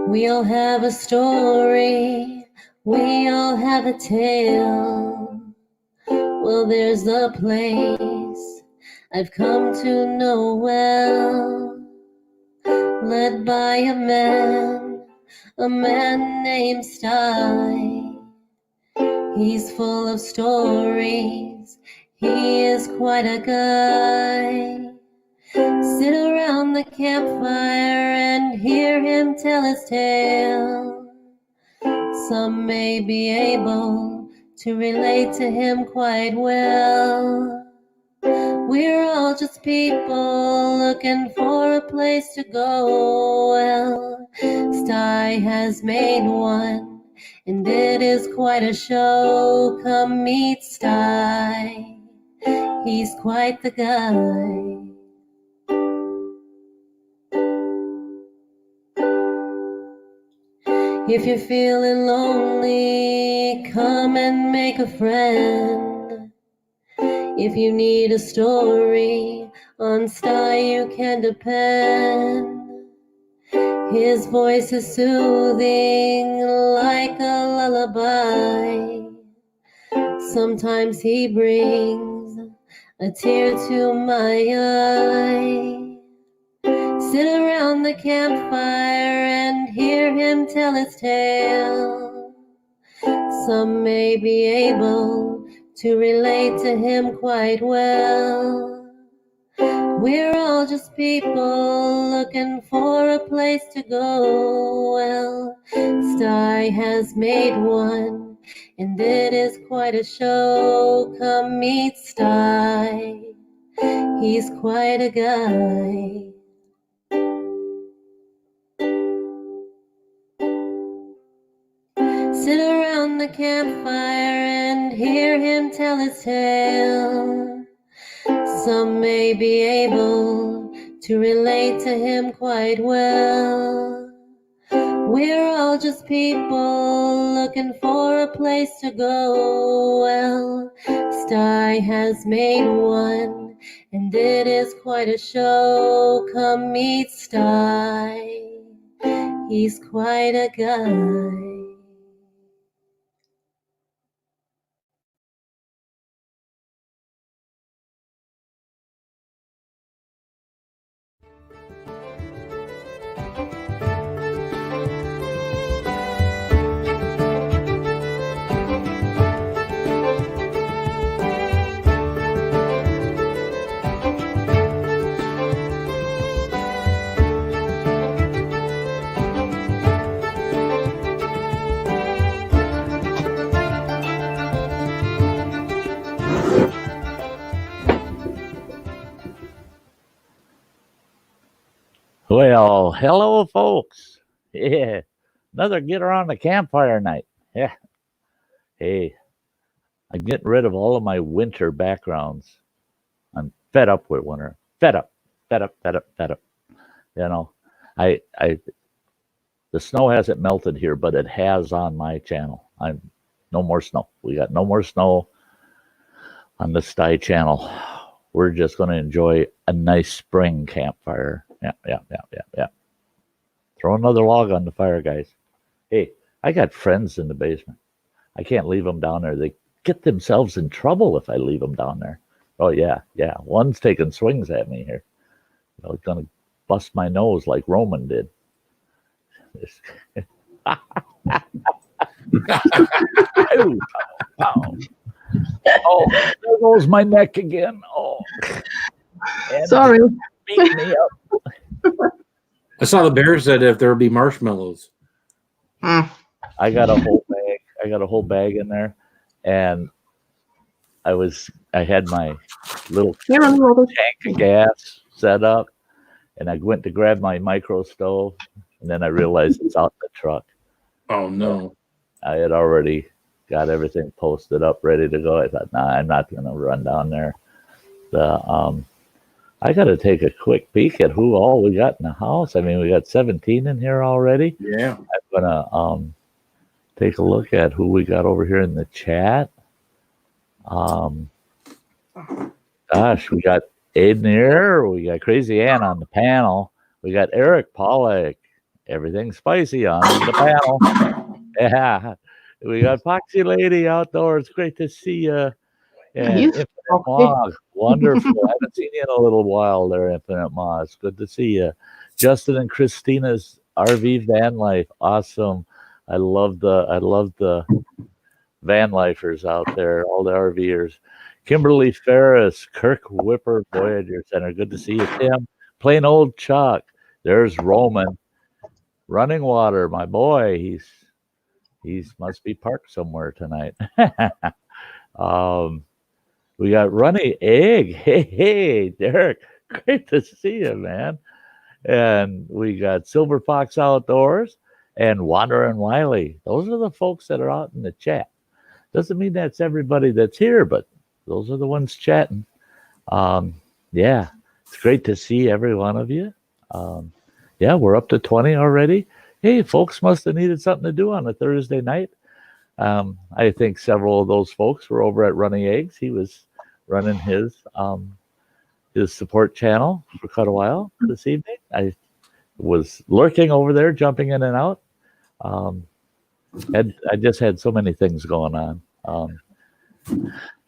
We all have a story, we all have a tale. Well, there's a place I've come to know well, led by a man named Sty. He's full of stories, he is quite a guy. Sit around the campfire and hear him tell his tale. Some may be able to relate to him quite well. We're all just people looking for a place to go. Well, Sty has made one, and it is quite a show. Come meet Sty, he's quite the guy. If you're feeling lonely, come and make a friend. If you need a story, on Sty you can depend. His voice is soothing like a lullaby. Sometimes he brings a tear to my eye. Sit around the campfire and hear him tell his tale. Some may be able to relate to him quite well. We're all just people looking for a place to go. Well, Sty has made one, and it is quite a show. Come meet Sty, he's quite a guy. Sit around the campfire and hear him tell his tale. Some may be able to relate to him quite well. We're all just people looking for a place to go. Well, Sty has made one, and it is quite a show. Come meet Sty, he's quite a guy. Well, hello, folks. Yeah, another get around the campfire night. Yeah. Hey, I'm getting rid of all of my winter backgrounds. I'm fed up with winter. Fed up. You know, the snow hasn't melted here, but it has on my channel. No more snow. We got no more snow on the Sty channel. We're just going to enjoy a nice spring campfire. Yeah. Throw another log on the fire, guys. Hey, I got friends in the basement. I can't leave them down there. They get themselves in trouble if I leave them down there. Oh, yeah. One's taking swings at me here. He's going to bust my nose like Roman did. Oh, there goes my neck again. Oh, and sorry. Beat me up. I saw the bear said if there would be marshmallows. I got a whole bag. I got a whole bag in there, and I had my little tank of gas set up, and I went to grab my micro stove, and then I realized it's out in the truck. Oh no! I had already got everything posted up, ready to go. I thought, nah, I'm not going to run down there. I got to take a quick peek at who all we got in the house. I mean, we got 17 in here already. Yeah. I'm going to take a look at who we got over here in the chat. Gosh, we got Aiden here. We got Crazy Ann on the panel. We got Eric Pollock. everything spicy on the panel. Yeah, we got Foxy Lady outdoors. Great to see you. And You Infinite Foxy. Moss, wonderful. I haven't seen you in a little while there, Infinite Moss. Good to see you. Justin and Christina's RV van life, awesome. I love the van lifers out there, all the RVers. Kimberly Ferris, Kirk Whipper, Voyager Center. Good to see you, Tim. Plain old Chuck. There's Roman. Running Water, my boy. He's must be parked somewhere tonight. We got Runny Egg. Hey, Derek. Great to see you, man. And we got Silver Fox Outdoors and Wander and Wiley. Those are the folks that are out in the chat. Doesn't mean that's everybody that's here, but those are the ones chatting. Yeah, it's great to see every one of you. Yeah, we're up to 20 already. Hey, folks must have needed something to do on a Thursday night. I think several of those folks were over at Running Eggs. He was running his support channel for quite a while this evening. I was lurking over there, jumping in and out. I just had so many things going on.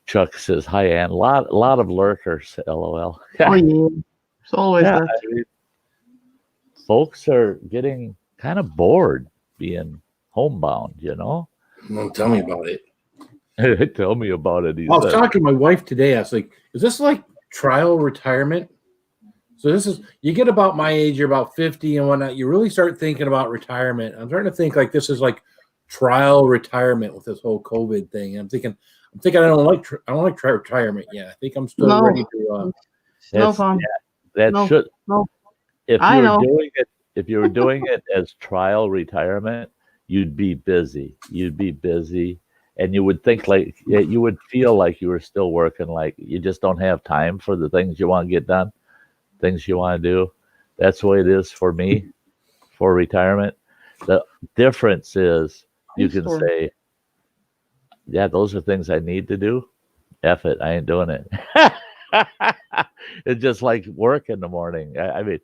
Chuck says, hi, Ann. A lot of lurkers, LOL. Oh, yeah. It's always Yeah, that. I mean, folks are getting kind of bored being homebound, you know? Well, tell me about it. Tell me about it. I was talking to my wife today. I was like, is this like trial retirement? So this is, you get about my age, you're about 50 and whatnot, you really start thinking about retirement. I'm starting to think like this is like trial retirement with this whole COVID thing. I'm thinking I don't like retirement yet. I think I'm still ready to. No fun. Yeah, that No, should. no. If I you were know. doing it, if you were doing it as trial retirement, you'd be busy. You'd be busy, and you would think like you would feel like you were still working. Like you just don't have time for the things you want to get done, things you want to do. That's the way it is for me, for retirement. The difference is you can say, yeah, those are things I need to do. F it, I ain't doing it. It's just like work in the morning. I mean,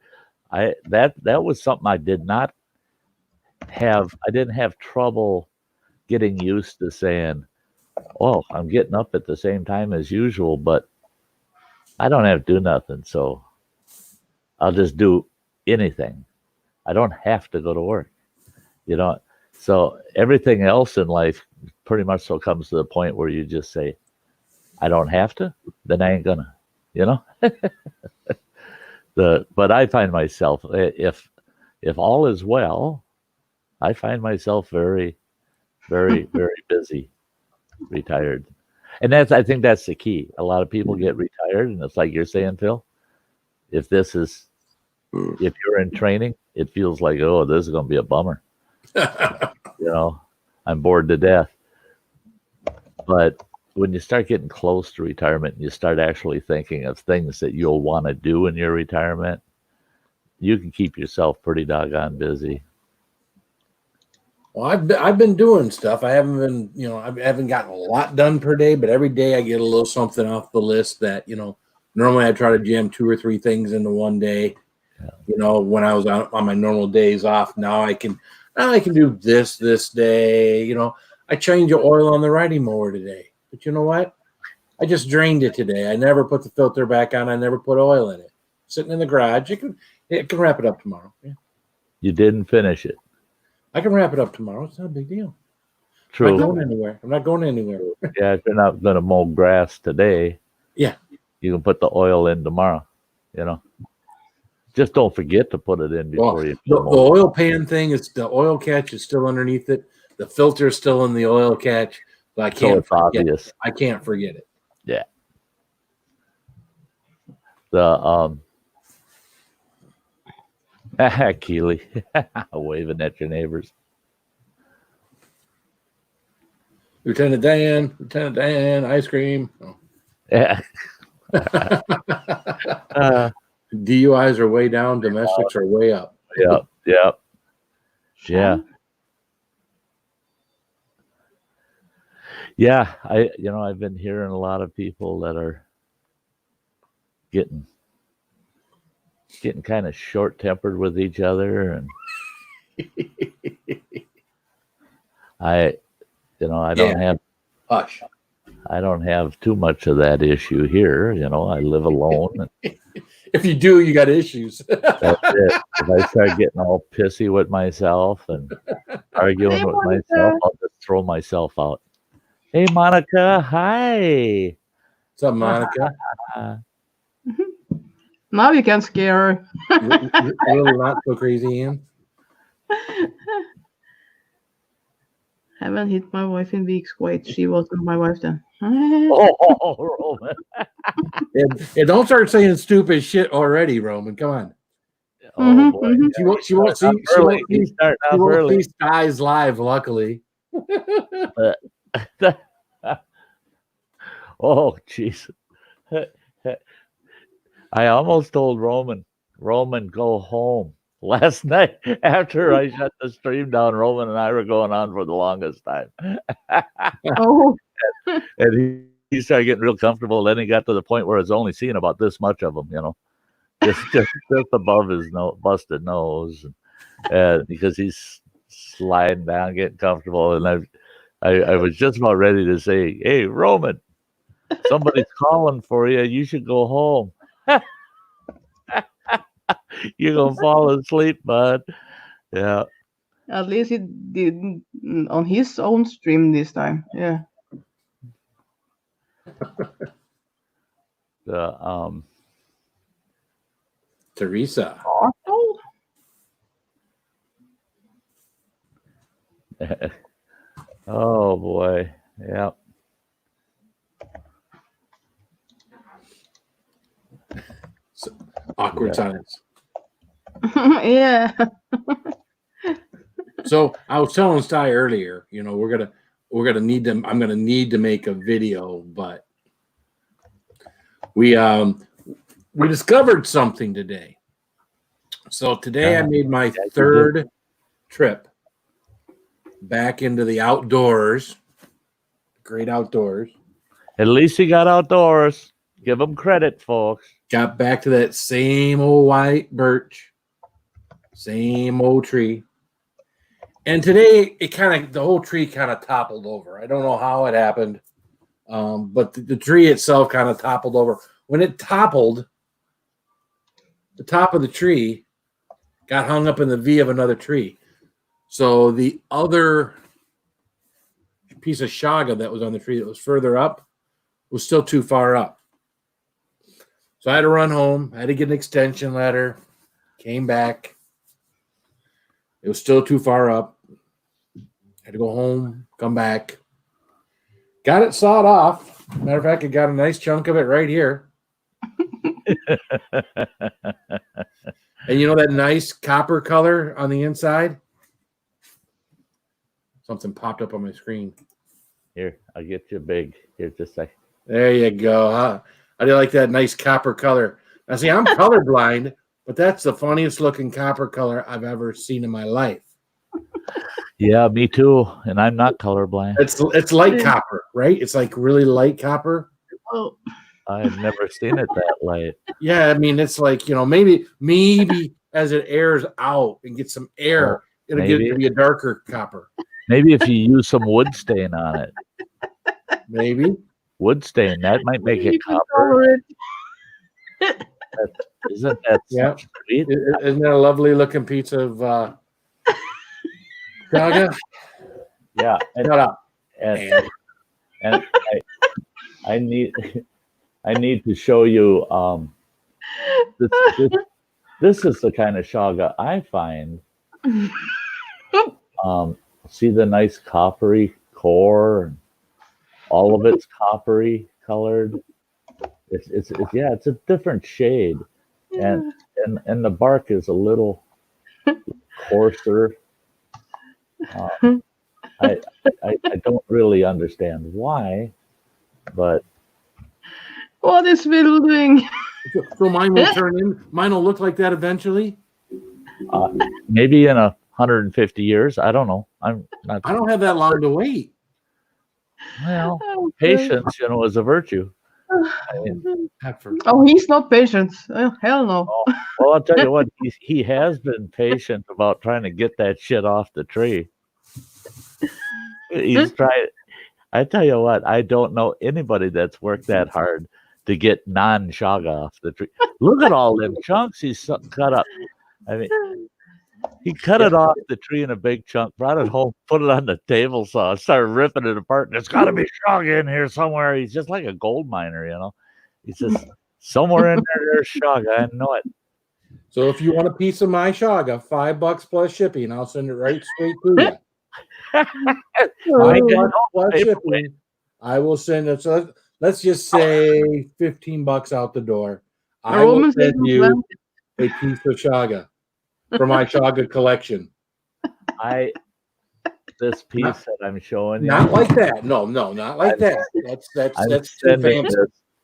that was something I did not have. I didn't have trouble getting used to saying, "Oh, I'm getting up at the same time as usual," but I don't have to do nothing, so I'll just do anything. I don't have to go to work, you know. So everything else in life pretty much so comes to the point where you just say, I don't have to, then I ain't gonna, you know. But I find myself, if all is well, I find myself very, very, very busy, retired. And I think that's the key. A lot of people get retired, and it's like you're saying, Phil, if you're in training, it feels like, oh, this is gonna be a bummer. You know, I'm bored to death. But when you start getting close to retirement and you start actually thinking of things that you'll want to do in your retirement, you can keep yourself pretty doggone busy. Well, I've been doing stuff. I haven't been, I haven't gotten a lot done per day, but every day I get a little something off the list that, normally I try to jam 2 or 3 things into one day. Yeah. When I was on my normal days off, now I can do this day. I changed the oil on the riding mower today. But you know what? I just drained it today. I never put the filter back on. I never put oil in it. Sitting in the garage. It can wrap it up tomorrow. Yeah. You didn't finish it. I can wrap it up tomorrow. It's not a big deal. True. I'm not going anywhere. Yeah, if you're not going to mow grass today, yeah, you can put the oil in tomorrow. Just don't forget to put it in before you. The oil pan thing is the oil catch is still underneath it. The filter is still in the oil catch. But I can't forget obvious. it. I can't forget it. Yeah. The Keely waving at your neighbors. Lieutenant Dan, ice cream. Oh. Yeah. DUIs are way down. Domestics are way up. Yeah. Yeah, I've been hearing a lot of people that are getting kind of short-tempered with each other, and I don't have Hush. I don't have too much of that issue here. I live alone. If you do, you got issues. That's it. If I start getting all pissy with myself and arguing Hey, with Monica. myself, I'll just throw myself out. Hey, Monica. Hi. What's up, Monica? Now you can scare her. Really not so crazy, Ian? Haven't hit my wife in weeks. Wait, she wasn't my wife then. Oh, Roman. And don't start saying stupid shit already, Roman. Come on. Oh, boy. She won't see. He's starting She off won't early. see Sty's live. Luckily. Oh, jeez. I almost told Roman, go home. Last night, after I shut the stream down, Roman and I were going on for the longest time. Oh, And he started getting real comfortable. Then he got to the point where it's only seeing about this much of him, just above his busted nose, because he's sliding down, getting comfortable. And I was just about ready to say, "Hey, Roman, somebody's calling for you. You should go home." You're gonna fall asleep, bud. Yeah. at least he didn't on his own stream this time. Yeah. Teresa. Arnold? Oh boy. Yeah. Awkward silence. Yeah. So I was telling Sty earlier, we're gonna need them. I'm gonna need to make a video, but we discovered something today. So today I made my third trip back into the outdoors. Great outdoors. At least he got outdoors. Give him credit, folks. Got back to that same old white birch, same old tree. And today the whole tree kind of toppled over. I don't know how it happened, but the tree itself kind of toppled over. When it toppled, the top of the tree got hung up in the V of another tree. So the other piece of shaga that was on the tree that was further up was still too far up. So I had to run home. I had to get an extension ladder. Came back. It was still too far up. Had to go home, come back. Got it sawed off. Matter of fact, I got a nice chunk of it right here. And you know that nice copper color on the inside? Something popped up on my screen. Here, I'll get you big. Here, just a second. There you go. Huh? I do like that nice copper color. Now, see, I'm colorblind, but that's the funniest looking copper color I've ever seen in my life. Yeah, me too. And I'm not colorblind. It's light copper, right? It's like really light copper. Oh. I've never seen it that light. Yeah, I mean, it's like, maybe as it airs out and gets some air, it'll get to be a darker copper. Maybe if you use some wood stain on it. Maybe. Wood stain, that might make it copper. Isn't that sweet? Isn't that a lovely looking piece of shaga? Yeah. Shut up. And I need to show you this is the kind of shaga I find. See the nice coppery core, and all of it's coppery colored. It's a different shade, and the bark is a little coarser. I don't really understand why, but what is Will doing? So mine will turn in. Mine will look like that eventually. Maybe in 150 years. I don't know. I'm not. I don't have that long to wait. Well, patience, is a virtue. Oh, he's not patient. Oh, hell no. Oh, well, I'll tell you what, he has been patient about trying to get that shit off the tree. He's tried. I tell you what, I don't know anybody that's worked that hard to get non-shaga off the tree. Look at all them chunks he's cut up. I mean, he cut it off the tree in a big chunk, brought it home, put it on the table saw, started ripping it apart. There's got to be shaga in here somewhere. He's just like a gold miner, you know. He says, somewhere in there's shaga. I know it. So if you want a piece of my shaga, $5 plus shipping, I'll send it right straight to you. $5 plus shipping, I will send it. So let's just say $15 out the door. I will send you a piece of shaga for my shaga collection. This piece that I'm showing you. Not like that. No, not like that. That's too fancy.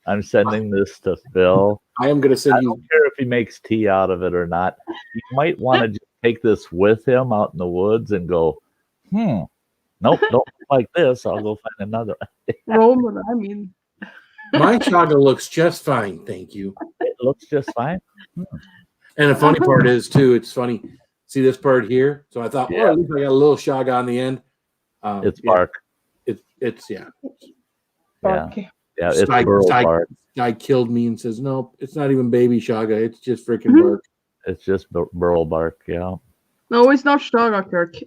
I'm sending this to Phil. I am going to send you. I don't care if he makes tea out of it or not. He might want to just take this with him out in the woods and go, nope, don't like this. I'll go find another. Roman, I mean. My shaga looks just fine, thank you. It looks just fine. And the funny part is, too, it's funny. See this part here? So I thought, well, at least I got a little shaga on the end. It's bark. It's Bark. Yeah, it's burl bark. Guy killed me and says, no, it's not even baby shaga. It's just freaking bark. It's just burl bark, yeah. No, it's not shaga, Kirk.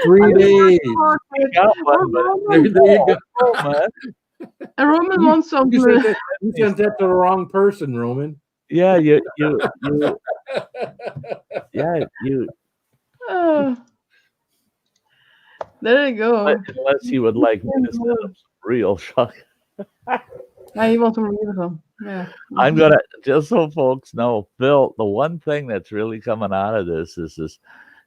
3 days. Got one, but There you go, man. Roman wants some. You sent that to the wrong person, Roman. Yeah, you. There you go. Unless you would like me to send him some real shaga. He wants some real. Yeah. I'm gonna, just so folks know, Phil, the one thing that's really coming out of this is this.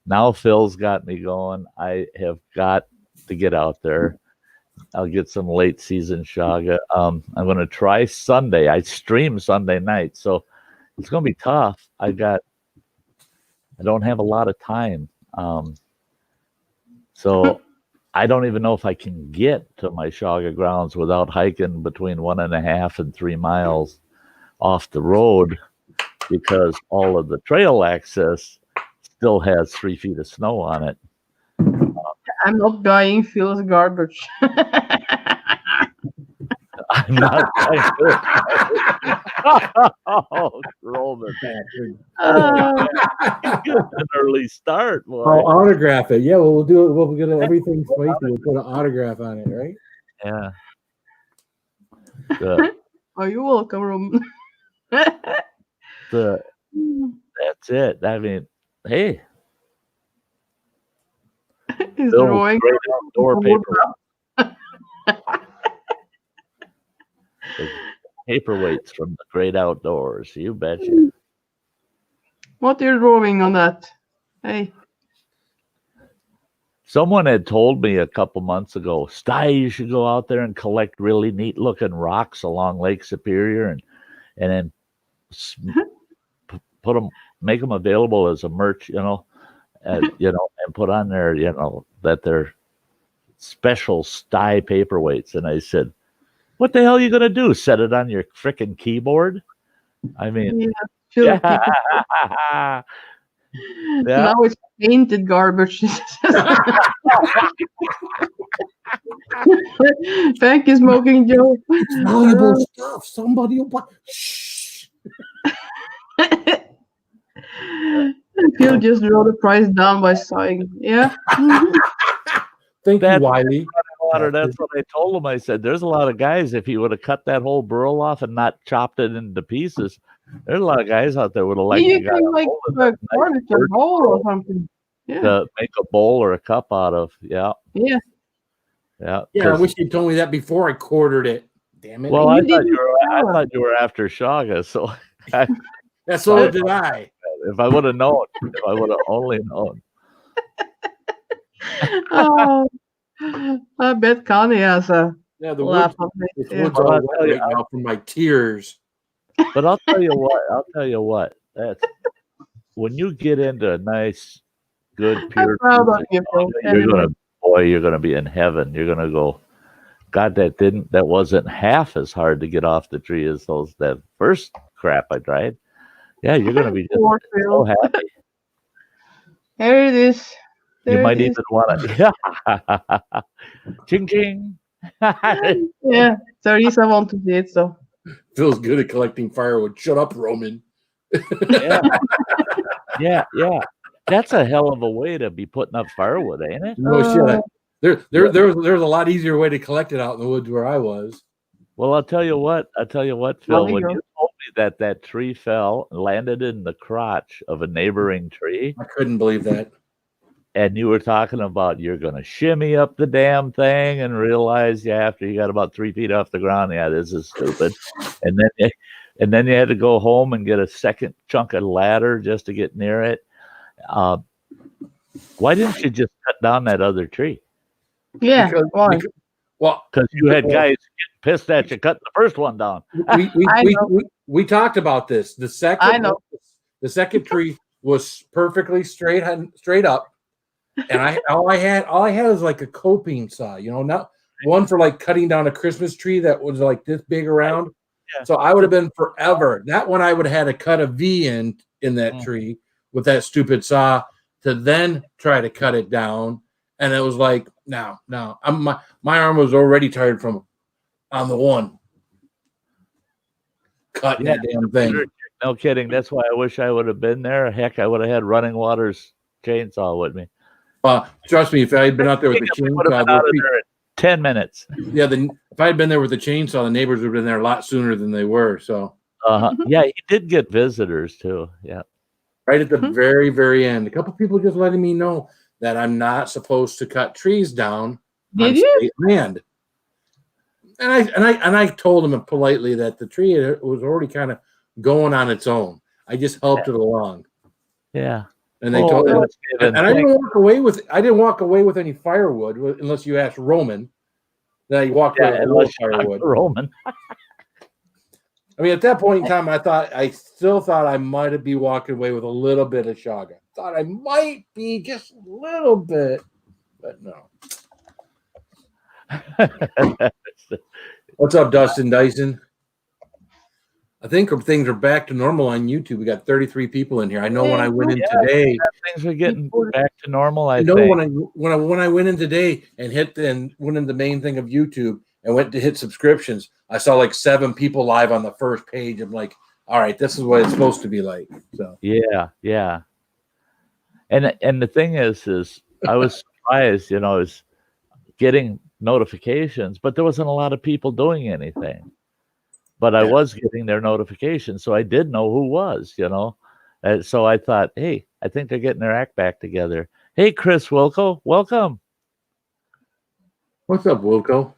Now Phil's got me going. I have got to get out there. I'll get some late season shaga. I'm going to try Sunday. I stream Sunday night, so it's going to be tough. I don't have a lot of time. So I don't even know if I can get to my shaga grounds without hiking between 1.5 and 3 miles off the road, because all of the trail access still has 3 feet of snow on it. I'm not buying Phil's garbage. I'm not buying Oh, Roman. An early start, boy. I'll autograph it. Yeah, we'll do it. We'll get everything spicy. We'll put an autograph on it, right? Yeah. Oh, you're welcome, Roman. That's it. I mean, hey. He's drawing great outdoor paper. Paperweights from the great outdoors. You betcha. What are you drawing on that? Hey. Someone had told me a couple months ago, Sty, you should go out there and collect really neat looking rocks along Lake Superior and then put them, make them available as a merch, and put on there, that they're special Sty paperweights. And I said, what the hell are you going to do? Set it on your freaking keyboard? I mean, yeah. Now it's painted garbage. Thank you, Smoking Joe. It's valuable stuff. Somebody will buy. Shh. Phil just wrote the price down by sighing. Yeah. Thank you, Wiley. That's what I told him. I said, there's a lot of guys, if he would have cut that whole burl off and not chopped it into pieces, there's a lot of guys out there would have liked you can like a bowl or something. Yeah. To make a bowl or a cup out of. Yeah. Yeah. Yeah. Yeah. I wish you'd told me that before I quartered it. Damn it. Well, I thought you were after shaga, so that's so did I. If I would have known, if I would have only known. Oh, I bet Connie has a laugh on me. Woods all wet right now from my tears. But I'll tell you what. That's when you get into a nice, good pure. You're gonna be in heaven. You're gonna go. God, that wasn't half as hard to get off the tree as that first crap I tried. Yeah, you're gonna be just Poor so Phil. happy. Here it is. You There might it is. even want to. Ching ching. Yeah, Teresa want to see it, so. Phil's good at collecting firewood. Shut up, Roman. Yeah, yeah. That's a hell of a way to be putting up firewood, ain't it? No shit. Uh, There's a lot easier way to collect it out in the woods where I was. Well, I'll tell you what, Phil. When Illegal. you told me that tree fell and landed in the crotch of a neighboring tree, I couldn't believe that. and you were talking about you're going to shimmy up the damn thing and realize, yeah, after you got about 3 feet off the ground, yeah, this is stupid. And then you had to go home and get a second chunk of ladder just to get near it. Why didn't you just cut down that other tree? Yeah, why? Because you had guys getting pissed at you cutting the first one down. We talked about this. The second tree was perfectly straight up, and all I had was like a coping saw, not one for like cutting down a Christmas tree that was like this big around. Yeah. So I would have been forever. That one I would have had to cut a V in that tree with that stupid saw to then try to cut it down. And it was like, no, my arm was already tired from on the one cutting that damn thing. No kidding. That's why I wish I would have been there. Heck, I would have had Running Water's chainsaw with me. Trust me, if I had been out there with the chainsaw, 10 minutes. Yeah, if I had been there with the chainsaw, the neighbors would have been there a lot sooner than they were. So, yeah, he did get visitors too. Yeah, right at the very, very end, a couple people just letting me know that I'm not supposed to cut trees down on state land. And I told him politely that the tree was already kind of going on its own. I just helped it along. Yeah. And they told me, and I didn't walk away with any firewood unless you asked Roman. That he walked away with a little firewood. Roman. I mean, at that point in time, I still thought I might be walking away with a little bit of shaga. Thought I might be just a little bit, but no. What's up, Dustin Dyson? I think things are back to normal on YouTube. We got 33 people in here. I know when I went in today, things are getting back to normal. I know think. when I went in today and went in the main thing of YouTube and went to hit subscriptions, I saw like 7 people live on the first page. I'm like, all right, this is what it's supposed to be like. So yeah. And the thing is I was surprised, is getting notifications, but there wasn't a lot of people doing anything. But I was getting their notifications, so I did know who was, And so I thought, hey, I think they're getting their act back together. Hey, Chris Wilco, welcome. What's up, Wilco?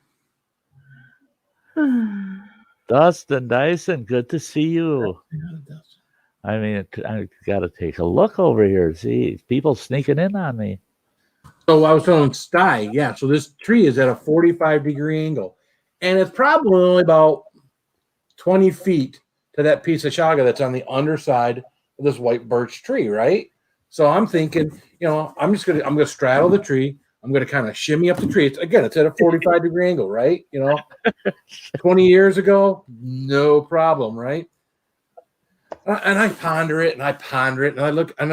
Dustin Dyson, good to see you. I mean, I got to take a look over here. See, people sneaking in on me. So I was telling Sty, so this tree is at a 45-degree angle, and it's probably only about 20 feet to that piece of chaga that's on the underside of this white birch tree, right? So I'm thinking, I'm gonna straddle the tree. I'm gonna kind of shimmy up the tree. It's at a 45-degree angle, right? 20 years ago, no problem, right? And I ponder it, and I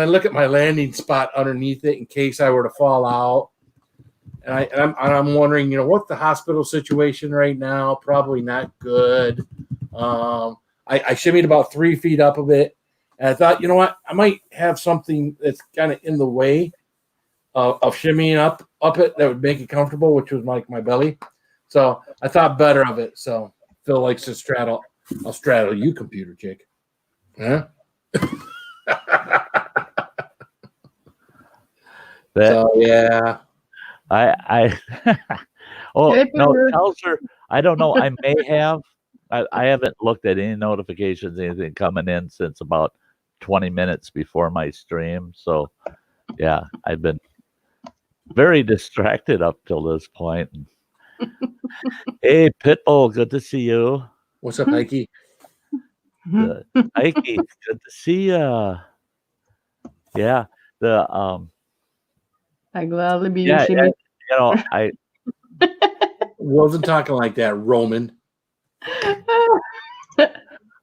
look at my landing spot underneath it in case I were to fall out. And I'm wondering, what's the hospital situation right now? Probably not good. I shimmied about 3 feet up of it, and I thought, I might have something that's kind of in the way of shimmying up it that would make it comfortable, which was like my belly. So I thought better of it. So Phil likes to straddle. I'll straddle you, computer chick. Huh? So yeah. I tells her, I don't know. I may have. I haven't looked at any notifications, anything coming in since about 20 minutes before my stream. So, yeah, I've been very distracted up till this point. Hey, Pitbull, good to see you. What's up, Ikey? Ikey, good to see you. Yeah, I gladly be yeah, shimmy. I Wasn't talking like that, Roman.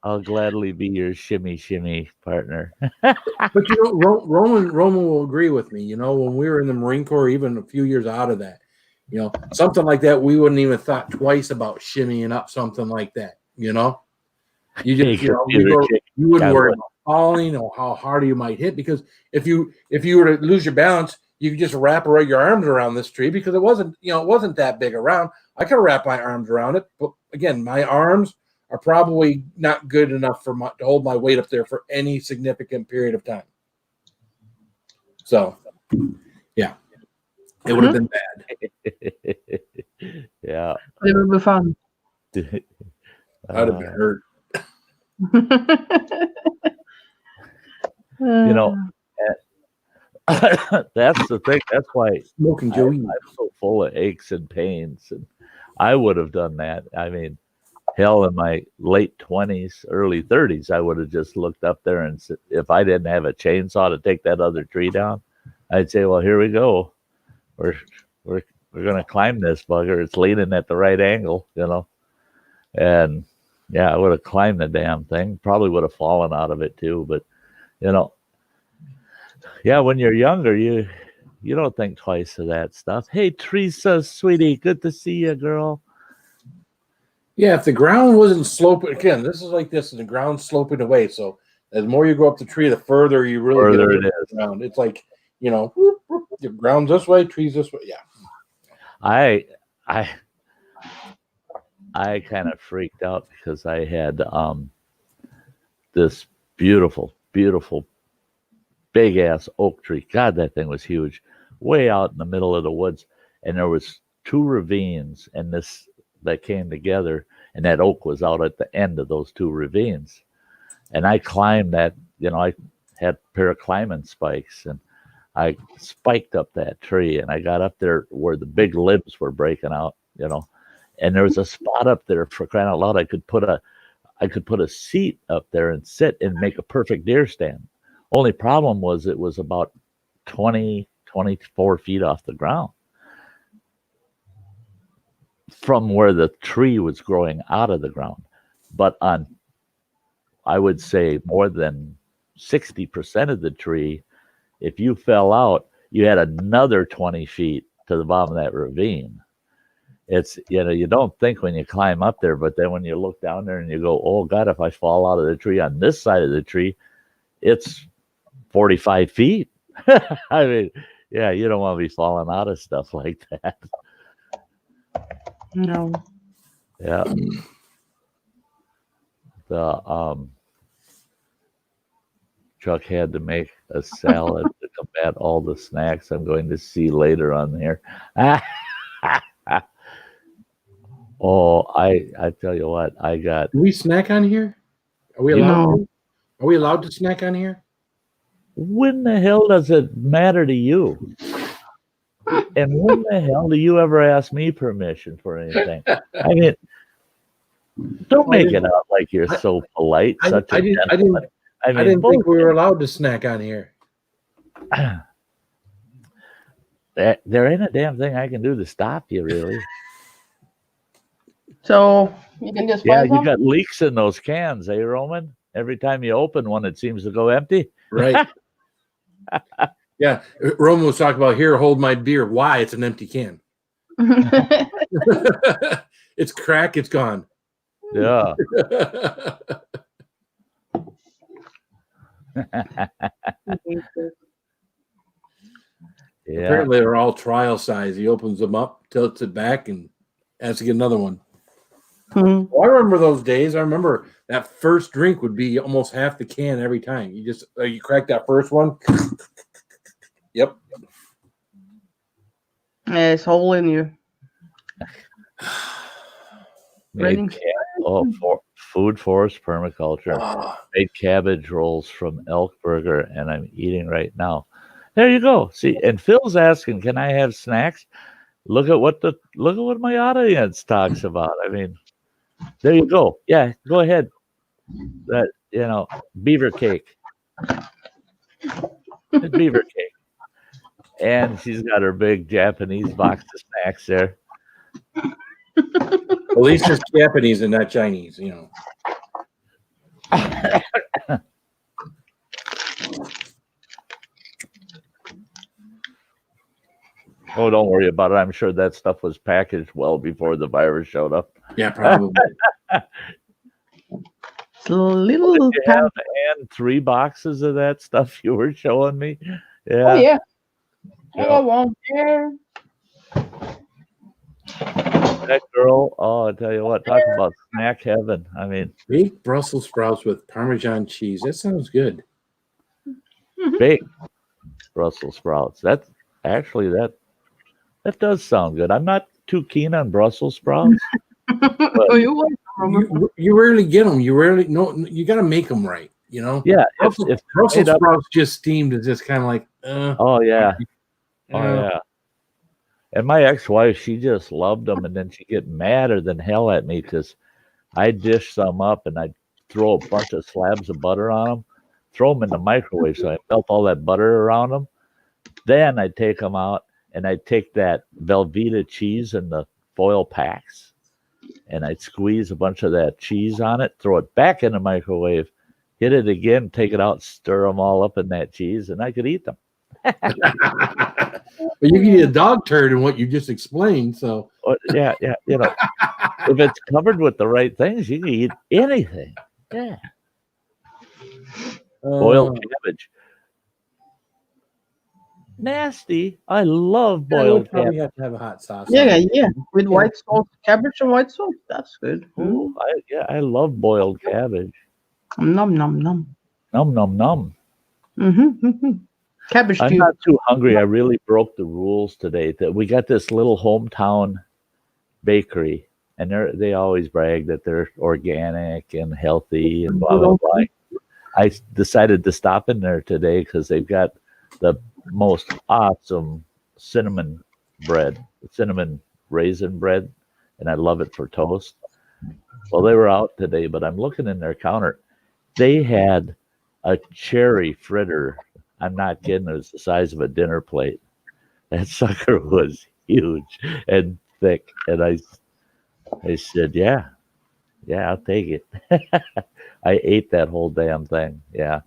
I'll gladly be your shimmy partner. But you know, Roman will agree with me. You know, when we were in the Marine Corps, even a few years out of that, you know, something like that, we wouldn't even thought twice about shimmying up something like that. You know, you just you wouldn't worry about falling or how hard you might hit, because if you were to lose your balance, you could just wrap your arms around this tree, because it wasn't that big around. I could wrap my arms around it, but again, my arms are probably not good enough to hold my weight up there for any significant period of time. So, yeah, it would have been bad. Yeah, it would be fun. I'd have been hurt. You know, that's the thing. That's why Smoking Joey. I'm so full of aches and pains, and I would have done that. I mean, hell, in my late 20s, early 30s, I would have just looked up there, and if I didn't have a chainsaw to take that other tree down, I'd say, well, here we go. We're going to climb this bugger. It's leaning at the right angle, you know. And yeah, I would have climbed the damn thing. Probably would have fallen out of it too. But, you know, yeah, when you're younger, you don't think twice of that stuff. Hey, Teresa, sweetie, good to see you, girl. Yeah, if the ground wasn't sloping, again, this is like this, and the ground's sloping away. So as more you go up the tree, the further you really get it is. Ground. It's like, you know, the ground's this way, trees this way. Yeah. I kind of freaked out because I had this beautiful big ass oak tree. God, that thing was huge, way out in the middle of the woods, and there was 2 ravines, and that came together, and that oak was out at the end of those 2 ravines. And I climbed that, you know, I had a pair of climbing spikes, and I spiked up that tree, and I got up there where the big limbs were breaking out, you know, and there was a spot up there, for crying out loud, I could put a seat up there and sit and make a perfect deer stand. Only problem was it was about 24 feet off the ground from where the tree was growing out of the ground. But on, I would say, more than 60% of the tree, if you fell out, you had another 20 feet to the bottom of that ravine. It's, you know, you don't think when you climb up there, but then when you look down there and you go, oh God, if I fall out of the tree on this side of the tree, it's 45 feet. I mean, yeah, you don't want to be falling out of stuff like that. No. Yeah. The Chuck had to make a salad to combat all the snacks I'm going to see later on here. Oh, I tell you what, I got. Do we snack on here? Are we allowed to? Are we allowed to snack on here? When the hell does it matter to you? And when the hell do you ever ask me permission for anything? I mean, don't make it out like you're so polite. I didn't think we were allowed to snack on here. There ain't a damn thing I can do to stop you, really. So you can just buy you got leaks in those cans, eh, Roman? Every time you open one, it seems to go empty. Right. Yeah. Roman was talking about, here, hold my beer. Why? It's an empty can. It's crack. It's gone. Yeah. Yeah. Apparently they're all trial size. He opens them up, tilts it back, and has to get another one. Mm-hmm. Well, I remember those days. I remember that first drink would be almost half the can every time. You just you crack that first one. Yep. Yeah, it's hole in you. Food Forest Permaculture. Made cabbage rolls from Elk Burger, and I'm eating right now. There you go. See, and Phil's asking, can I have snacks? Look at what my audience talks about. I mean, there you go. Yeah, go ahead. That, beaver cake. Beaver cake. And she's got her big Japanese box of snacks there. At least it's Japanese and not Chinese, you know. Oh, don't worry about it. I'm sure that stuff was packaged well before the virus showed up. Yeah, probably. It's a little. You have and 3 boxes of that stuff you were showing me. Yeah. Oh yeah. I Yeah. got one here. That girl, oh, I tell you what, talk about snack heaven. I mean, Baked Brussels sprouts with Parmesan cheese. That sounds good. baked Brussels sprouts. That's actually that does sound good. I'm not too keen on Brussels sprouts. Oh, you want some? You rarely get them. You rarely no. You got to make them right. You know. Yeah, Brussels sprouts just steamed is just kind of like. Oh yeah, oh yeah. And my ex-wife, she just loved them, and then she'd get madder than hell at me because I'd dish some up and I'd throw a bunch of slabs of butter on them, throw them in the microwave so I melt all that butter around them. Then I'd take them out and I'd take that Velveeta cheese in the foil packs and I'd squeeze a bunch of that cheese on it, throw it back in the microwave, hit it again, take it out, stir them all up in that cheese, and I could eat them. But you can eat a dog turd in what you just explained. So yeah, you know, if it's covered with the right things, you can eat anything. Yeah, boiled cabbage, nasty. I love boiled cabbage. You have to have a hot sauce. Yeah, with white sauce, cabbage and white sauce. That's good. Ooh, I love boiled cabbage. Nom nom nom. Num num num. Mm-hmm. Cabbage I'm too. not too hungry. I really broke the rules today. That we got this little hometown bakery, and they always brag that they're organic and healthy and blah blah blah. I decided to stop in there today because they've got the most awesome cinnamon raisin bread, and I love it for toast. Well, they were out today, but I'm looking in their counter. They had a cherry fritter. I'm not kidding. It was the size of a dinner plate. That sucker was huge and thick. And I said, yeah, I'll take it. I ate that whole damn thing. Yeah.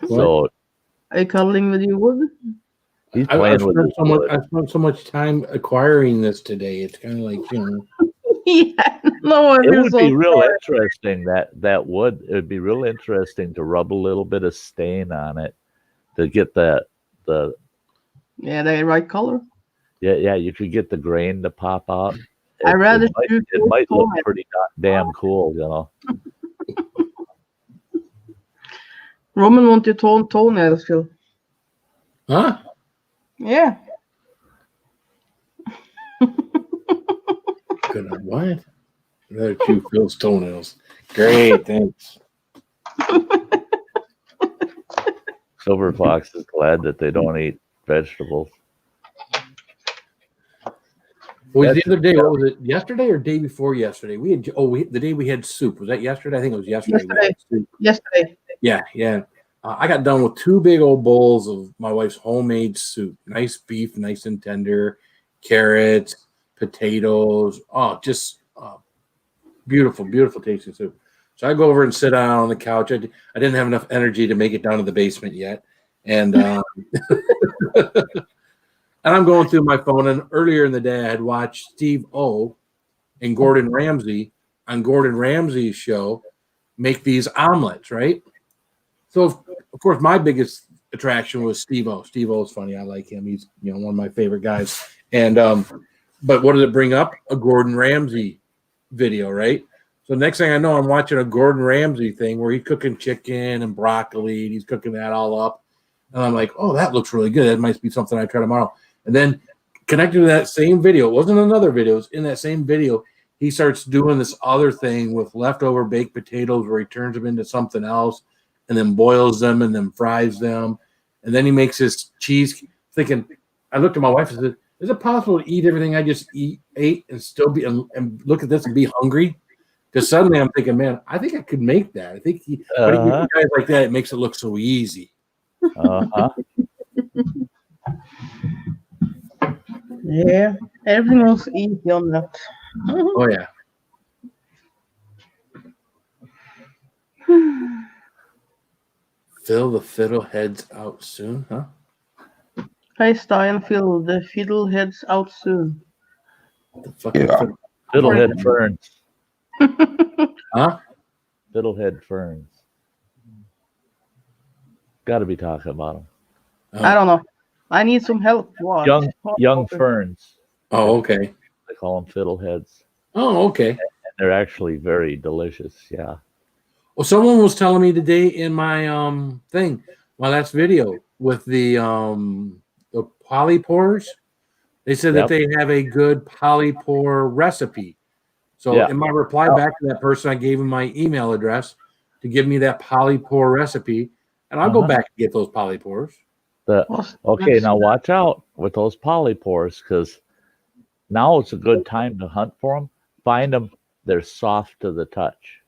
So are you cuddling with your wood? He's playing with his wood. I spent so much time acquiring this today. It's kind of like, you know. Yeah, no, It would be real interesting that would. It would be real interesting to rub a little bit of stain on it to get the the right color. Yeah. You could get the grain to pop out. It might look pretty damn cool, you know. Roman want your toenails, Phil. Huh? Yeah. What? Another 2 Phil's toenails. Great, thanks. Silver Fox is glad that they don't eat vegetables. Well, the other day, what was it? Yesterday or day before yesterday? The day we had soup. Was that yesterday? I think it was yesterday. Yesterday. Yeah. I got done with 2 big old bowls of my wife's homemade soup. Nice beef, nice and tender, carrots, potatoes. Oh, just beautiful tasting soup. So I go over and sit down on the couch. I didn't have enough energy to make it down to the basement yet. And and I'm going through my phone. And earlier in the day, I had watched Steve O and Gordon Ramsay on Gordon Ramsay's show make these omelets, right? So, of course, my biggest attraction was Steve O. Steve O is funny. I like him. He's one of my favorite guys. And but what did it bring up? A Gordon Ramsay video, right? So next thing I know, I'm watching a Gordon Ramsay thing where he's cooking chicken and broccoli, and he's cooking that all up. And I'm like, oh, that looks really good. That might be something I try tomorrow. And then connected to that same video, it wasn't another video, it was in that same video, he starts doing this other thing with leftover baked potatoes where he turns them into something else and then boils them and then fries them. And then he makes this cheese, thinking, I looked at my wife and said, is it possible to eat everything I just ate and still be and look at this and be hungry? Because suddenly I'm thinking, man, I think I could make that. I think but guys like that, it makes it look so easy. Yeah, everything was easy on that. Oh yeah. Fill the fiddleheads out soon, huh? Hey, Sty and Phil, the fiddle heads out soon. The fucking Yeah. Fiddlehead ferns. huh? Fiddlehead ferns. Got to be talking about them. I don't know. I need some help. What? Young ferns. Oh, okay. They call them fiddleheads. Oh, okay. And they're actually very delicious. Yeah. Well, someone was telling me today in my thing, my last video with the polypores. They said that they have a good polypore recipe. So in my reply back to that person, I gave him my email address to give me that polypore recipe, and I'll go back and get those polypores. Okay, now watch out with those polypores, because now it's a good time to hunt for them. Find them. They're soft to the touch.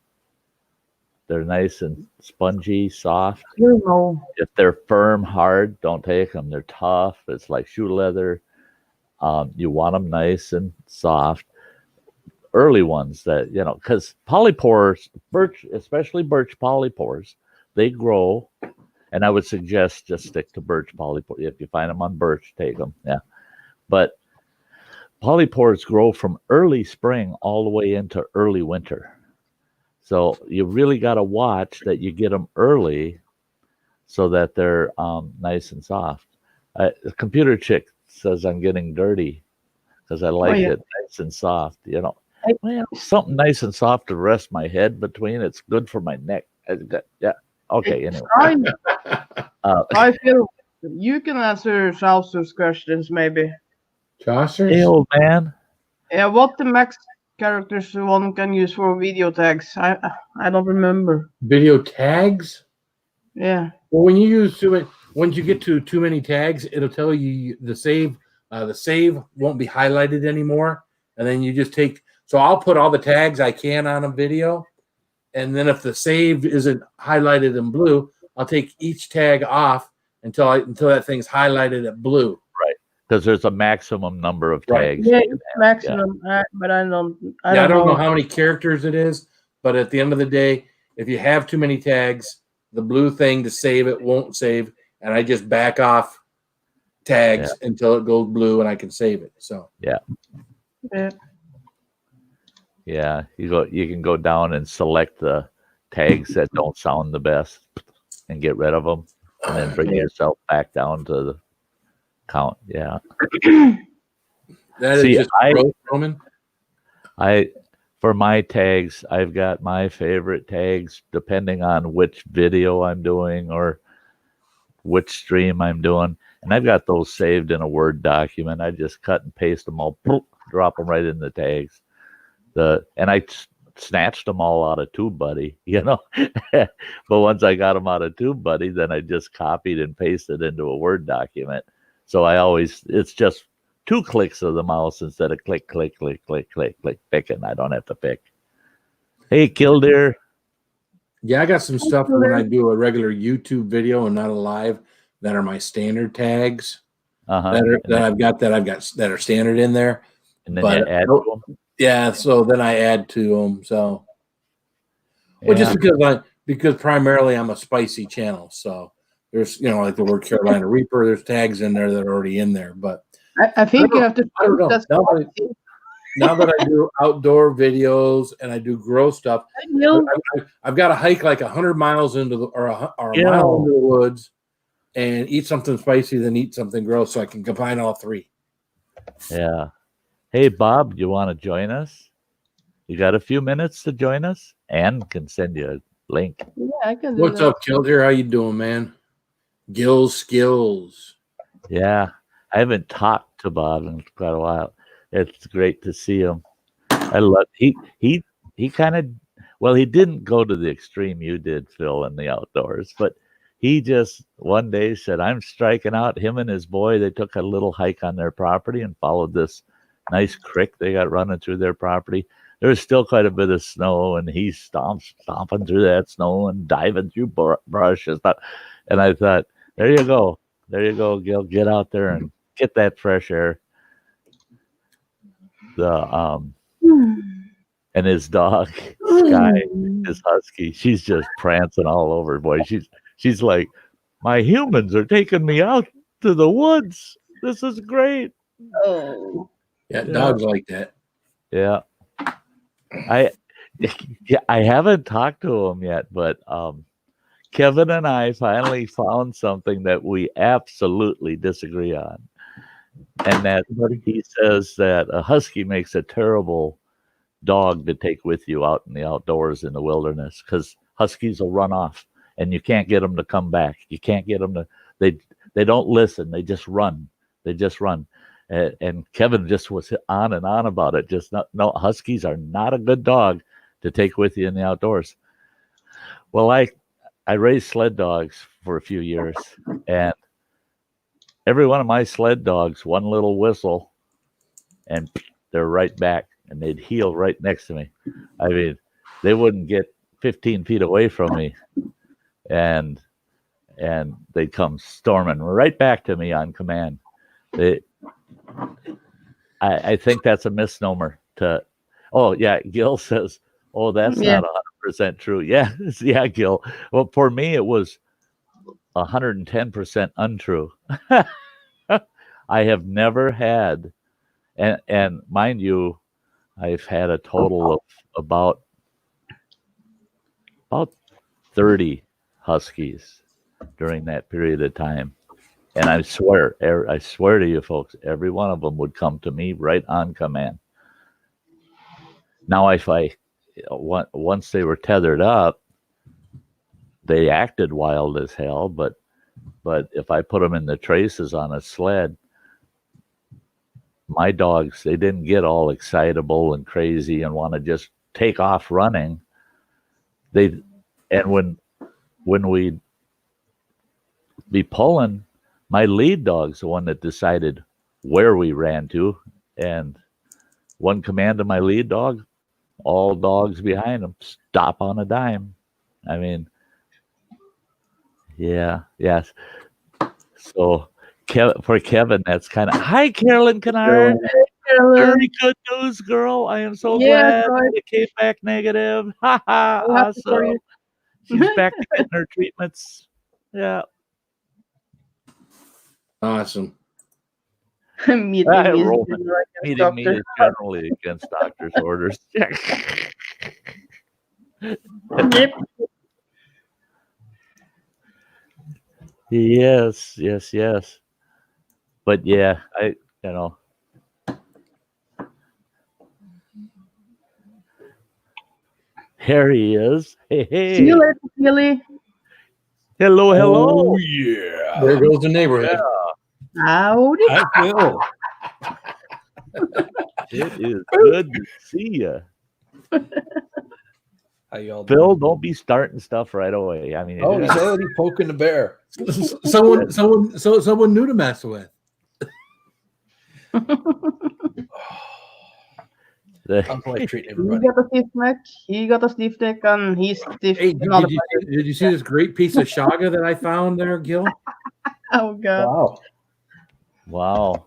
They're nice and spongy, soft. If they're firm, hard, don't take them. They're tough. It's like shoe leather. You want them nice and soft. Early ones that, because polypores, birch, especially birch polypores, they grow. And I would suggest just stick to birch polypores. If you find them on birch, take them. Yeah. But polypores grow from early spring all the way into early winter. So you really got to watch that you get them early so that they're nice and soft. The computer chick says I'm getting dirty because I like it nice and soft. Well, something nice and soft to rest my head between. It's good for my neck. Yeah. Okay. Anyway. I feel you can answer Chaucer's questions, maybe. Chaucer's? Hey, old man. Yeah, what the max characters one can use for video tags? I don't remember. Video tags? Yeah. Well, when you use too many, once you get to too many tags, it'll tell you the save. The save won't be highlighted anymore, and then you just take. So I'll put all the tags I can on a video, and then if the save isn't highlighted in blue, I'll take each tag off until that thing's highlighted at blue. Right, because there's a maximum number of tags. Yeah, maximum. Yeah. But I don't know how many characters it is. But at the end of the day, if you have too many tags, the blue thing to save it won't save, and I just back off tags until it goes blue and I can save it. So yeah, you can go down and select the tags that don't sound the best and get rid of them, and then bring yourself back down to the count. Yeah. That is just Roman. For my tags, I've got my favorite tags depending on which video I'm doing or which stream I'm doing. And I've got those saved in a Word document. I just cut and paste them all, drop them right in the tags. And I snatched them all out of TubeBuddy, But once I got them out of TubeBuddy, then I just copied and pasted into a Word document. So it's just 2 clicks of the mouse instead of click, picking. I don't have to pick. Hey, Killdeer. Yeah, I got some stuff when I do a regular YouTube video and not a live that are my standard tags that are standard in there. And then you add to them. Yeah, so then I add to them. So, just because primarily I'm a spicy channel, so there's like the word Carolina Reaper. There's tags in there that are already in there, but I think you have to. I don't know. Now that I do outdoor videos and I do grow stuff, I've got to hike like 100 miles into a mile into the woods and eat something spicy, then eat something gross, so I can combine all 3. Yeah. Hey, Bob, you want to join us? You got a few minutes to join us? And can send you a link. Yeah, I can do What's up, Killdeer? How you doing, man? Gills skills. Yeah. I haven't talked to Bob in quite a while. It's great to see him. I love he kind of he didn't go to the extreme you did, Phil, in the outdoors, but he just one day said, I'm striking out. Him and his boy, they took a little hike on their property and followed this nice creek they got running through their property. There was still quite a bit of snow, and he's stomping through that snow and diving through brush and stuff. And I thought, there you go, Gil, get out there and get that fresh air. and his dog Sky, his husky, she's just prancing all over. Boy, she's like, my humans are taking me out to the woods. This is great. Oh. Yeah, dogs like that. Yeah. I haven't talked to him yet, but Kevin and I finally found something that we absolutely disagree on. And that he says that a husky makes a terrible dog to take with you out in the outdoors in the wilderness, because huskies will run off and you can't get them to come back. You can't get them to, they don't listen. They just run. And Kevin just was on and on about it. No, huskies are not a good dog to take with you in the outdoors. Well, I raised sled dogs for a few years, and every one of my sled dogs, one little whistle, and they're right back, and they'd heel right next to me. I mean, they wouldn't get 15 feet away from me, and they'd come storming right back to me on command. I think that's a misnomer. Oh yeah, Gil says, oh, that's not 100% true. Yeah, Gil. Well, for me, it was 110% untrue. I have never had, and mind you, I've had a total of about 30 huskies during that period of time. And I swear to you folks, every one of them would come to me right on command. Now, once they were tethered up, they acted wild as hell. But if I put them in the traces on a sled, my dogs, they didn't get all excitable and crazy and want to just take off running. When we'd be pulling, my lead dog's the one that decided where we ran to, and one command of my lead dog, all dogs behind him stop on a dime. I mean, yes. So for Kevin, that's kind of, hi, Carolyn Kennard. Very good news, girl. I am so glad that it came back negative. Awesome. She's back to getting her treatments. Yeah. Awesome. Meeting me is generally against doctor's orders. Yep. Yes. But yeah, here he is. Hey. See you later, Billy. Hello. Oh, yeah. There goes the neighborhood. Howdy. I feel. It is good to see you. How y'all Phil, doing? don't be starting stuff right away. I mean, Oh, he's already poking the bear. Someone new to mess with. How's life treating He everybody? got a stiff neck. He got a stiff neck, and he's stiff. Hey, did you see this great piece of shaga that I found there, Gil? Oh God. Wow.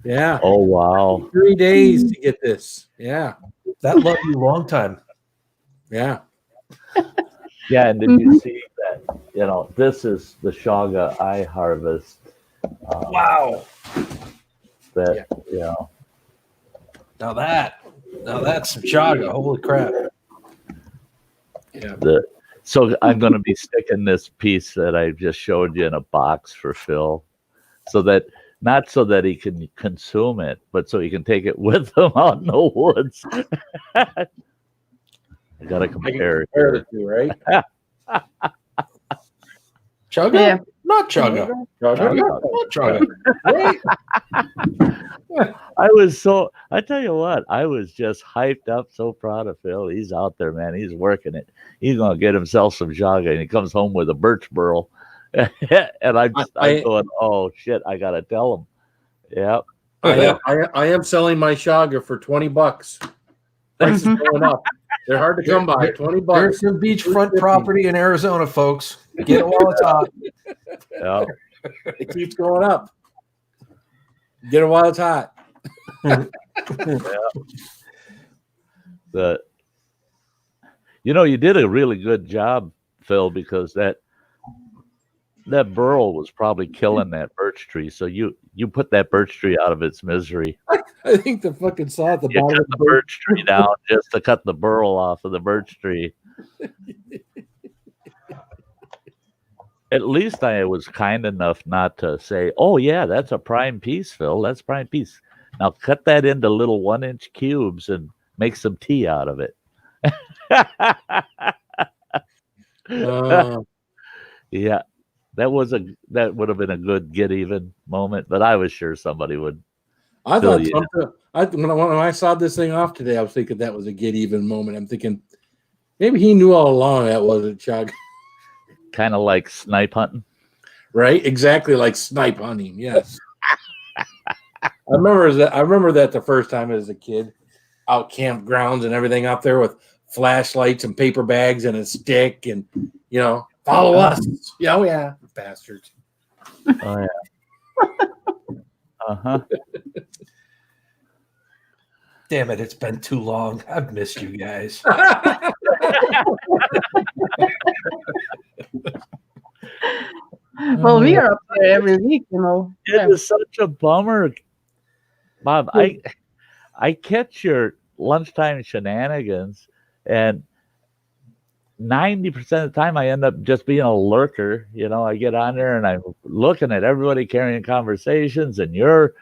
Yeah. Oh wow. 3 days to get this. Yeah. That loved you a long time. Yeah. Yeah, and did you see that? This is the shaga I harvest. Wow. That Now that's some chaga. Holy crap. Yeah. So I'm going to be sticking this piece that I just showed you in a box for Phil, not so that he can consume it, but so he can take it with him out in the woods. I got to compare it. Compare the two, right? Chaga? Yeah. Not chaga. Chaga? Not chaga. Right? I tell you what, I was just hyped up, so proud of Phil. He's out there, man. He's working it. He's going to get himself some shaga, and he comes home with a birch burl. And I'm going, oh, shit, I got to tell him. Yep. I am selling my shaga for $20. Price is going up. They're hard to come by. $20. There's some beachfront property in Arizona, folks. Get it while it's hot. Yeah. It keeps going up. Get it while it's hot. You did a really good job, Phil, because that burl was probably killing that birch tree. So you put that birch tree out of its misery. I think the fucking saw at the You bottom cut of the birch tree down just to cut the burl off of the birch tree. At least I was kind enough not to say, "Oh yeah, that's a prime piece, Phil. That's prime piece. Now cut that into little 1-inch cubes and make some tea out of it." Yeah, that would have been a good get even moment, but I was sure somebody would. I fill thought you something. When I saw this thing off today, I was thinking that was a get even moment. I'm thinking maybe he knew all along that wasn't Chuck. kind of like snipe hunting. Right? Exactly like snipe hunting. Yes. I remember that the first time as a kid, out campgrounds and everything out there with flashlights and paper bags and a stick and follow us. Yeah, oh yeah, bastards. Oh yeah. Uh-huh. Damn it, it's been too long. I've missed you guys. Well, we are up there every week, It is such a bummer, Bob. I catch your lunchtime shenanigans, and 90% of the time I end up just being a lurker. I get on there and I'm looking at everybody carrying conversations, and you're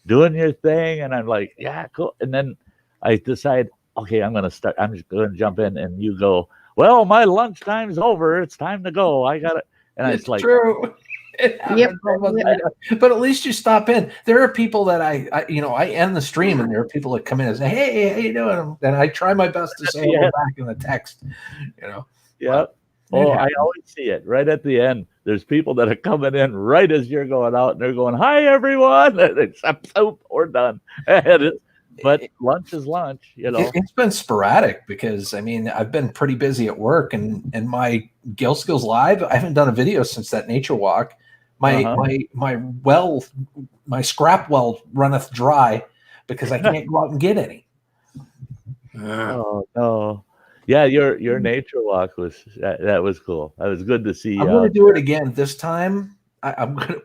doing your thing, and I'm like, yeah, cool. And then I decide, okay, I'm just going to jump in, and you go, well, my lunchtime's over. It's time to go. I got it. And It's it's like, true. But at least you stop in. There are people that I end the stream, and there are people that come in and say, "Hey, how you doing?" And I try my best to say hello back in the text. Yeah. I always see it right at the end. There's people that are coming in right as you're going out, and they're going, "Hi, everyone!" Except we're done. But lunch is lunch, It's been sporadic because I've been pretty busy at work, and my Gill Skills Live, I haven't done a video since that nature walk. My scrap well runneth dry because I can't go out and get any. Oh no. Yeah, your nature walk was that was cool. That was good to see. I'm going to do it again this time. I'm going to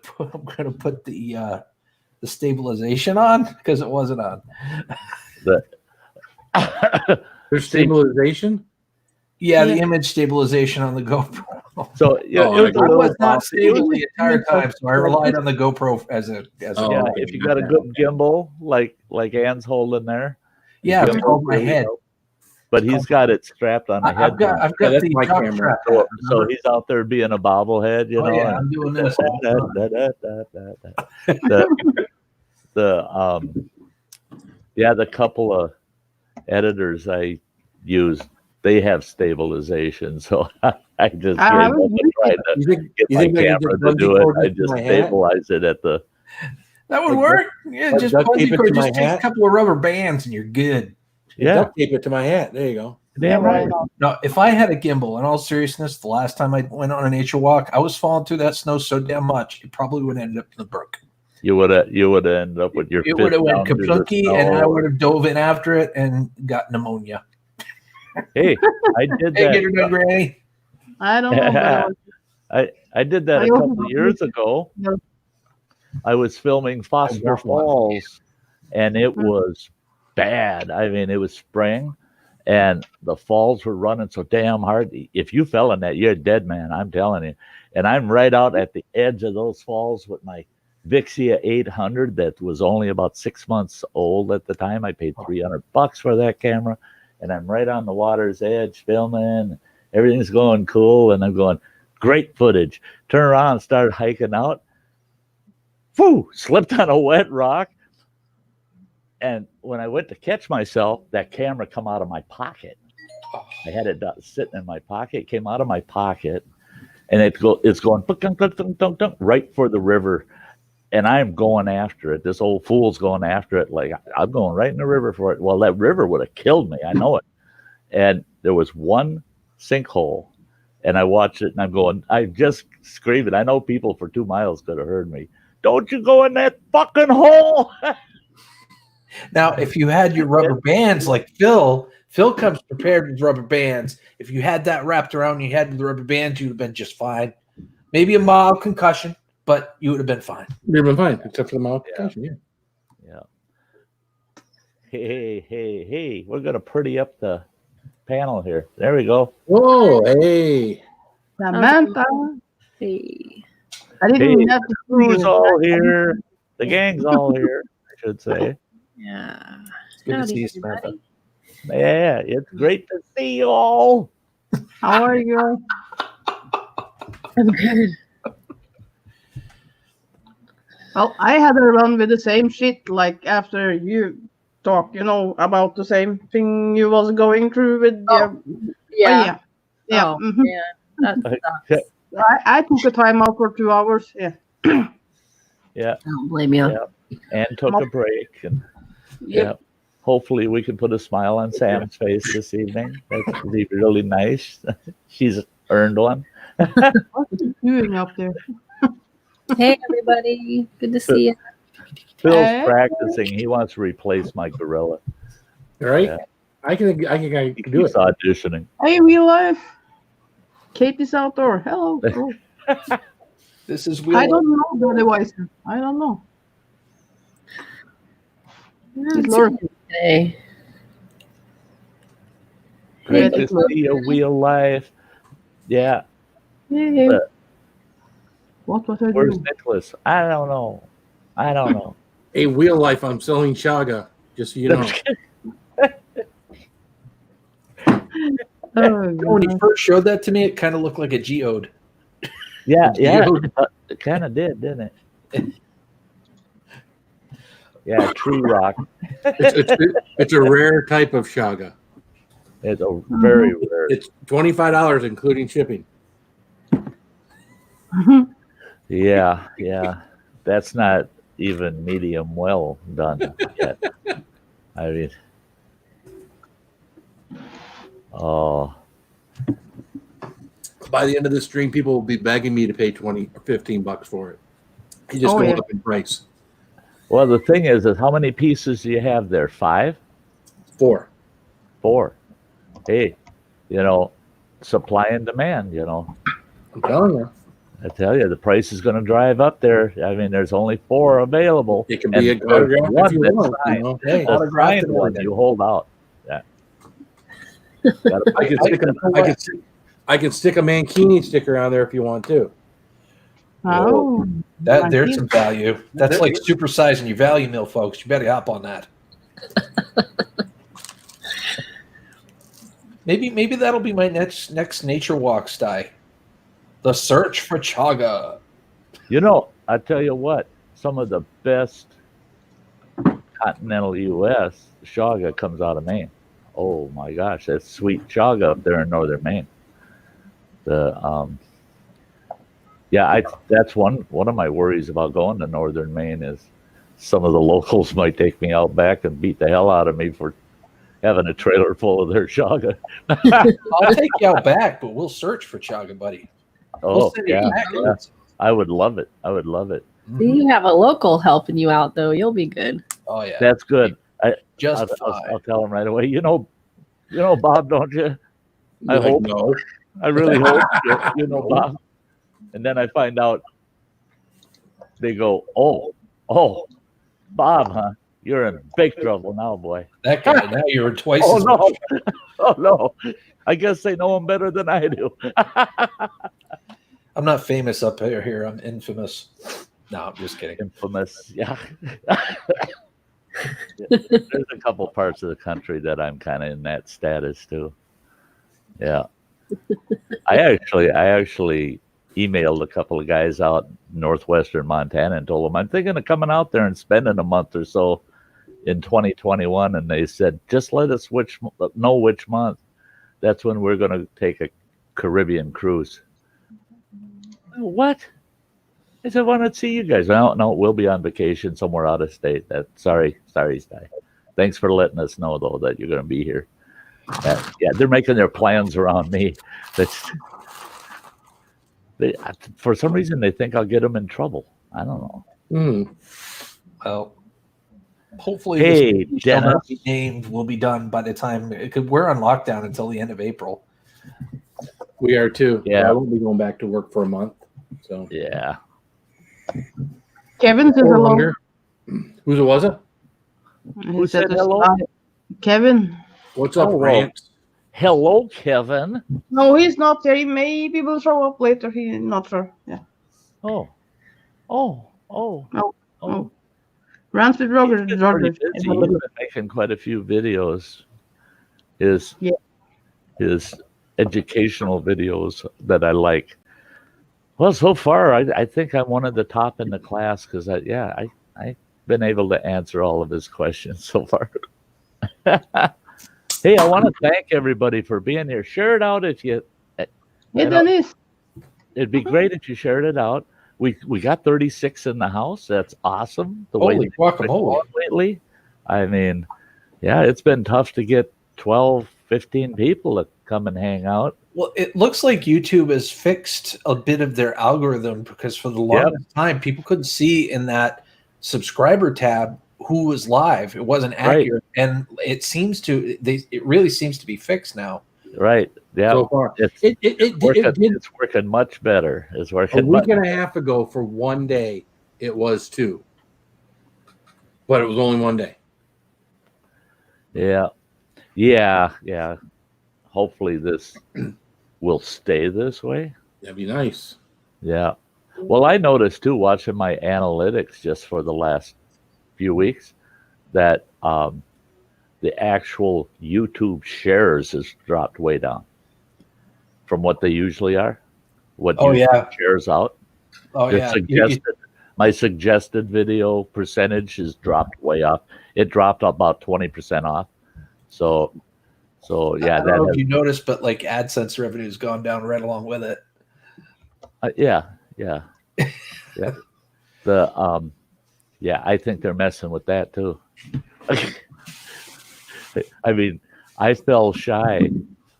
put the stabilization on because it wasn't on. There's stabilization. Yeah, the image stabilization on the GoPro. So it was not stable the entire time, so I relied on the GoPro as a. If you got a good gimbal like Ann's holding there. Yeah, it's over my head. But he's got it strapped on the head. I've got the my jock camera. strap. So he's out there being a bobblehead, Yeah, I'm doing this. The couple of editors I use, they have stabilization, so I just gave up and tried to get my camera to do it. I just stabilize it at the. That would work. Yeah, just take a couple of rubber bands and you're good. Yeah, duct tape it to my hat. There you go. Damn right. No, if I had a gimbal, in all seriousness, the last time I went on a nature walk, I was falling through that snow so damn much, it probably would have ended up in the brook. You would have ended up with your. It would have went kaplunky, and I would have dove in after it and got pneumonia. Hey, I did that. Hey, get her done, Granny. I don't know. I did that a couple of years ago. I was filming Foster Falls, and it was bad. It was spring, and the falls were running so damn hard. If you fell in that, you're a dead man. I'm telling you. And I'm right out at the edge of those falls with my Vixia 800 that was only about 6 months old at the time. I paid $300 for that camera, and I'm right on the water's edge filming. Everything's going cool, and I'm going, great footage. Turn around and start hiking out. Whew, slipped on a wet rock. And when I went to catch myself, that camera come out of my pocket. I had it sitting in my pocket. It came out of my pocket, and it's going right for the river. And I'm going after it. This old fool's going after it. Like, I'm going right in the river for it. Well, that river would have killed me. I know it. And there was one sinkhole, and I watched it, and I'm just screaming. I know people for 2 miles could have heard me. Don't you go in that fucking hole. Now, if you had your rubber bands like Phil comes prepared with rubber bands. If you had that wrapped around, you had the rubber bands, you'd have been just fine. Maybe a mild concussion, but you would have been fine. You've been fine, except for the mild concussion. Yeah. Yeah. Hey. We're going to pretty up the panel here. There we go. Whoa, hey. Samantha. Hey. I didn't have to Who's all here? The gang's all here, I should say. Yeah. It's good to Howdy, see you, everybody. Samantha. Yeah, it's great to see you all. How are you? I'm good. Well, I had a run with the same shit like after you talk, about the same thing you was going through with Yeah. yeah. Oh, Mhm. yeah. That sucks. I took a time out for 2 hours. Yeah. Yeah, I don't blame you. yeah. And took a break. And Yep. yeah, hopefully we can put a smile on Sam's face this evening. That's really nice. She's earned one. What are you doing up there? Hey, everybody. Good to see you. Phil's Hey. practicing. He wants to replace my gorilla. All right. Yeah. I can do He's it. auditioning. Hey, real life. Katie's outdoor. Hello. Oh, This is I don't know the voice. I don't know. He's It's lurking. today. Great Hey, to see you, real life. Yeah. Hey. What was I Where's doing? Nicholas? I don't know. Hey, real life, I'm selling Chaga, just so you know. Oh, When he first showed that to me, it kind of looked like a geode. Yeah, Geode. it kind of did, didn't it? Yeah, tree rock. It's a rare type of Chaga. It's a very rare. It's $25 including shipping. Yeah. That's not even medium well done yet. I mean, oh, By the end of this stream, people will be begging me to pay 20 or 15 bucks for it. It's just Oh, going yeah. up in price. well, the thing is how many pieces do you have there? 5? 4. 4? Hey, supply and demand, I'm telling you. I tell you, the price is going to drive up there. I mean, there's only 4 available. It can be And a there's autograph one if you that's want. signed. Hey, The Autographed signed and one, everything. you hold out. Yeah. I can stick a Mankini sticker on there if you want to. Oh, There's some value. That's like supersizing your value mill, folks. You better hop on that. Maybe that'll be my next nature walk, Sty. The search for chaga. I tell you what, some of the best continental U.S. chaga comes out of Maine. Oh my gosh, that's sweet chaga up there in northern Maine. That's one of my worries about going to northern Maine is some of the locals might take me out back and beat the hell out of me for having a trailer full of their chaga. I'll take you out back, but we'll search for chaga, buddy. Oh send you yeah, back. I would love it. You have a local helping you out, though. You'll be good. Oh yeah, That's good. I'll I'll tell him right away. You know Bob, don't you? I hope. No. I really hope you know Bob. And then I find out they go, oh, Bob, huh? You're in big trouble now, boy. that guy. Now you're twice Oh as no, much. oh no. I guess they know him better than I do. I'm not famous up here. I'm infamous. No, I'm just kidding. Infamous, yeah. There's a couple parts of the country that I'm kind of in that status too. Yeah. I actually emailed a couple of guys out in northwestern Montana and told them I'm thinking of coming out there and spending a month or so in 2021, and they said just let us know which month. That's when we're going to take a Caribbean cruise. What? I said, why not see you guys? No, we'll be on vacation somewhere out of state. Sorry, Sty. Thanks for letting us know though that you're going to be here. Yeah, they're making their plans around me. For some reason, they think I'll get them in trouble. I don't know. Mm. Well, Hopefully, Hey, this shall Dennis. not be named will be done by the time we're on lockdown until the end of April. We are too. Yeah. So I won't be going back to work for a month. So Yeah. Kevin says Or hello. longer. Whose was it? Who said this, hello? Kevin. What's up, Oh, well. Rance? Hello, Kevin. No, he's not here. He maybe will show up later. He's not sure. Yeah. Oh. Rants with Roger. He's been pretty busy. He's been making quite a few videos. His educational videos that I like. Well, so far, I think I'm one of the top in the class because I've been able to answer all of his questions so far. Hey, I want to thank everybody for being here. Share it out if you. Dennis. It'd be great if you shared it out. We got 36 in the house. That's awesome. The way Holy guacamole. lately. I mean, yeah, it's been tough to get 12, 15 people to come and hang out. Well, it looks like YouTube has fixed a bit of their algorithm because for the longest time, people couldn't see in that subscriber tab who was live. It wasn't accurate, and it seems to it really seems to be fixed now. Right. Yeah. So far, it's working much better. It's working a week and a half ago for one day. It was 2, but it was only one day. Yeah. Hopefully this will stay this way. That'd be nice. Yeah. Well, I noticed too, watching my analytics just for the last few weeks, that the actual YouTube shares has dropped way down from what they usually are. What YouTube shares out. Oh, yeah. My suggested video percentage has dropped way off. It dropped about 20% off. So yeah, I don't know if you noticed, but like AdSense revenue has gone down right along with it. Yeah. I think they're messing with that too. I mean, I fell shy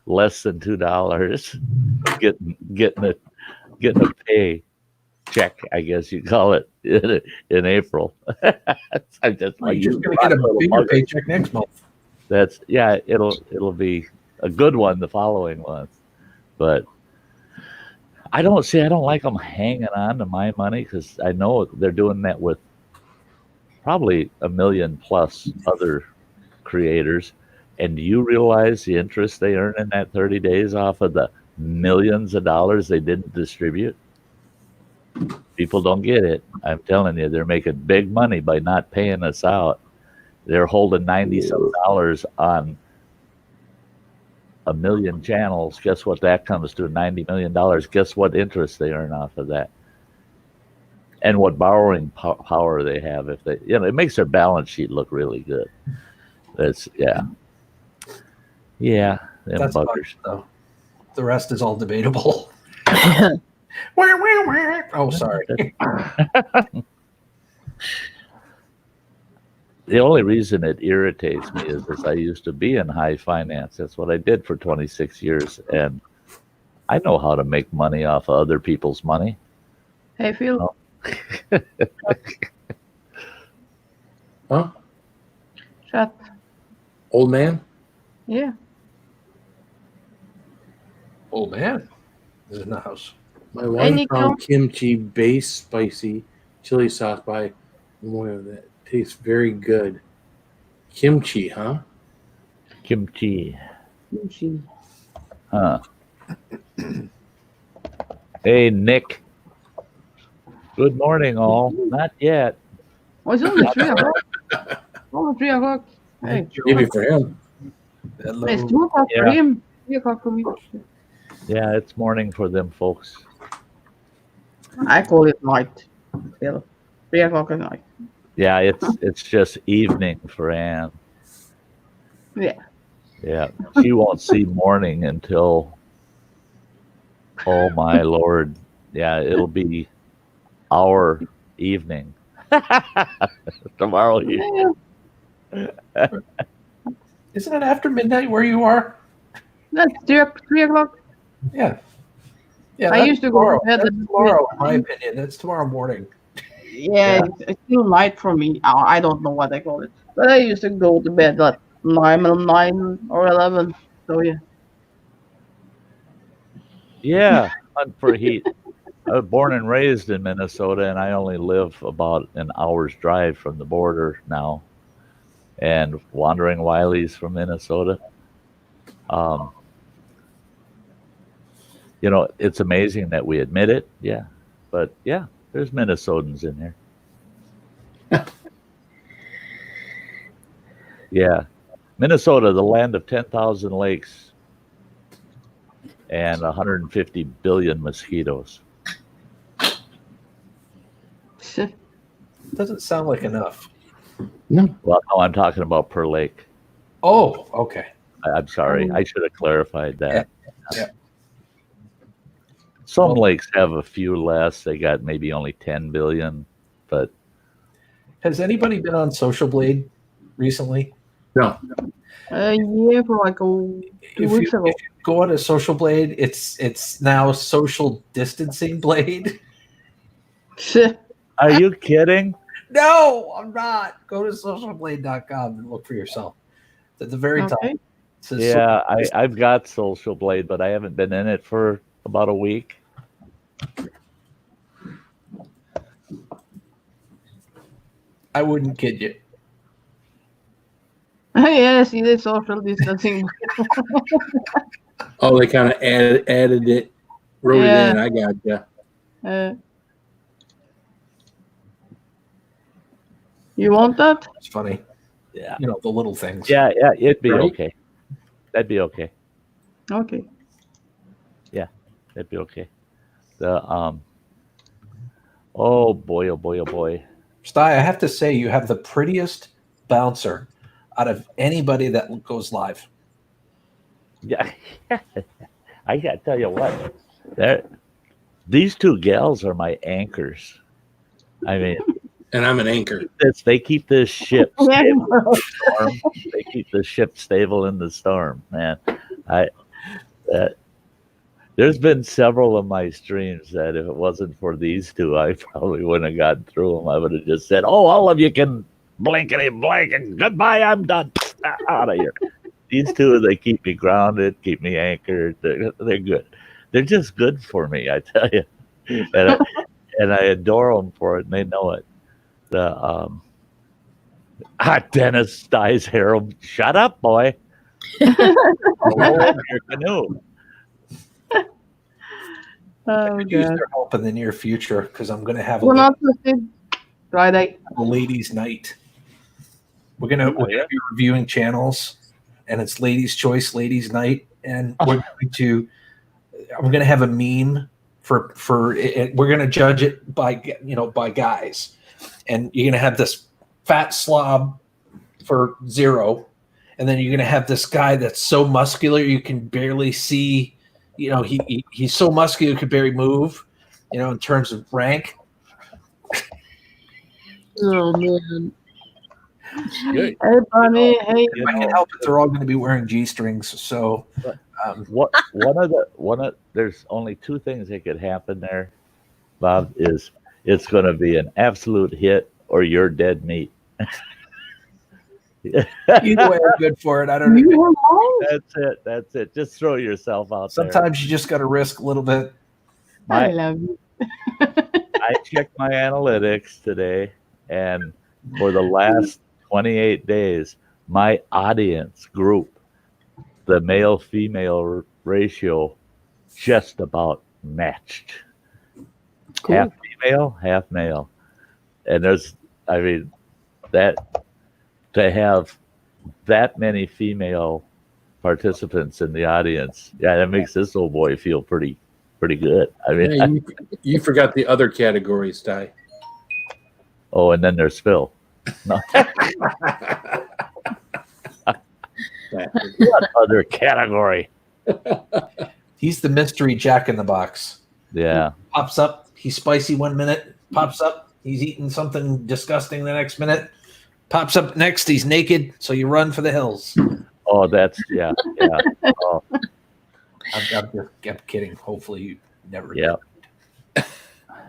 less than $2 getting a pay check, I guess you call it, in April. I'm just like, you're just going to get a bigger paycheck next month. It'll be a good one the following month, but I don't like them hanging on to my money because I know they're doing that with probably 1 million plus other creators. And do you realize the interest they earn in that 30 days off of the millions of dollars they didn't distribute? People don't get it. I'm telling you, they're making big money by not paying us out. They're holding $90-some on 1 million channels. Guess what that comes to? $90 million. Guess what interest they earn off of that? And what borrowing power they have if they, it makes their balance sheet look really good. That's them That's buggers. Though. The rest is all debatable. Oh, sorry. The only reason it irritates me is I used to be in high finance. That's what I did for 26 years. And I know how to make money off of other people's money. Hey, Phil. Huh? Chat. Old man? Yeah. Old man is in the house. My wife found kimchi base spicy chili sauce by more of that. Tastes very good. Kimchi, huh? Kimchi. Huh. Hey, Nick. Good morning, all. Not yet. Oh, it's only 3 o'clock. Only 3 o'clock. Hey. Maybe for him. Hello. It's 2 o'clock for him. 3 o'clock for me. Yeah, it's morning for them folks. I call it night. 3 o'clock at night. Yeah, it's just evening for Ann. Yeah. Yeah, she won't see morning until, oh my Lord. Yeah, it'll be our evening. Tomorrow evening. Isn't it after midnight where you are? That's 3 o'clock. Yeah. Yeah. I used to go to bed. That's tomorrow, in my opinion. That's tomorrow morning. Yeah, it's still night for me. I don't know what they call it. But I used to go to bed at 9 or 11. So yeah. Yeah, hunt for heat. I was born and raised in Minnesota, and I only live about an hour's drive from the border now. And Wandering Wiley's from Minnesota. Um, it's amazing that we admit it. Yeah, but yeah, there's Minnesotans in there. Yeah, Minnesota, the land of 10,000 lakes and 150 billion mosquitoes. Doesn't sound like enough. No. Well, no, I'm talking about per lake. Oh, okay. I'm sorry. I should have clarified that. Yeah. Some lakes have a few less. They got maybe only 10 billion, but Has anybody been on Social Blade recently? No. Yeah, for like 2 weeks ago. If you go on a Social Blade, it's now Social Distancing Blade. are you kidding? No, I'm not. Go to socialblade.com and look for yourself. At the very top. Okay. It says Yeah, Social I've got Social Blade, but I haven't been in it for about a week. I wouldn't kid you. Yes, it is social distancing. Oh, they kind of added it, wrote Yeah. it in. I got you. You want that? It's funny. Yeah. The little things. Yeah, it'd be Right. okay. That'd be okay. Okay. That'd be okay. The oh boy. Sty, I have to say, you have the prettiest bouncer out of anybody that goes live. Yeah. I gotta tell you what. These two gals are my anchors. I mean, And I'm an anchor. they keep this ship stable Yeah. in the storm. They keep the ship stable in the storm, man. There's been several of my streams that if it wasn't for these two, I probably wouldn't have gotten through them. I would have just said, "Oh, all of you can blankety blank and goodbye. I'm done. Out of here." These two, they keep me grounded, keep me anchored. They're good. They're just good for me, I tell you. And I adore them for it, and they know it. Dennis Sty's Harold, shut up, boy. Roll over your canoe. Oh, Use God. their help in the near future because I'm going to have We're not listed Friday. a ladies' night. We're gonna be reviewing channels, and it's Ladies' Choice, Ladies' Night, and I'm gonna have a meme for it. We're gonna judge it by guys, and you're gonna have this fat slob for 0, and then you're gonna have this guy that's so muscular you can barely see. He's so muscular you could barely move. In terms of rank. Oh, man. Good. Hey, Bonnie. Hey. If I can help it, they're all going to be wearing G-strings. So, There's only two things that could happen there, Bob. Is it's going to be an absolute hit or you're dead meat. either way, I'm good for it. I don't know. That's it. Just throw yourself out there. Sometimes you just got to risk a little bit. I love you. I checked my analytics today, and for the last 28 days, my audience group, the male-female ratio, just about matched. Cool. Half female, half male. And to have that many female participants in the audience, that makes this old boy feel pretty good. Yeah, you forgot the other category, Sty. Oh, and then there's Phil. No. What other category? He's the mystery Jack in the Box. Yeah. Pops up, he's spicy 1 minute. Pops up, he's eating something disgusting the next minute. Pops up next, he's naked, so you run for the hills. Oh, that's yeah. Oh, I'm kidding. Hopefully, you never. yeah.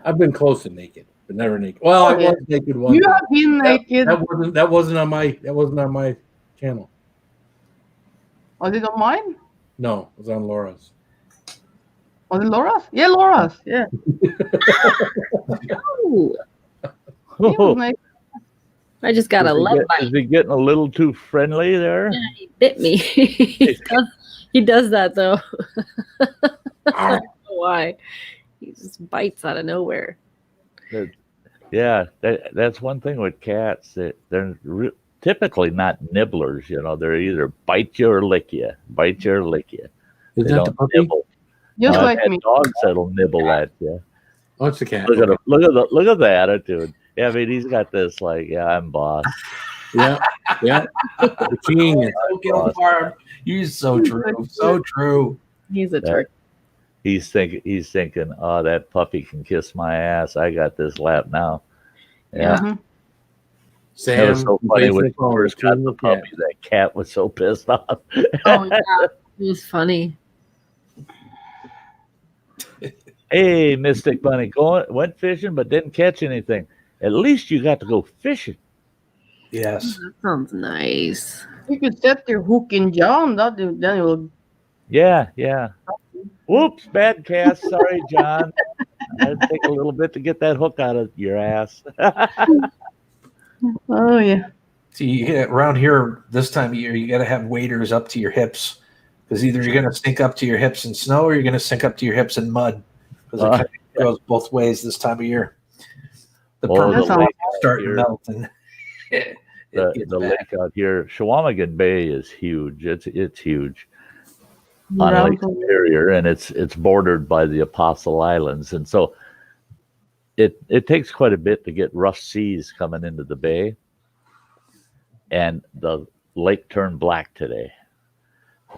I've been close to naked. but never naked. Well, I was naked one You time. have been naked. That wasn't on my channel. Was it on mine? No, it was on Laura's. Was it Laura's? Yeah, Laura's. Yeah. Ooh, He was naked. I just got a love bite. Is he getting a little too friendly there? Yeah, he bit me. He does that though. I don't know why. He just bites out of nowhere. Yeah, that's one thing with cats. They're typically not nibblers. They're either bite you or lick you. Bite you or lick you. Is They that the don't puppy? nibble. Just I've like had me. dogs that'll nibble at you. Oh, it's the cat. Look at him. Look at the attitude. Yeah, I mean, he's got this like, yeah, I'm boss. Yeah. The king. Kill farm. You're so true. So true. He's a turkey. He's thinking, oh, that puppy can kiss my ass. I got this lap now. Yeah. Mhm. Sam, It was so funny when he basically first got the cat. puppy. That cat was so pissed off. Oh yeah, it was funny. Hey, Mystic Bunny, went fishing but didn't catch anything. At least you got to go fishing. Yes. That sounds nice. You could set your hook in John. Then it will. Yeah. Whoops, bad cast. Sorry, John. It'd take a little bit to get that hook out of your ass. Oh yeah. See, around here this time of year, you got to have waders up to your hips because either you're going to sink up to your hips in snow or you're going to sink up to your hips in mud because it kind of goes both ways this time of year. The permanent the lake lake is starting to melt, and the lake out here, Chequamegon Bay is huge. It's huge on Lake Superior, and it's bordered by the Apostle Islands, and so it takes quite a bit to get rough seas coming into the bay. And the lake turned black today.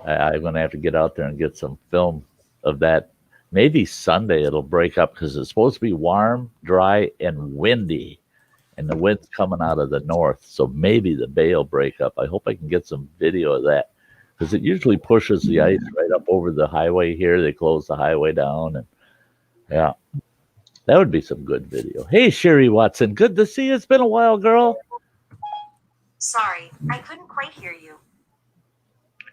I'm going to have to get out there and get some film of that. Maybe Sunday it'll break up because it's supposed to be warm, dry, and windy. And the wind's coming out of the north. So maybe the bay will break up. I hope I can get some video of that because it usually pushes the ice right up over the highway here. They close the highway down. And yeah, that would be some good video. Hey, Sherry Watson. Good to see you. It's been a while, girl. Sorry, I couldn't quite hear you.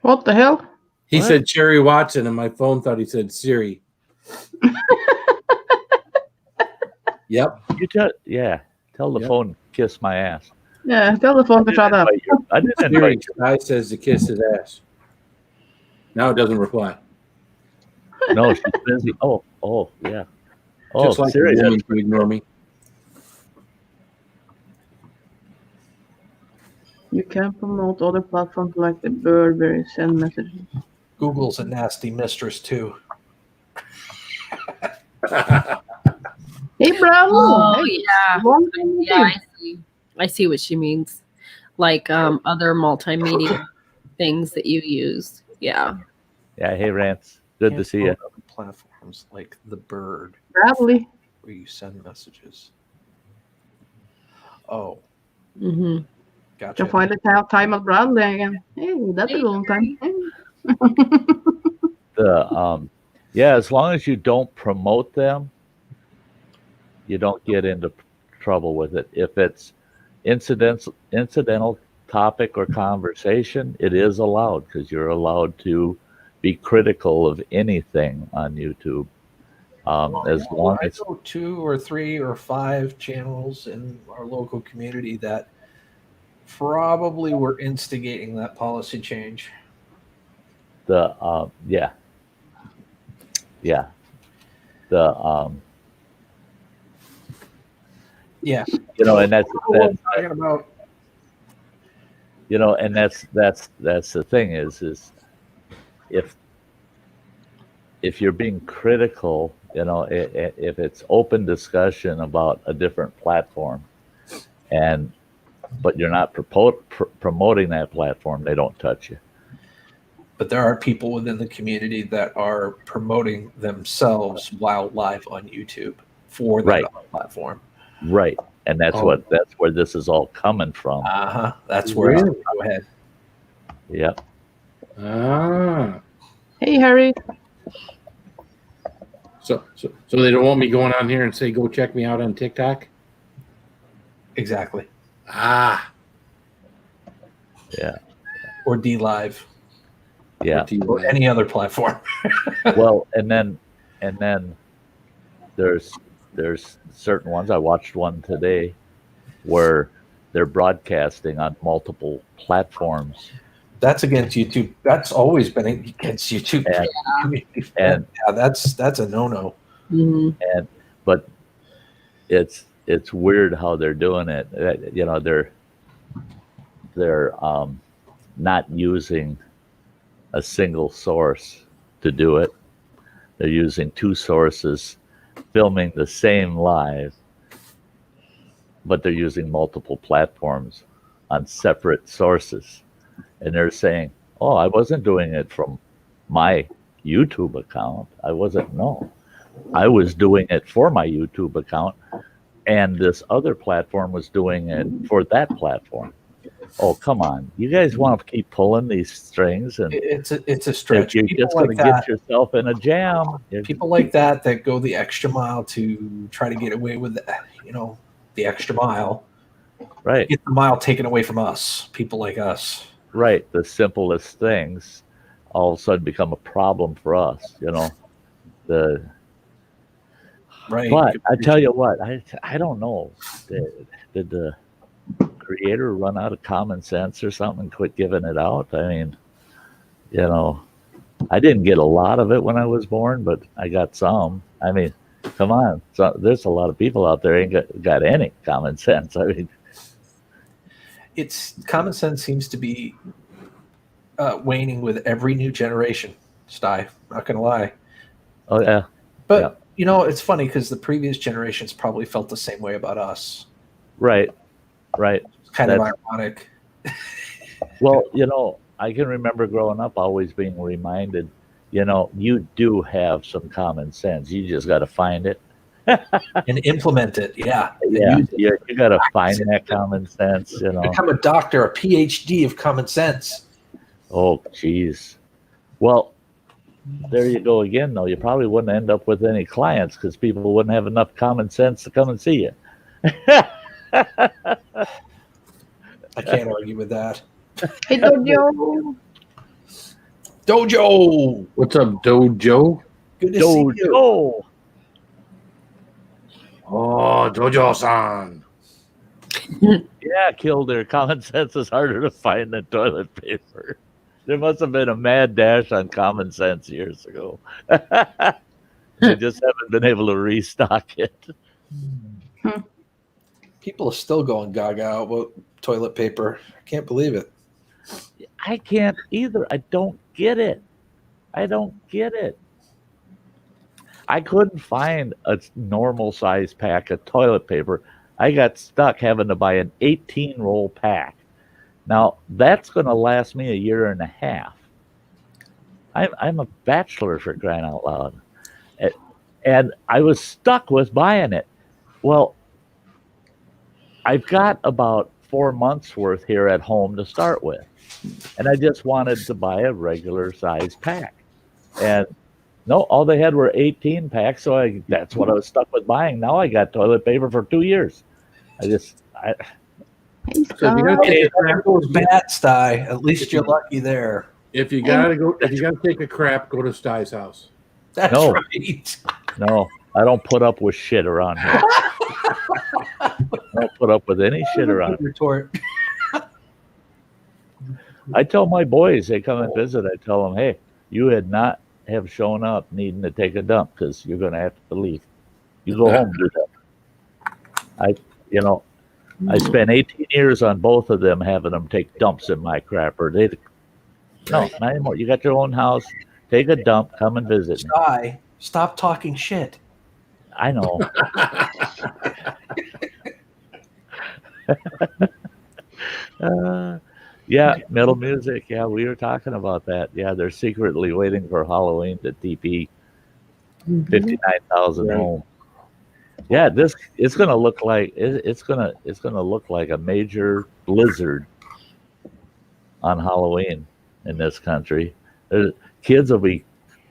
What the hell? He What? said Cherry Watson, and my phone thought he said Siri. Yep. Tell the phone kiss my ass. Yeah, tell the phone to shut up. I didn't Siri, invite you. Sty says to kiss his ass. Now it doesn't reply. No, she's busy. Oh, yeah. Oh, Just like Siri, the woman to ignore me. You can promote other platforms like the Burberry send messages. Google's a nasty mistress too. Hey, Brown. Oh Hey, yeah, long time no yeah. see. I see what she means. Like other multimedia things that you use. Yeah. Yeah, hey, Rance. Good to see you. Other platforms like the Bird, Bradley. where you send messages. Oh, Mm-hmm. gotcha. Can find the time at Bradley again. Hey, that's a long time. As long as you don't promote them, you don't get into trouble with it. If it's incidental topic or conversation, it is allowed because you're allowed to be critical of anything on YouTube. As long I as know 2 or 3 or 5 channels in our local community that probably were instigating that policy change. yeah, and that's Talking about and that's the thing is if you're being critical, if it's open discussion about a different platform, but you're not promoting that platform, they don't touch you. but there are people within the community that are promoting themselves while live on YouTube for that platform. Right, and that's where this is all coming from. That's where. Really? Go ahead. Yep. Hey, Harry. So they don't want me going on here and say, go check me out on TikTok? Exactly. Ah, Yeah. Or D Live. Yeah. Or any other platform. Well, and then there's certain ones. I watched one today where they're broadcasting on multiple platforms. That's against YouTube. That's always been against YouTube. And yeah, that's a no-no. and but it's weird how they're doing it. You know, they're not using a single source to do it. They're using two sources, filming the same live, but they're using multiple platforms on separate sources. And they're saying, "Oh, I wasn't doing it from my YouTube account. I wasn't. No, I was doing it for my YouTube account, and this other platform was doing it for that platform." Oh, come on! You guys want to keep pulling these strings, and it's a stretch. you're People just going like to that, get yourself in a jam. people like that go the extra mile to try to get away with, the extra mile. Right, Get the mile taken away from us. People like us. right. The simplest things all of a sudden become a problem for us. You know, Right. But I tell you what, I don't know. Did the creator run out of common sense or something and quit giving it out? I mean, you know, I didn't get a lot of it when I was born, but I got some. I mean, come on. So there's a lot of people out there ain't got any common sense. I mean, It's common sense seems to be waning with every new generation. Sty, not gonna lie. oh yeah, But it's funny because the previous generations probably felt the same way about us. right. It's kind of ironic. Well, I can remember growing up always being reminded, you do have some common sense. You just got to find it. And implement it. Yeah. Yeah, you got to find that common sense, Become a doctor, a PhD of common sense. Oh, geez. Well, there you go again, though. You probably wouldn't end up with any clients because people wouldn't have enough common sense to come and see you. I can't argue with that. Hey, Dojo. Dojo. what's up, Dojo? Good to see you. Dojo. Oh, Dojo-san. Yeah, Kildare. Common sense is harder to find than toilet paper. There must have been a mad dash on common sense years ago. They just haven't been able to restock it. People are still going gaga about toilet paper. I can't believe it. I can't either. I don't get it. I couldn't find a normal size pack of toilet paper. I got stuck having to buy an 18-roll pack. Now, that's going to last me a year and a half. I'm a bachelor, for crying out loud. And I was stuck with buying it. Well, I've got about 4 months worth here at home to start with. And I just wanted to buy a regular size pack. And no, all they had were 18 packs, so that's what I was stuck with buying. Now I got toilet paper for 2 years. Hey, So if you gotta Hey, take a if crap, it goes bad, Sty, at least you're lucky there. if you gotta take a crap, go to Sty's house. That's No. right. No, I don't put up with shit around here. I don't put up with any shit around here. Retort. I tell my boys, they come and visit, I tell them, hey, you had not have shown up needing to take a dump because you're going to have to leave. You go home, do that. I spent 18 years on both of them having them take dumps in my crapper. No, not anymore. You got your own house. Take a dump. Come and visit me. Sty, stop talking shit. I know. Yeah, metal music. Yeah, we were talking about that. Yeah, they're secretly waiting for Halloween to TP 59,000 Right. home. Yeah, it's gonna look like it's gonna look like a major blizzard on Halloween in this country. Kids will be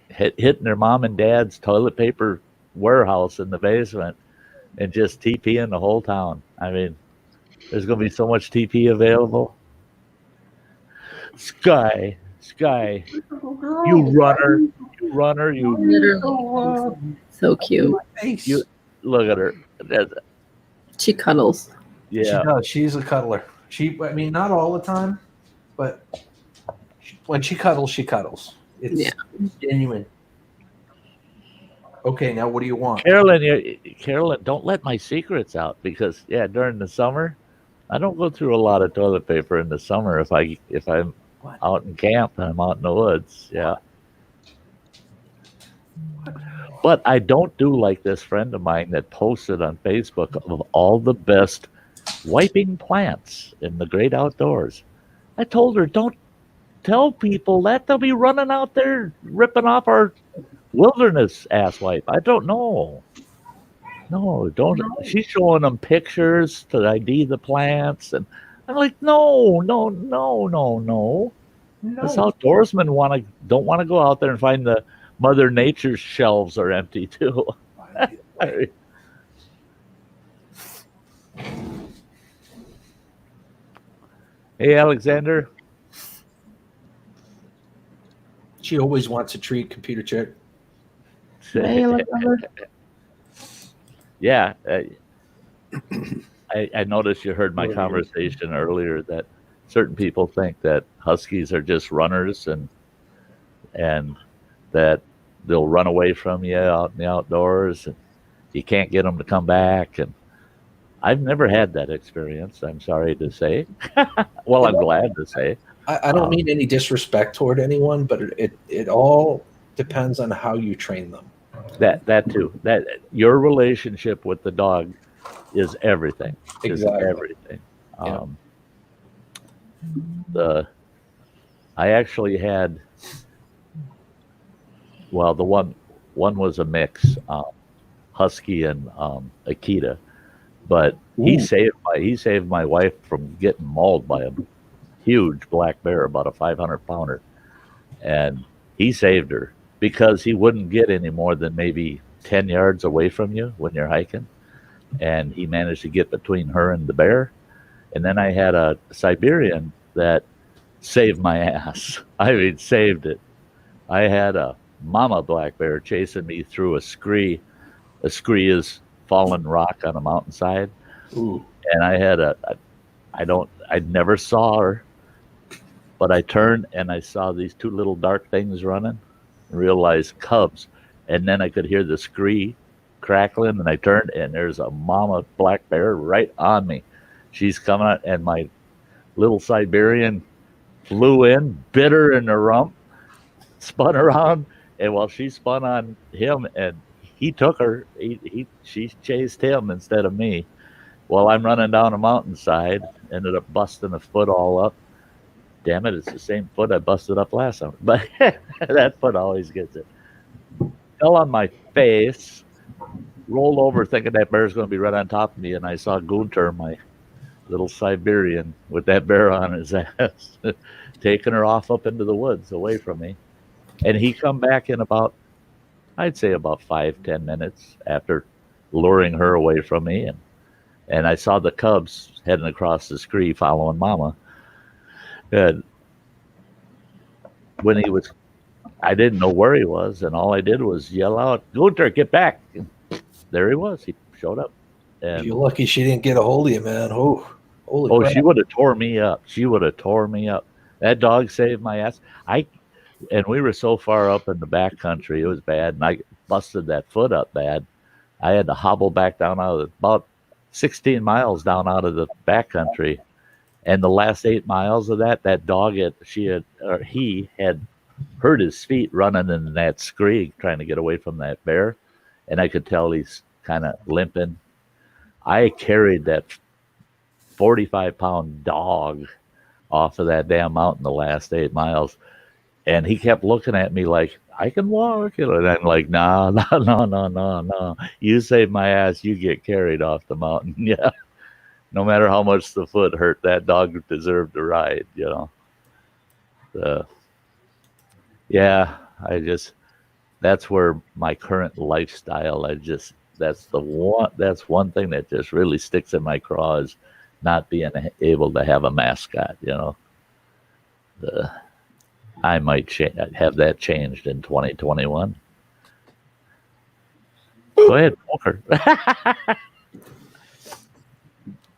hitting their mom and dad's toilet paper warehouse in the basement and just TPing the whole town. I mean, There's going to be so much TP available. Sky, you runner, you Literally. So cute. Face. you look at her. She cuddles. She Yeah, does. She's a cuddler. I mean, not all the time, but when she cuddles, she cuddles. It's genuine. Okay, now what do you want? Carolyn, don't let my secrets out because during the summer, I don't go through a lot of toilet paper in the summer if I'm out in camp and I'm out in the woods. Yeah. But I don't do like this friend of mine that posted on Facebook of all the best wiping plants in the great outdoors. I told her, don't tell people that. They'll be running out there ripping off our wilderness ass wipe. I don't know. No, don't. She's showing them pictures to ID the plants. And I'm like, no. Us outdoorsmen don't want to go out there and find the Mother Nature's shelves are empty too. Hey, Alexander. She always wants a treat, computer chick. Hey, Alexander. Yeah, I noticed you heard my conversation earlier that certain people think that huskies are just runners and that they'll run away from you out in the outdoors and you can't get them to come back. And I've never had that experience, I'm sorry to say. Well, I'm glad to say. I don't mean any disrespect toward anyone, but it all depends on how you train them. That too. That your relationship with the dog is everything. Exactly. Is everything. I actually had the one was a mix, husky and Akita, but he saved my wife from getting mauled by a huge black bear, about a 500-pounder, and he saved her because he wouldn't get any more than maybe 10 yards away from you when you're hiking, and he managed to get between her and the bear. And then I had a Siberian that saved my ass. I mean, saved it. I had a mama black bear chasing me through a scree. A scree is fallen rock on a mountainside. Ooh. And I had I never saw her, but I turned and I saw these two little dark things running, realized cubs. And then I could hear the scree crackling, and I turned and there's a mama black bear right on me. She's coming out, and my little Siberian flew in, bit her in the rump, spun around, and while she spun on him and he took her, she chased him instead of me. While I'm running down a mountainside, ended up busting a foot all up. Damn it, it's the same foot I busted up last summer. But that foot always gets it. Fell on my face, rolled over thinking that bear's going to be right on top of me, and I saw Gunter, my little Siberian, with that bear on his ass, taking her off up into the woods away from me. And he come back in I'd say about 5-10 minutes after luring her away from me. And I saw the cubs heading across the scree following mama. And when I didn't know where he was, and all I did was yell out, "Gunter, get back!" And there he was. He showed up. And You're lucky she didn't get a hold of you, man. Oh, holy crap. She would have tore me up. That dog saved my ass. And we were so far up in the back country, it was bad, and I busted that foot up bad. I had to hobble back down about 16 miles down out of the back country. And the last 8 miles of that dog he had hurt his feet running in that scree trying to get away from that bear. And I could tell he's kind of limping. I carried that 45-pound dog off of that damn mountain the last 8 miles. And he kept looking at me like, I can walk. And I'm like, no. You save my ass, you get carried off the mountain. Yeah. No matter how much the foot hurt, that dog deserved to ride, that's where my current lifestyle, that's one thing that just really sticks in my craw is not being able to have a mascot. I might have that changed in 2021. Go ahead, Poker.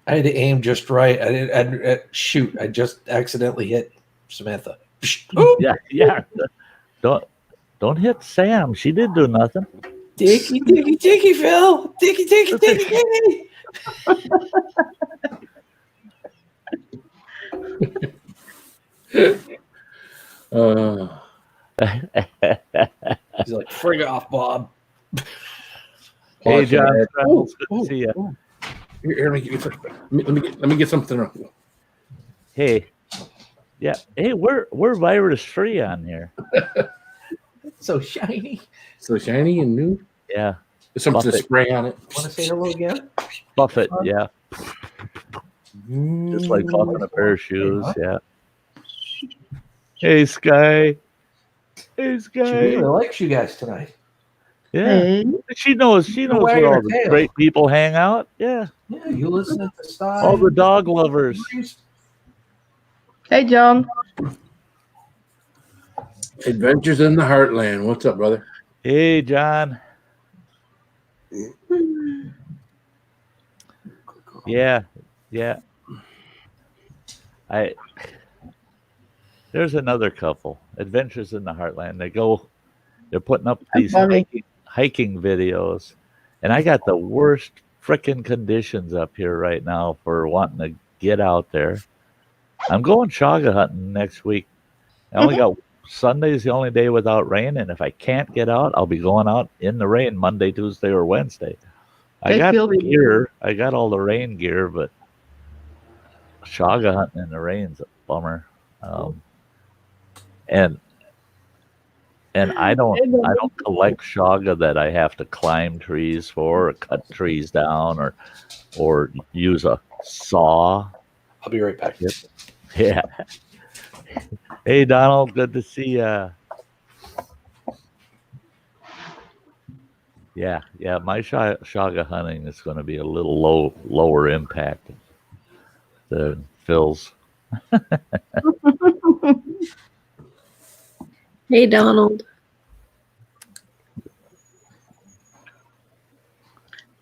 I had to aim just right. I didn't shoot. I just accidentally hit Samantha. yeah. Don't hit Sam. She didn't do nothing. Dicky, Phil. Dicky. He's like, frig off, Bob. Hey, John. Oh, It's good to see you. Here, let me get something. Hey, yeah. Hey, we're virus free on here. So shiny. So shiny and new. Yeah. There's something to Buffett. spray on it. Want to say hello again? Buffett. Yeah. Just like buffing a pair of shoes. Yeah. Hey, Sky. Hey, She Sky. really likes you guys tonight. Yeah. Hey. She knows where all the great people hang out. Yeah. Yeah, you listen to Sty. All the dog lovers. Hey, John. Adventures in the Heartland. What's up, brother? Hey, John. Yeah. There's another couple, Adventures in the Heartland. They're putting up these hiking videos, and I got the worst frickin' conditions up here right now for wanting to get out there. I'm going chaga hunting next week. I only got Sunday's the only day without rain, and if I can't get out, I'll be going out in the rain Monday, Tuesday, or Wednesday. I got the gear. I got all the rain gear, but chaga hunting in the rain's a bummer. And I don't collect chaga that I have to climb trees for, or cut trees down, or use a saw. I'll be right back. Yeah. Hey, Donald, good to see you. Yeah. My chaga hunting is going to be a little lower impact than Phil's. Hey, Donald.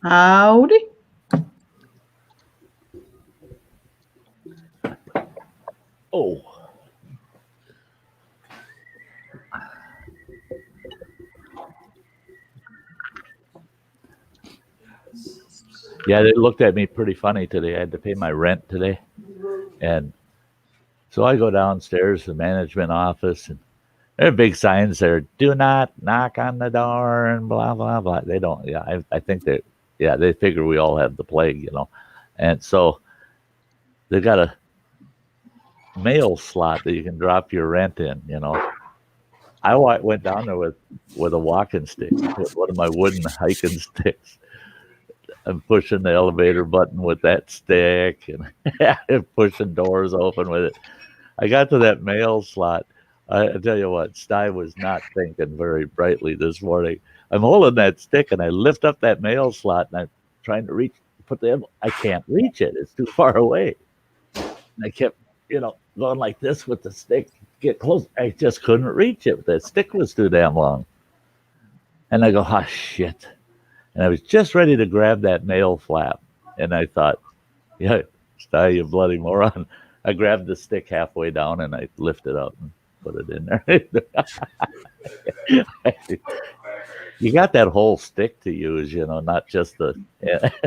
Howdy. Oh. Yeah, they looked at me pretty funny today. I had to pay my rent today. And so I go downstairs to the management office, and there are big signs there, do not knock on the door, and blah, blah, blah. They don't, I think they figure we all have the plague, And so they got a mail slot that you can drop your rent in, I went down there with a walking stick, with one of my wooden hiking sticks. I'm pushing the elevator button with that stick and pushing doors open with it. I got to that mail slot. I tell you what, Sty was not thinking very brightly this morning. I'm holding that stick and I lift up that mail slot and I'm trying to I can't reach it. It's too far away. And I kept, going like this with the stick, get close. I just couldn't reach it. The stick was too damn long. And I go, oh, shit. And I was just ready to grab that mail flap. And I thought, yeah, Sty, you bloody moron. I grabbed the stick halfway down and I lifted up and put it in there. You got that whole stick to use, not just the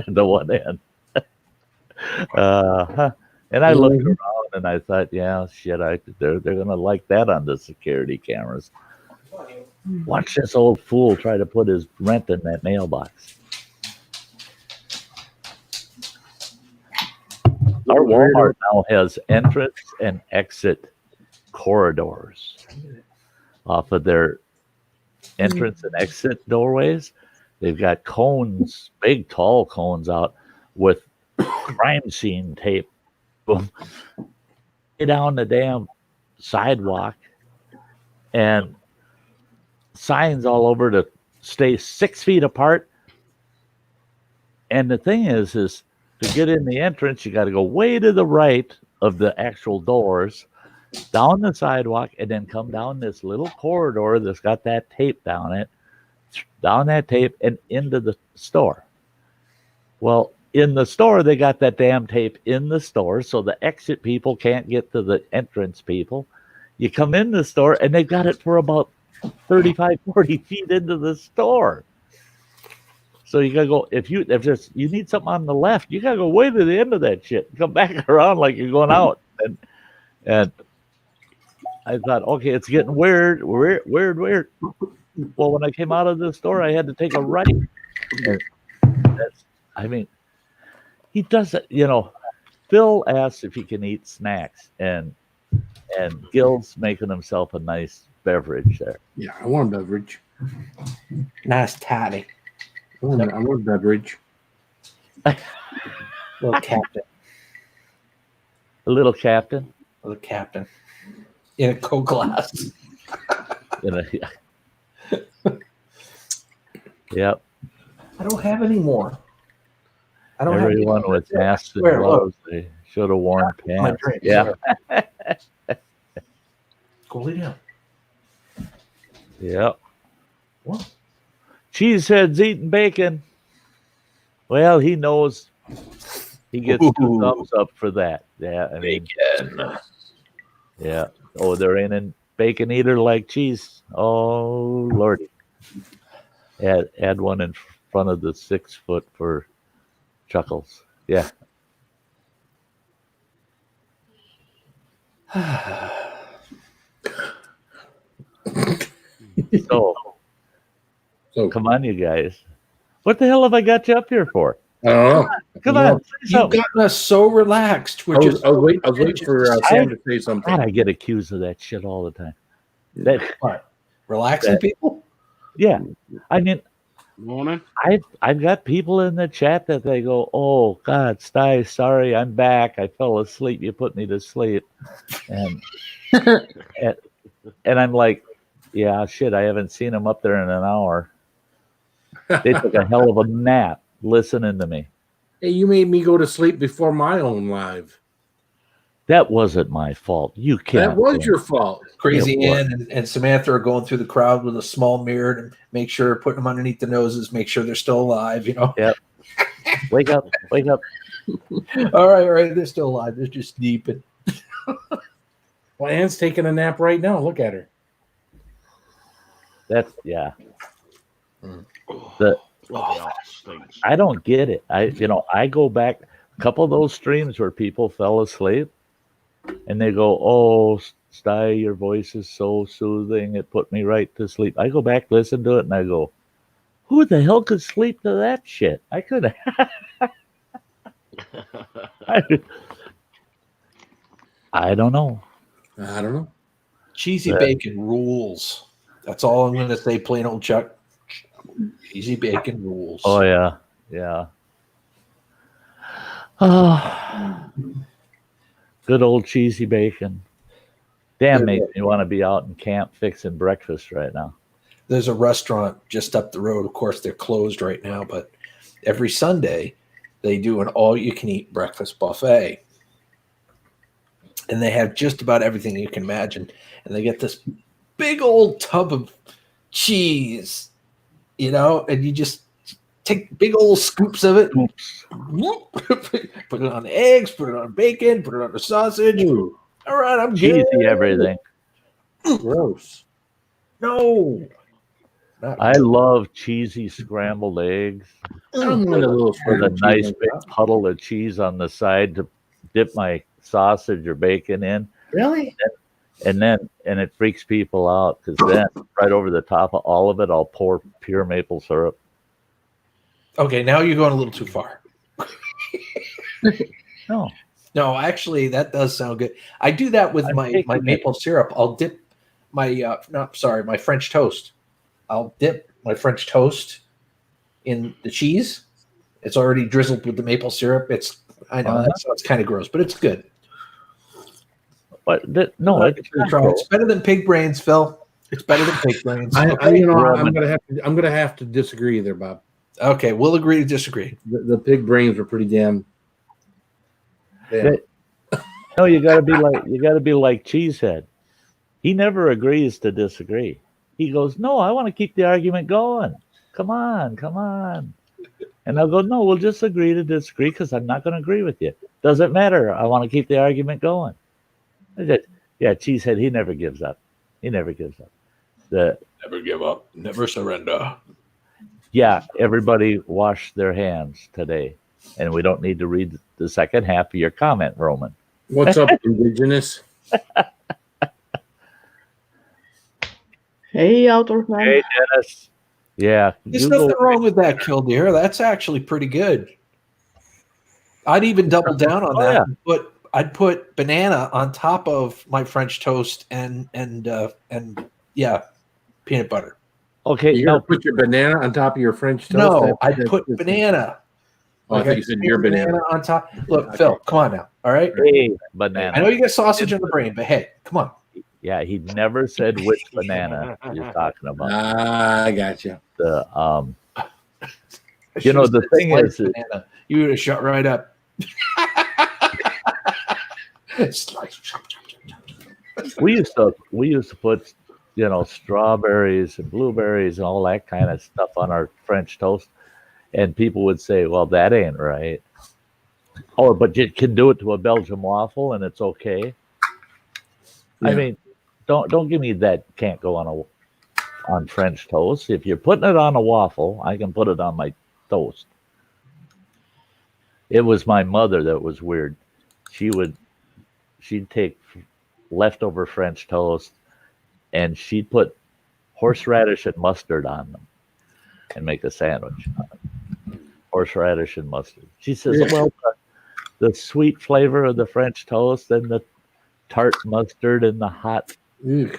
one end. And I looked around and I thought, yeah, shit, they're gonna like that on the security cameras. Watch this old fool try to put his rent in that mailbox. Our Walmart now has entrance and exit corridors off of their entrance and exit doorways. They've got cones, big tall cones out with crime scene tape. Boom. Down the damn sidewalk and signs all over to stay 6 feet apart. And the thing is to get in the entrance, you got to go way to the right of the actual doors, down the sidewalk, and then come down this little corridor that's got that tape down it, down that tape, and into the store. Well, in the store, they got that damn tape in the store, so the exit people can't get to the entrance people. You come in the store, and they've got it for about 35, 40 feet into the store. So you gotta go if you need something on the left, you gotta go way to the end of that shit. Come back around like you're going out. And I thought, okay, it's getting weird. Well, when I came out of the store, I had to take a right. He does it. Phil asks if he can eat snacks, and Gil's making himself a nice beverage there. Yeah, I want a beverage. Nice tatty. I want a beverage. Little captain. A little captain. Little captain. In a Coke glass. Yep. I don't have any more. I don't Everyone have with masks and Where, gloves, they should have worn my pants. drink. Yeah. Go lay down. Yep. What? Cheesehead's eating bacon. Well, he knows he gets two thumbs up for that. Yeah, I mean, Bacon. yeah. Oh, there ain't a bacon eater like cheese. Oh, Lordy. Add one in front of the 6 foot for chuckles. Yeah. So, come on, you guys. What the hell have I got you up here for? I don't know. Come on. You've gotten us so relaxed. I was waiting for Sam to say something. God, I get accused of that shit all the time. What? Relaxing people? Yeah. I mean, Morning. I've got people in the chat that they go, "Oh God, Sty, sorry, I'm back. I fell asleep. You put me to sleep," and I'm like, "Yeah, shit. I haven't seen him up there in an hour. They took a hell of a nap listening to me." Hey, you made me go to sleep before my own live. That wasn't my fault. You can't. That was your fault. Crazy Ann and Samantha are going through the crowd with a small mirror to make sure, putting them underneath the noses, make sure they're still alive, Yep. Wake up. Wake up. All right. They're still alive. They're just sleeping. Well, Ann's taking a nap right now. Look at her. That's, yeah. Stinks. I don't get it. I go back a couple of those streams where people fell asleep and they go, "Oh, Sty, your voice is so soothing. It put me right to sleep." I go back, listen to it, and I go, "Who the hell could sleep to that shit?" I could. I don't know. I don't know. Cheesy bacon rules. That's all I'm going to say, plain old Chuck. Cheesy bacon rules. Oh, yeah. Yeah. Oh, good old cheesy bacon. Damn, makes me want to be out in camp fixing breakfast right now. There's a restaurant just up the road. Of course, they're closed right now, but every Sunday they do an all-you-can-eat breakfast buffet. And they have just about everything you can imagine. And they get this big old tub of cheese, and you just take big old scoops of it. Put it on the eggs, put it on bacon, put it on the sausage. Ooh, All right, I'm Cheesy good. everything. gross. No. I love cheesy scrambled eggs I'm one of those with a cheese nice like big that. puddle of cheese on the side to dip my sausage or bacon in. Really? And it freaks people out because then right over the top of all of it, I'll pour pure maple syrup. Okay, now you're going a little too far. No, actually, that does sound good. I do that with my maple syrup. I'll dip my my French toast. I'll dip my French toast in the cheese. It's already drizzled with the maple syrup. I know that sounds kind of gross, but it's good. but it's It's better than pig brains, Phil. It's better than pig brains. I'm Okay, gonna have to disagree there, Bob. okay, we'll agree to disagree. The pig brains were pretty damn Yeah. No, you gotta be like Cheesehead. He never agrees to disagree. He goes, "No, I want to keep the argument going. Come on, come on." And I'll go, "No, we'll just agree to disagree because I'm not going to agree with you. Doesn't matter. I want to keep the argument going." I said, yeah, Cheesehead, he never gives up. He never gives up. Never give up. Never surrender. Yeah, everybody wash their hands today. And we don't need to read the second half of your comment, Roman. What's up, Indigenous? Hey, outdoor man. Hey, Dennis. Yeah. There's nothing wrong with that, Killdeer. That's actually pretty good. I'd even double down on that. Yeah. But I'd put banana on top of my French toast and yeah, peanut butter. Okay, You gonna put your banana on top of your French toast? No, I'd put banana. Oh, I thought you said your banana on top. Look, Phil, come on now. All right. Hey, banana. I know you got sausage in the brain, but hey, come on. Yeah, he never said which banana you're talking about. I got you. The you know, the thing is, banana. You would have shut right up. we used to put, you know, strawberries and blueberries and all that kind of stuff on our French toast, and people would say, "Well, that ain't right." Oh, but you can do it to a Belgian waffle, and it's okay. Yeah. I mean, don't give me that can't go on French toast. If you're putting it on a waffle, I can put it on my toast. It was my mother that was weird. She'd take leftover French toast and she'd put horseradish and mustard on them and make a sandwich. Horseradish and mustard. She says, Yeah. well, the sweet flavor of the French toast and the tart mustard and the hot Ugh.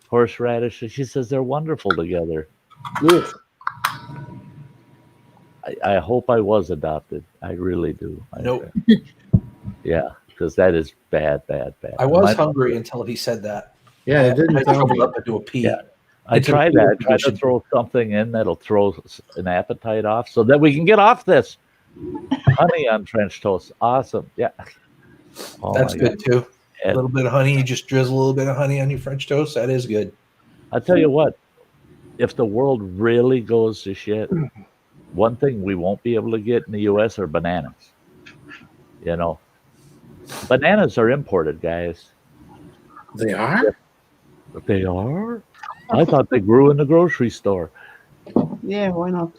horseradish. She says they're wonderful together. Ugh. I hope I was adopted. I really do. Nope. Yeah, because that is bad. I was hungry until he said that. Yeah, it didn't I sound doubled good. up into a pea. Yeah. I Into try the that. pea I try to position. throw something in that'll throw an appetite off so that we can get off this. Honey on French toast. Awesome. Yeah. Oh That's my good too. A And- little bit of honey. You just drizzle a little bit of honey on your French toast. That is good. I'll tell you what, if the world really goes to shit, one thing we won't be able to get in the U.S. are bananas. You know, bananas are imported, guys. They are? They are? I thought they grew in the grocery store. Yeah, why not?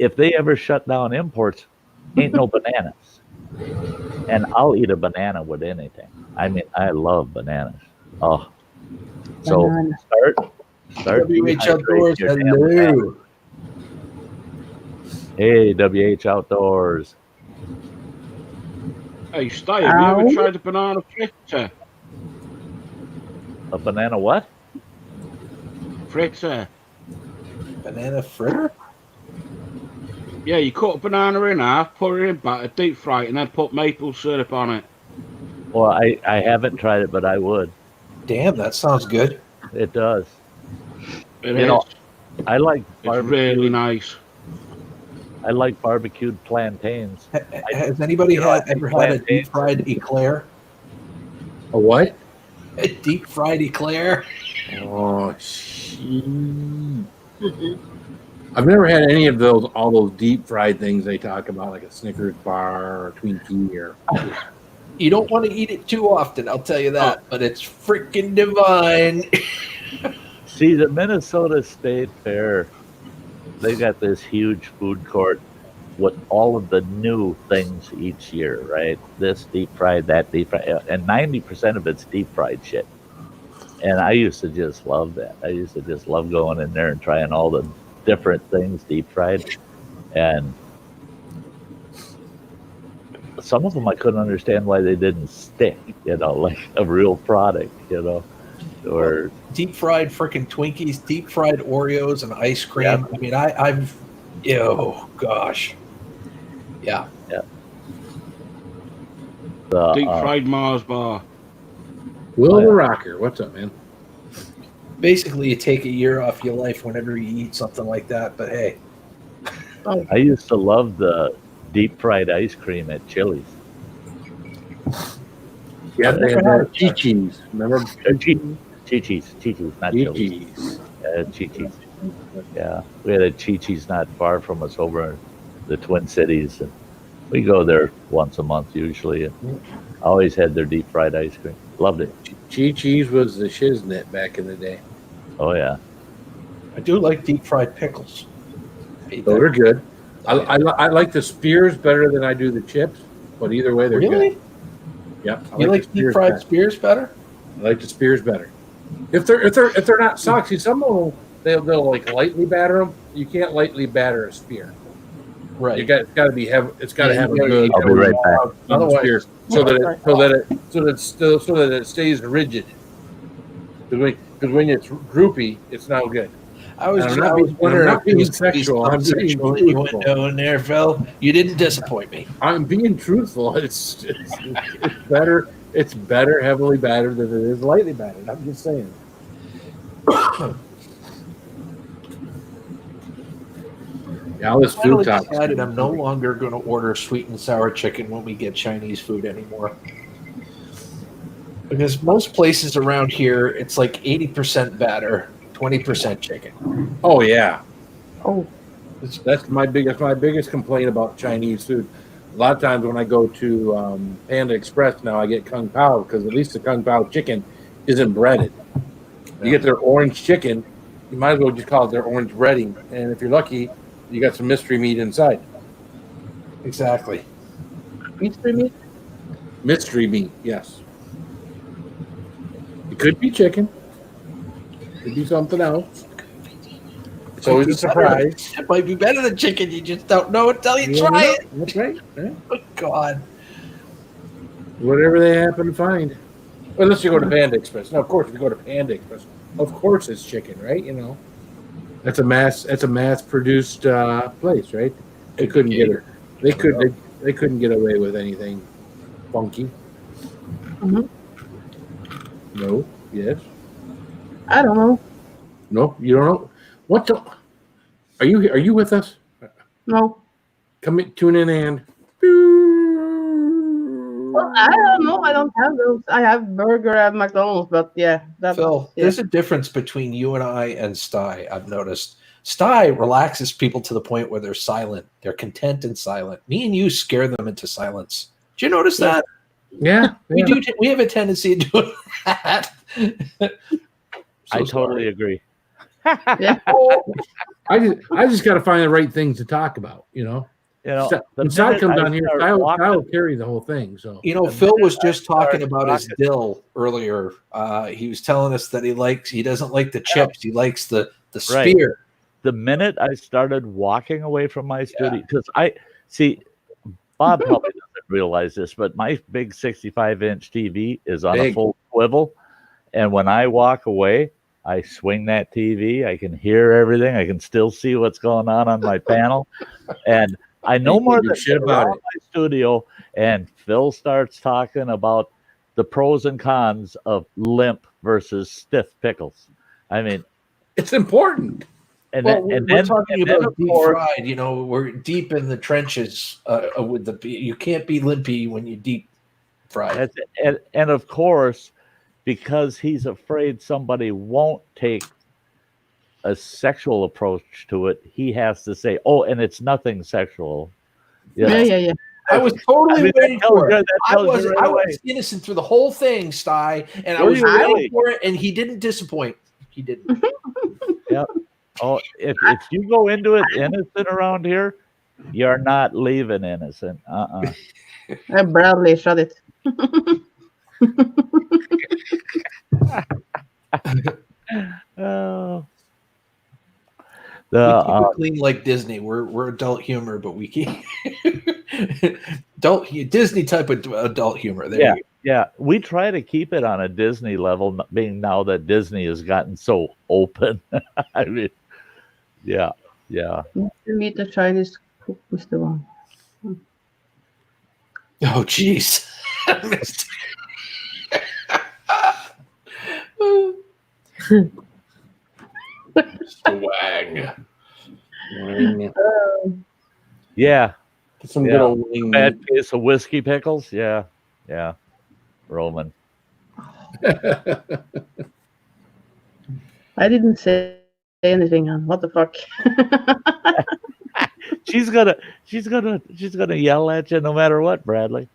If they ever shut down imports, ain't no bananas. And I'll eat a banana with anything. I mean, I love bananas. Oh. So Banana. start WH Outdoors. dehydrating your damn bananas. Hello. Hey, WH Outdoors. Hey, Sty, have you Ow. ever tried a banana fritter? A banana what? Fritter. Banana fritter? Yeah, you cut a banana in half, put it in batter, deep fry it, and then put maple syrup on it. Well, I haven't tried it, but I would. Damn, that sounds good. It does. It You is. know, I like It's really nice. I like barbecued plantains. Has anybody ever had a deep fried eclair? A what? A deep fried eclair? Oh, I've never had any of all those deep fried things they talk about, like a Snickers bar or a Twinkie or. You don't want to eat it too often, I'll tell you that, but it's freaking divine. See, the Minnesota State Fair, they got this huge food court with all of the new things each year, right? This deep fried, that deep fried, and 90% of it's deep fried shit. And I used to just love that. I used to just love going in there and trying all the different things deep fried. And some of them I couldn't understand why they didn't stick, you know, like a real product, you know, or Deep fried freaking Twinkies, deep fried Oreos and ice cream. Yeah. I mean, I've, oh gosh. Yeah. the Deep fried Mars bar. Will yeah. the Rocker, what's up, man? Basically, you take a year off your life whenever you eat something like that, but hey. I used to love the deep fried ice cream at Chili's. Yeah, I've they never had had the Chi-Chis. Remember? Chi-Chis, not chilies. Chi-Chis. Chi-Chis. Yeah, we had a Chi-Chis not far from us over in the Twin Cities, and we go there once a month usually. And always had their deep fried ice cream. Loved it. Chi-Chis was the shiznit back in the day. Oh yeah. I do like deep fried pickles. Those are good. Oh, I like the spears better than I do the chips, but either way, they're really? good. Yep, I You like the deep spears fried better. spears better? I like the spears better. If they're not soft, see, some of them they'll like lightly batter them. You can't lightly batter a spear. Right. It's got to be have. It's got to Yeah, have a you gotta good. eat I'll be right back. Otherwise, spear, so that it stays rigid. Because when it's droopy, it's not good. I was And I'm not wondering if being it was sexual. I'm something being sexual that you went truthful. doing there, Phil. You didn't disappoint me. I'm being truthful. It's better. It's better heavily battered than it is lightly battered. I'm just saying. Yeah, all this I finally food talk. decided I'm no longer going to order sweet and sour chicken when we get Chinese food anymore. Because most places around here, it's like 80% batter, 20% chicken. Oh yeah, Oh, that's my biggest complaint about Chinese food. A lot of times when I go to Panda Express now, I get Kung Pao because at least the Kung Pao chicken isn't breaded. You get their orange chicken, you might as well just call it their orange breading, and if you're lucky, you got some mystery meat inside. Exactly. mystery meat. Mystery meat, yes. It could be chicken. Could be something else. It's always a surprise. It might be better than chicken. You just don't know until you try it. That's right. Yeah. Oh, God. Whatever they happen to find. Well, unless you go to Panda Express. Now, of course, if you go to Panda Express, of course it's chicken, right? You know, that's a mass produced place, right? They couldn't get it. They couldn't get away with anything funky. Mhm. No. Yes. I don't know. No. You don't know. What the? Are you with us? No. Tune in and. Well, I don't know. I don't have those. I have burger at McDonald's, but yeah, that's Phil, yeah. there's a difference between you and I and Sty, I've noticed. Sty relaxes people to the point where they're silent. They're content and silent. Me and you scare them into silence. Did you notice that? Yeah. We do. We have a tendency of doing that. I totally agree. Yeah. I just got to find the right things to talk about, you know. You know, When Sty comes down here, Sty will carry the whole thing. So You know, Phil was just talking about his dill earlier. He was telling us that he doesn't like the chips. He likes the spear. The minute I started walking away from my studio, because I see Bob probably doesn't realize this, but my big 65-inch TV is on a full swivel, and when I walk away, I swing that TV. I can hear everything. I can still see what's going on my panel, and I know more than shit about my studio. And Phil starts talking about the pros and cons of limp versus stiff pickles. I mean, it's important. And we're talking about deep fried. You know, we're deep in the trenches with the. You can't be limpy when you deep fried. And of course, because he's afraid somebody won't take a sexual approach to it, he has to say, "Oh, and it's nothing sexual." Yeah. I was totally waiting for it. I was right innocent through the whole thing, Sty, and I was waiting for it, and he didn't disappoint. He didn't. Yeah. Oh, if you go into it innocent around here, you're not leaving innocent. Bradley, shut it. Oh. We clean like Disney. We're adult humor, but we can't. Disney type of adult humor. There you go. Yeah, we try to keep it on a Disney level, being now that Disney has gotten so open. I mean, yeah. You meet the Chinese cook with the one. Oh, jeez. Swag. Yeah. Some good old bad case of whiskey pickles. Yeah. Roman. I didn't say anything. What the fuck? She's gonna yell at you no matter what, Bradley.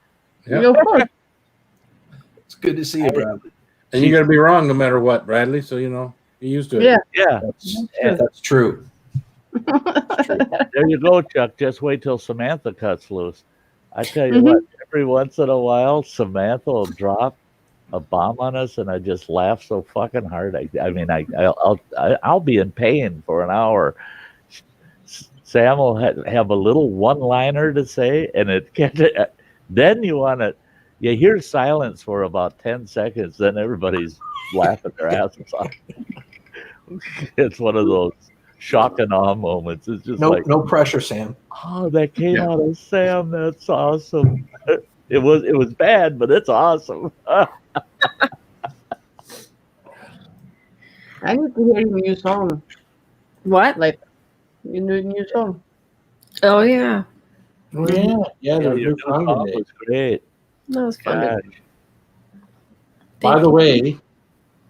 Yep. Of course. It's good to see you, Bradley. And you're gonna be wrong no matter what, Bradley. So you're used to it. Yeah. Yeah, That's true. there you go, Chuck. Just wait till Samantha cuts loose. I tell you what, every once in a while, Samantha will drop a bomb on us, and I just laugh so fucking hard. I'll be in pain for an hour. Sam will have a little one-liner to say, and then you hear silence for about 10 seconds, then everybody's laughing their asses off. It's one of those shock and awe moments. It's just no pressure, Sam. oh, that came out of Sam. That's awesome. It was bad, but it's awesome. I need to hear your new song. What? Like your new song. Oh yeah, Oh, yeah. Yeah, Yeah, the your new song song today. was great. that was fun. Gosh. By the way,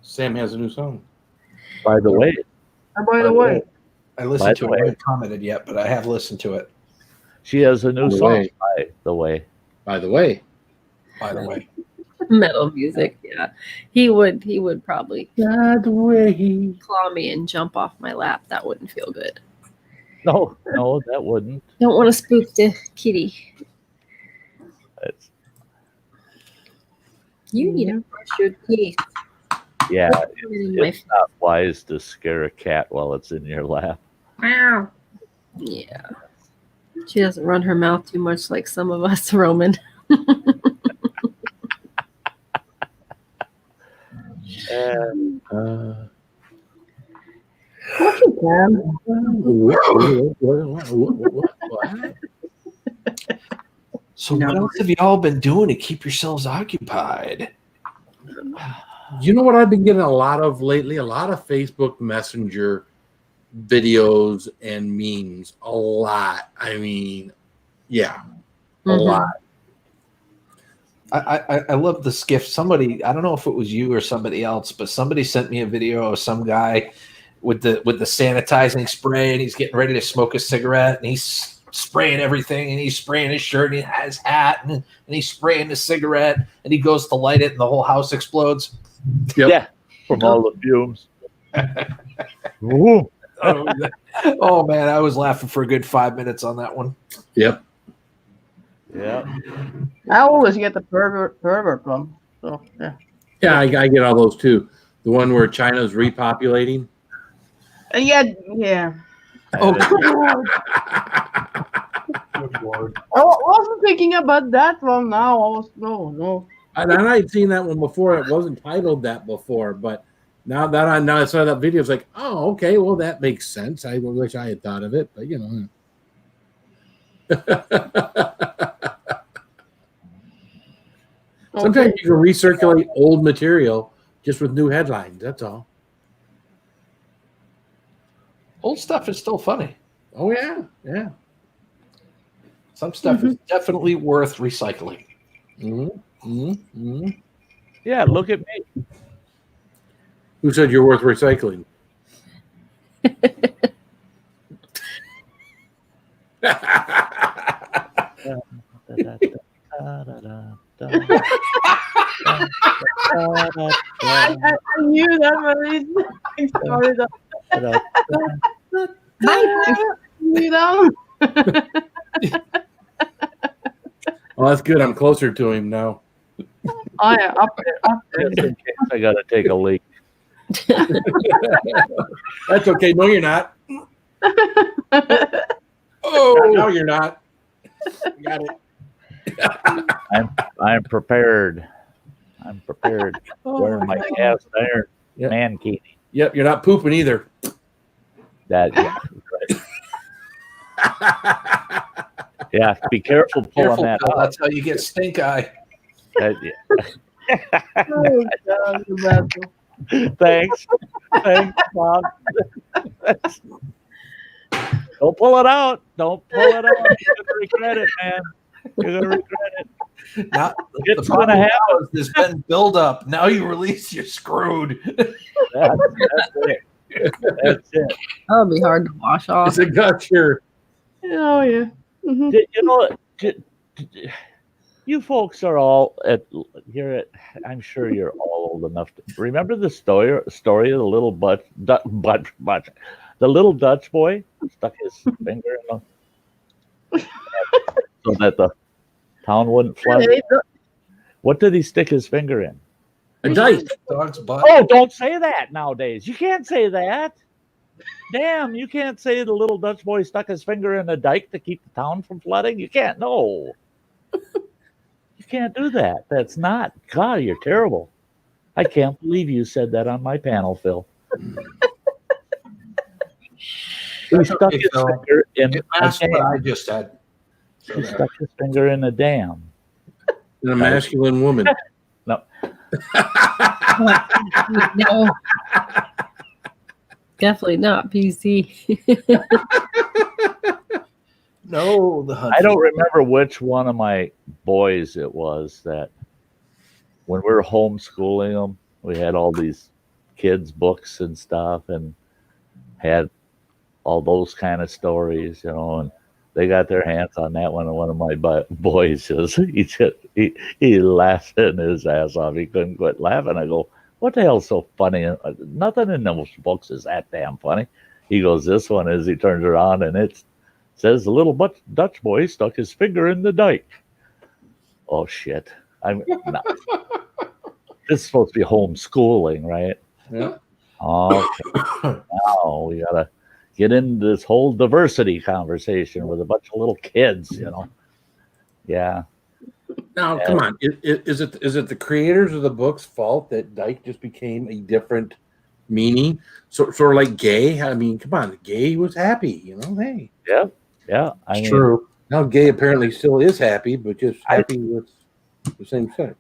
Sam has a new song. By the way, By the way, I By listened the to it. way. I haven't commented yet, but I have listened to it. she has a new By the song. way. By the way, By the way. By the way, Metal music. Yeah, he would probably By the way. claw me and jump off my lap. That wouldn't feel good. no, that wouldn't. Don't want to spook the kitty. It's, You need to brush your teeth. yeah, In my it's not wise to scare a cat while it's in your lap. Meow. Yeah. She doesn't run her mouth too much like some of us, Roman. what you can. so what else have y'all been doing to keep yourselves occupied? You know what I've been getting a lot of lately? A lot of Facebook Messenger videos and memes. A lot. I mean, yeah, a lot. I love the skiff. Somebody, I don't know if it was you or somebody else, but somebody sent me a video of some guy with the sanitizing spray, and he's getting ready to smoke a cigarette, and he's spraying everything, and he's spraying his shirt, and he has his hat, and he's spraying the cigarette, and he goes to light it, and the whole house explodes. Yep. Yeah, from all the fumes. Ooh. Oh man, I was laughing for a good 5 minutes on that one. Yep. Yeah. I always get the pervert one. So yeah. Yeah, I get all those too. The one where China's repopulating. Yeah. Oh, I wasn't thinking about that one now. I was no. And I'd seen that one before. It wasn't titled that before, but now I saw that video, it's like, oh, okay, well that makes sense. I wish I had thought of it, but you know. Sometimes you can recirculate old material just with new headlines. That's all. old stuff is still funny. Oh yeah. Some stuff is definitely worth recycling. Yeah, look at me. Who said you're worth recycling? I knew that when he started up. Well, that's good. I'm closer to him now. Oh yeah, up there. Just in case I gotta take a leak. That's okay. No, you're not. Oh, No, you're not. You got it. I'm prepared. I'm prepared. Wearing my cast iron Yep. mankini. Yep, you're not pooping either. That yeah, right. Yeah, be careful pulling careful, that Phil, out. that's how you get stink eye. Yeah. Oh, God, you bad. Thanks, Bob. Don't pull it out. Don't pull it out. You're gonna regret it, man. You're gonna regret it. Now, the It's problem gonna now happen. is there's been buildup. Now you release, you're screwed. That's it. That's it. That would be hard to wash off. It's a gutcher. Oh yeah. Mhm. You know, you folks are all I'm sure you're all old enough to remember the story of the little the little Dutch boy stuck his finger in the so that the town wouldn't flood. Hey, What did he stick his finger in? A dike. Dog's butt. Oh, don't say that nowadays. You can't say that. Damn, you can't say the little Dutch boy stuck his finger in a dike to keep the town from flooding. You can't. No. You can't do that. That's not. God, you're terrible. I can't believe you said that on my panel, Phil. He stuck his finger in That's a what I dam. just said. He stuck his finger in a dam. And a masculine woman. No. No. Definitely not PC. No, the hunt. I don't remember which one of my boys it was that when we were homeschooling them, we had all these kids' books and stuff and had all those kind of stories, and they got their hands on that one. And one of my boys he laughed his ass off. He couldn't quit laughing. I go, what the hell's so funny? Nothing in those books is that damn funny. He goes, this one is. He turns around and it says the little Dutch boy stuck his finger in the dike. Oh shit! I'm not. This is supposed to be homeschooling, right? Yeah. Okay. Now we gotta get into this whole diversity conversation with a bunch of little kids, Yeah. Now, come on. Is it the creators of the book's fault that dyke just became a different meaning? Sort of like gay. I mean, come on. Gay was happy, Hey. Yeah. I mean, True. Now gay apparently still is happy, but just happy with the same sex.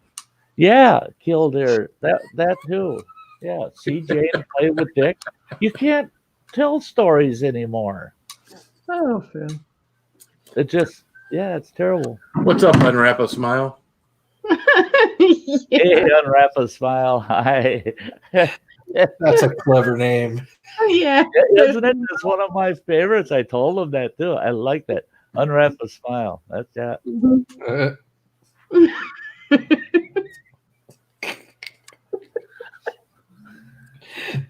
Yeah, Killdeer. That too. Yeah. CJ play with Dick. You can't tell stories anymore. Oh, Phil. It just it's terrible. What's up, Unwrap a Smile? Hey, Unwrap a Smile. Hi. That's a clever name. Yeah. Isn't it? It's one of my favorites. I told him that too. I like that. Unwrap a Smile. That's that.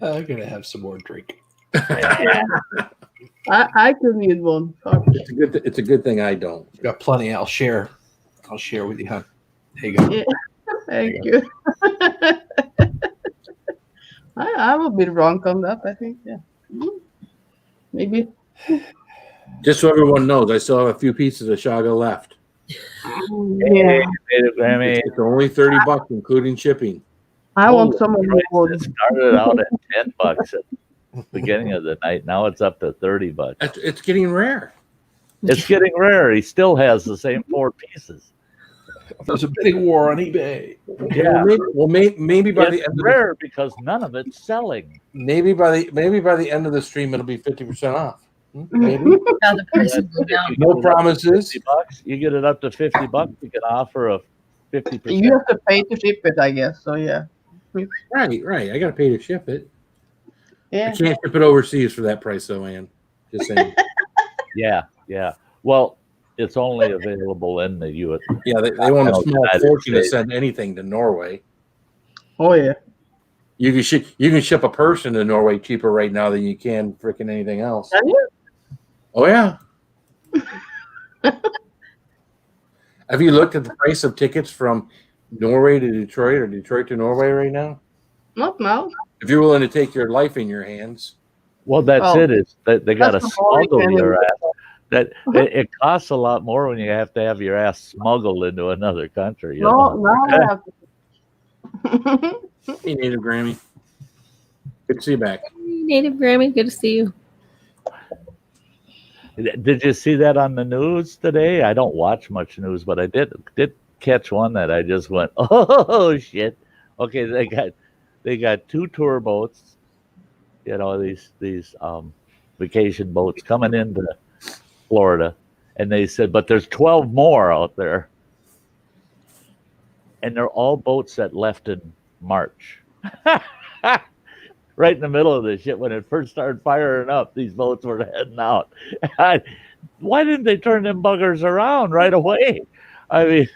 I'm gonna have some more drink. I could need one. Fuck. It's a good thing I don't. Got plenty. I'll share with you, huh? There you go. Yeah. Thank you. I will be drunk on that, I think. Yeah. Maybe. Just so everyone knows, I still have a few pieces of Shaga left. Yeah. Grammy. It's only $30, including shipping. I want some of Christ, the wood. it started out at $10 at the beginning of the night. Now it's up to $30. It's getting rare. It's getting rare. He still has the same 4 pieces. There's a bidding war on eBay. Yeah, Maybe by the it's end rare because none of it's selling. maybe by the end of the stream it'll be 50% off. Maybe. Now the price will go down. No promises. $50. You get it up to $50. You can offer a 50%. You have to pay to ship it, I guess. So yeah. Right. I got to pay to ship it. I Yeah. can't ship it overseas for that price, though, Ann. Just saying. Yeah. Well, it's only available in the U.S. Yeah, they want a small United fortune to States. send anything to Norway. Oh yeah. You can ship a person to Norway cheaper right now than you can freaking anything else. Can you? Oh yeah. Have you looked at the price of tickets from Norway to Detroit or Detroit to Norway right now? Not now. If you're willing to take your life in your hands, Well, that's Oh, it. Is that they got to that's the only smuggle thing. your ass. It costs a lot more when you have to have your ass smuggled into another country. No, I have to. hey, Native Grammy, good to see you back. Native Grammy, good to see you. Did you see that on the news today? I don't watch much news, but I did catch one that I just went, oh shit. Okay, they got 2 tour boats, these vacation boats coming into Florida, and they said, but there's 12 more out there. and they're all boats that left in March. Right in the middle of this shit, when it first started firing up, these boats were heading out. Why didn't they turn them buggers around right away? I mean,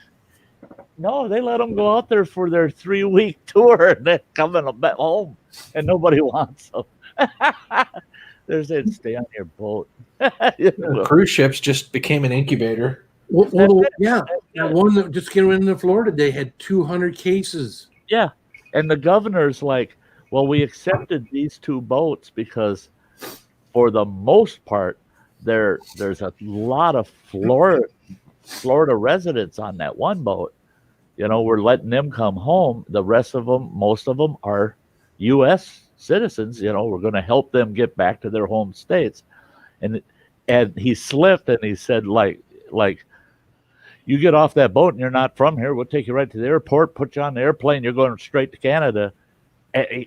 no, they let them go out there for their 3-week tour and then coming back home, and nobody wants them. They're saying, stay on your boat. Cruise ships just became an incubator. Well, yeah, that one that just came into Florida, they had 200 cases. Yeah, and the governor's like, well, we accepted these 2 boats because, for the most part, there's a lot of Florida residents on that one boat. You know, we're letting them come home. The rest of them, most of them, are U.S. citizens. You know, we're going to help them get back to their home states. And he slipped and he said, like, you get off that boat and you're not from here, we'll take you right to the airport, put you on the airplane, you're going straight to Canada. And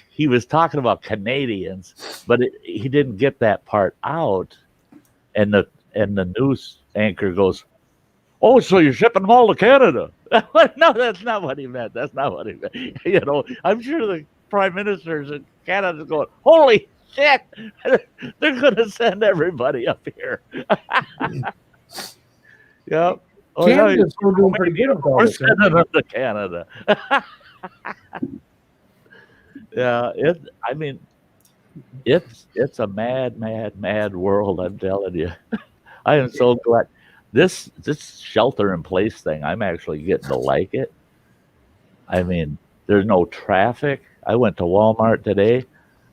he was talking about Canadians, but he didn't get that part out. And the news anchor goes, oh, so you're shipping them all to Canada? No, that's not what he meant. That's not what he meant. You know, I'm sure the prime ministers in Canada is going, holy shit, they're going to send everybody up here. Yep. Oh, Canada's doing pretty good with all we're this. sending them to Canada. Yeah, it's a mad world, I'm telling you. I am so glad this shelter in place thing, I'm actually getting to like it. I mean, there's no traffic. I went to Walmart today.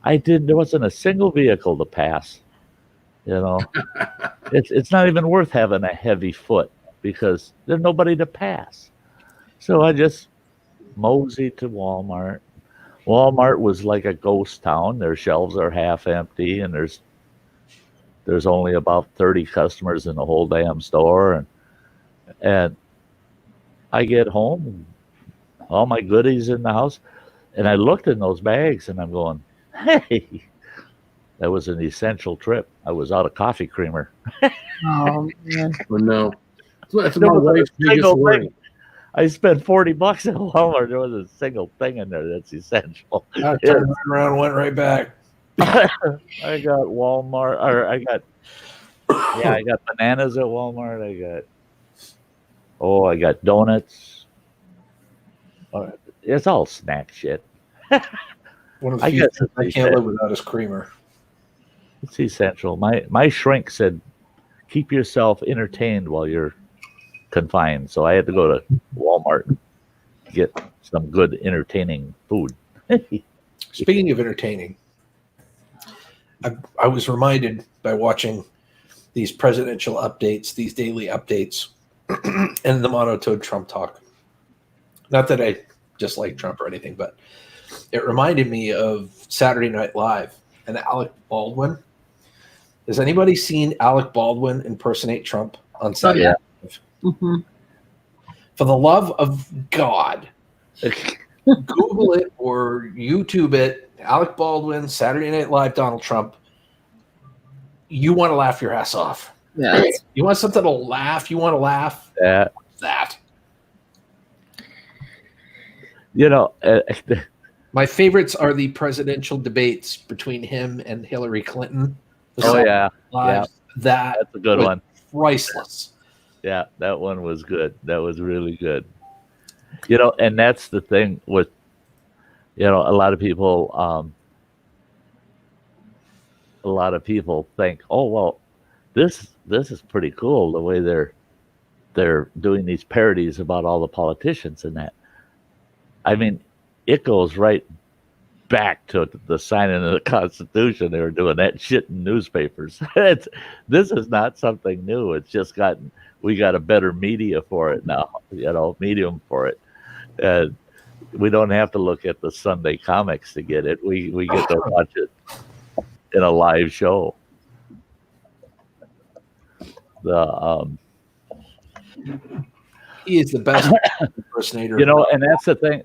There wasn't a single vehicle to pass. You know, it's not even worth having a heavy foot because there's nobody to pass. So I just moseyed to Walmart. Walmart was like a ghost town. Their shelves are half empty, and there's only about 30 customers in the whole damn store. And I get home, all my goodies in the house, and I looked in those bags, and I'm going, hey, that was an essential trip. I was out of coffee creamer. Oh, man. But no, that's my wife's biggest worry. I spent $40 at Walmart. There was a single thing in there that's essential. I turned right around and went right back. I got Walmart, or I got bananas at Walmart. I got donuts. It's all snack shit. One of the few things I can't live without is creamer. It's essential. My shrink said, keep yourself entertained while you're confined. So I had to go to Walmart and get some good entertaining food. Speaking of entertaining, I was reminded by watching these presidential updates, these daily updates, and the monotone Trump talk. Not that I dislike Trump or anything, but it reminded me of Saturday Night Live and Alec Baldwin. Has anybody seen Alec Baldwin impersonate Trump on Saturday Night Live? Mm-hmm. For the love of God, Google it or YouTube it. Alec Baldwin, Saturday Night Live, Donald Trump. You want to laugh your ass off. Yeah. You want something to laugh? You want to laugh? Yeah. That. You know, my favorites are the presidential debates between him and Hillary Clinton. Oh, yeah. Lives. Yeah. That's a good one. Priceless. Yeah, that one was good. That was really good. You know, and that's the thing with, you know, a lot of people think, oh, well, this is pretty cool the way they're doing these parodies about all the politicians and that. I mean, it goes right back to the signing of the Constitution. They were doing that shit in newspapers. This is not something new. It's just we got a better media for it now, you know, medium for it. And we don't have to look at the Sunday comics to get it. We get to watch it in a live show. He is the best impersonator. You know, and that's the thing.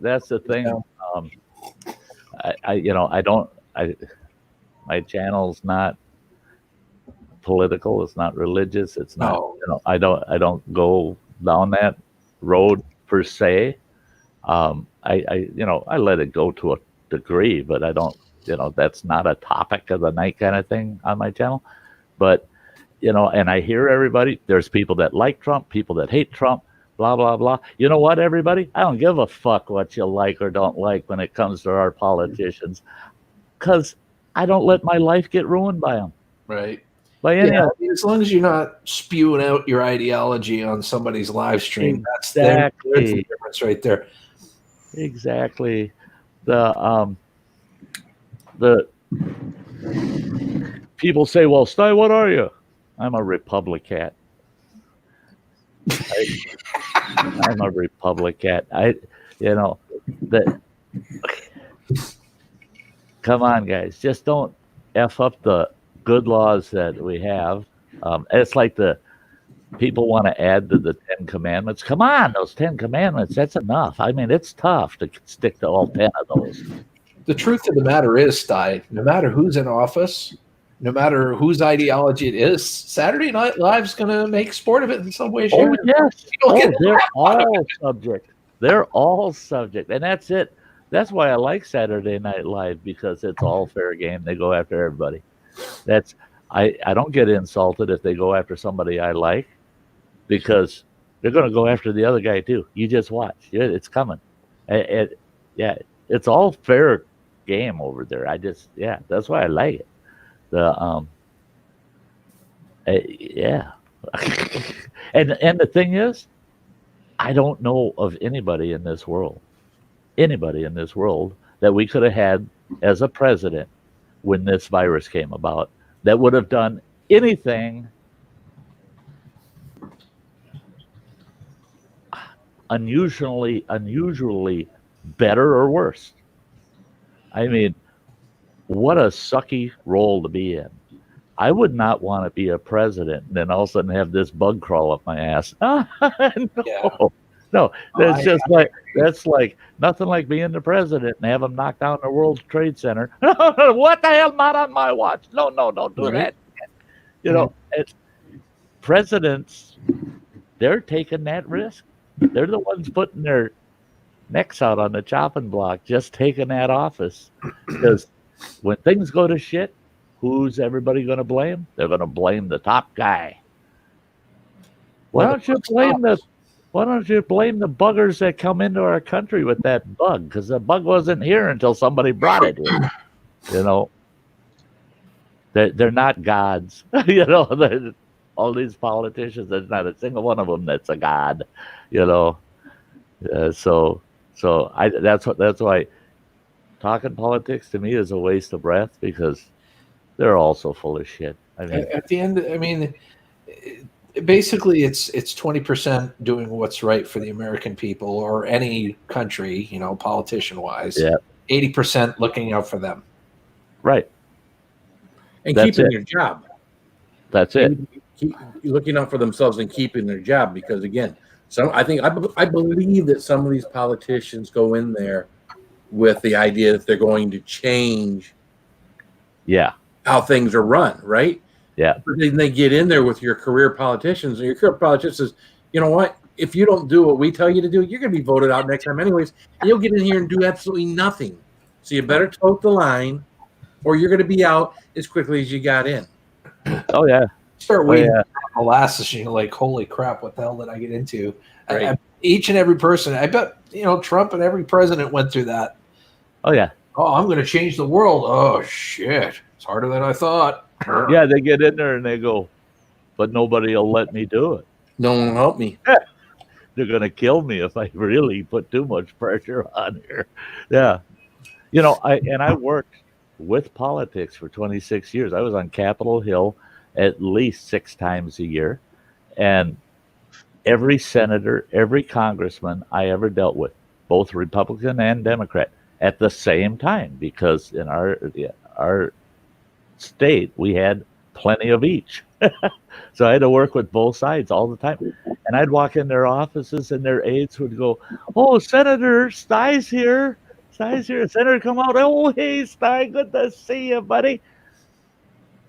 My channel's not political. It's not religious. It's not. No. You know, I don't go down that road per se. I let it go to a degree, but I don't, that's not a topic of the night kind of thing on my channel. But, and I hear everybody, there's people that like Trump, people that hate Trump, blah, blah, blah. You know what, everybody? I don't give a fuck what you like or don't like when it comes to our politicians, because I don't let my life get ruined by them. Right. By any of them. As long as you're not spewing out your ideology on somebody's live stream, that's the difference right there. Exactly. The people say, well, Sty, what are you? I'm a Republican. I'm a Republican. Come on, guys. Just don't F up the good laws that we have. It's like the people want to add to the 10 commandments. Come on, those 10 commandments, that's enough. I mean, it's tough to stick to all 10 of those. The truth of the matter is, Sty, no matter who's in office, no matter whose ideology it is, Saturday Night Live's going to make sport of it in some way. Oh, yes. They're all subject. They're all subject. And that's it. That's why I like Saturday Night Live, because it's all fair game. They go after everybody. I don't get insulted if they go after somebody I like, because they're going to go after the other guy too. You just watch. It's coming. It's all fair game over there. That's why I like it. And the thing is, I don't know of anybody in this world that we could have had as a president when this virus came about that would have done anything unusually better or worse. I mean, what a sucky role to be in. I would not want to be a president and then all of a sudden have this bug crawl up my ass. No, that's like nothing like being the president and have them knock down the World Trade Center. What the hell? Not on my watch. No, don't do that. It's presidents. They're taking that risk. They're the ones putting their necks out on the chopping block, just taking that office. Because when things go to shit, who's everybody going to blame? They're going to blame the top guy. Why don't you blame the buggers that come into our country with that bug? Because the bug wasn't here until somebody brought it here. They're not gods. All these politicians, there's not a single one of them that's a god. So that's why talking politics to me is a waste of breath, because they're all so full of shit. I mean, at the end, basically it's 20% doing what's right for the American people or any country, politician wise. Yeah. 80% looking out for them. Right. And keeping their job. That's it. Keep looking out for themselves and keeping their job, because again, I believe that some of these politicians go in there with the idea that they're going to change how things are run, right? Yeah. But then they get in there with your career politicians, and your career politician says, you know what? If you don't do what we tell you to do, you're going to be voted out next time anyways. And you'll get in here and do absolutely nothing. So you better tote the line, or you're going to be out as quickly as you got in. Oh, yeah. Start waiting for molasses, and you're like, holy crap, what the hell did I get into? Right. Each and every person, I bet, Trump and every president went through that. Oh, yeah. Oh, I'm going to change the world. Oh, shit. It's harder than I thought. Yeah, they get in there and they go, but nobody will let me do it. No one will help me. They're going to kill me if I really put too much pressure on here. Yeah. I worked with politics for 26 years. I was on Capitol Hill at least 6 times a year. And every senator, every congressman I ever dealt with, both Republican and Democrat, at the same time, because in our state we had plenty of each. So I had to work with both sides all the time. And I'd walk in their offices and their aides would go, "Oh, Senator Sty's here. Sty's here. Senator, come out. Oh, hey, Sty, good to see you, buddy."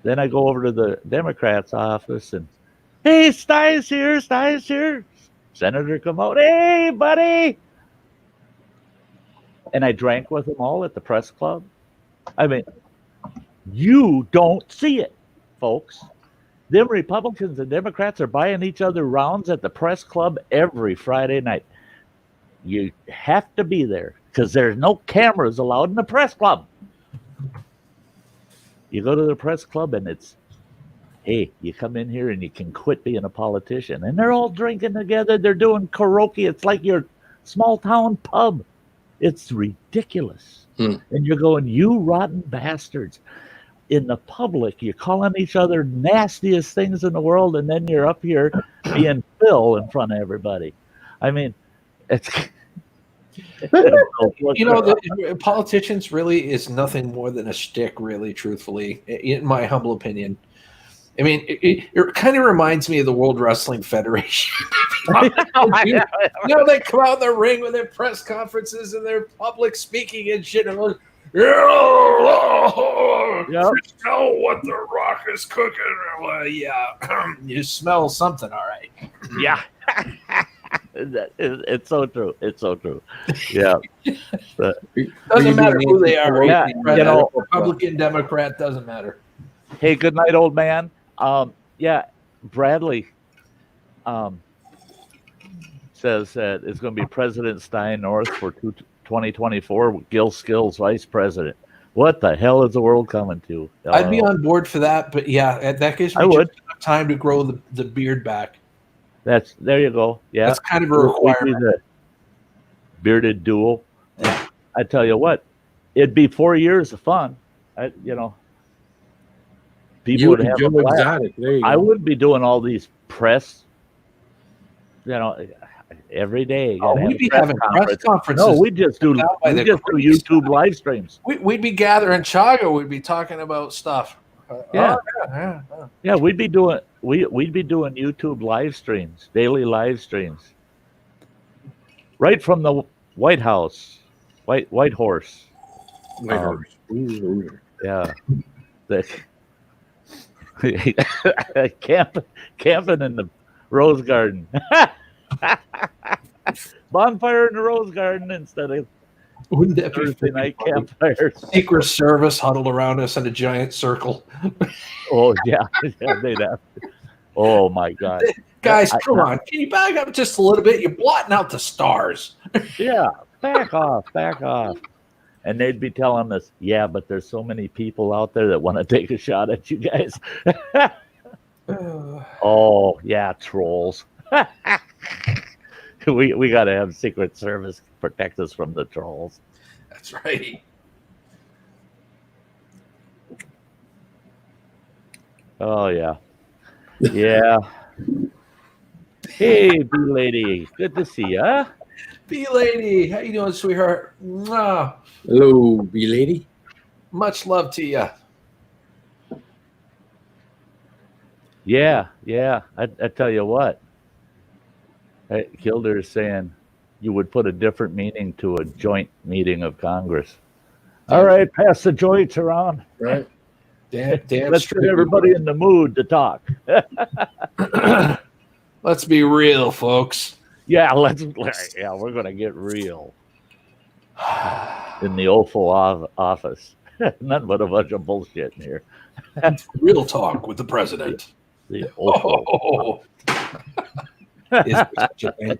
Then I go over to the Democrats' office and, "Hey, Sty's here. Sty's here." Senator come out, hey, buddy. And I drank with them all at the press club. I mean, you don't see it, folks. Them Republicans and Democrats are buying each other rounds at the press club every Friday night. You have to be there because there's no cameras allowed in the press club. You go to the press club and it's, hey, you come in here and you can quit being a politician. And they're all drinking together. They're doing karaoke. It's like your small town pub. It's ridiculous. And you're going, you rotten bastards. In the public, you're calling each other nastiest things in the world, and then you're up here being Phil in front of everybody. I mean, it's politicians really is nothing more than a shtick, really, truthfully, in my humble opinion. I mean, it kind of reminds me of the World Wrestling Federation. They come out in the ring with their press conferences and their public speaking and shit. And goes, smell what the Rock is cooking. Well, yeah, you smell something, all right. Yeah. It's so true. It's so true. Yeah. But, doesn't matter who they are. Yeah, Republican, Democrat, doesn't matter. Hey, good night, old man. Bradley says that it's going to be President Sty North for 2024. Gil Skills vice president. What the hell is the world coming to? I'd be on board for that, but yeah, that gives me just enough time to grow the beard back. There you go. Yeah, that's kind of a requirement. Bearded duel. I tell you what, it'd be 4 years of fun. People would have a blast. I wouldn't be doing all these press, every day. We'd be having press conferences. No, we just do YouTube live streams. We'd be gathering chaga. We'd be talking about stuff. Yeah, we'd be doing YouTube live streams, daily live streams, right from the White House, White Horse. Yeah. Camping in the Rose Garden. Bonfire in the Rose Garden instead of wouldn't that be Thursday night campfires. Secret Service huddled around us in a giant circle. Oh yeah, they'd have to. Oh my God. Guys, come on. Can you back up just a little bit? You're blotting out the stars. Yeah, back off. And they'd be telling us, yeah, but there's so many people out there that want to take a shot at you guys. Oh, yeah, trolls. We got to have Secret Service protect us from the trolls. That's right. Oh, yeah. Yeah. Hey, B-Lady. Good to see ya. B-Lady, how you doing, sweetheart? Mwah. Hello, B-Lady. Much love to you. Yeah. I tell you what. Kilder is saying you would put a different meaning to a joint meeting of Congress. All right, pass the joints around. Right. Damn Let's get everybody in the mood to talk. Let's be real, folks. Yeah, we're going to get real. In the Oval Office. Nothing but a bunch of bullshit in here. Real talk with the president. The Oval. Is there such a thing?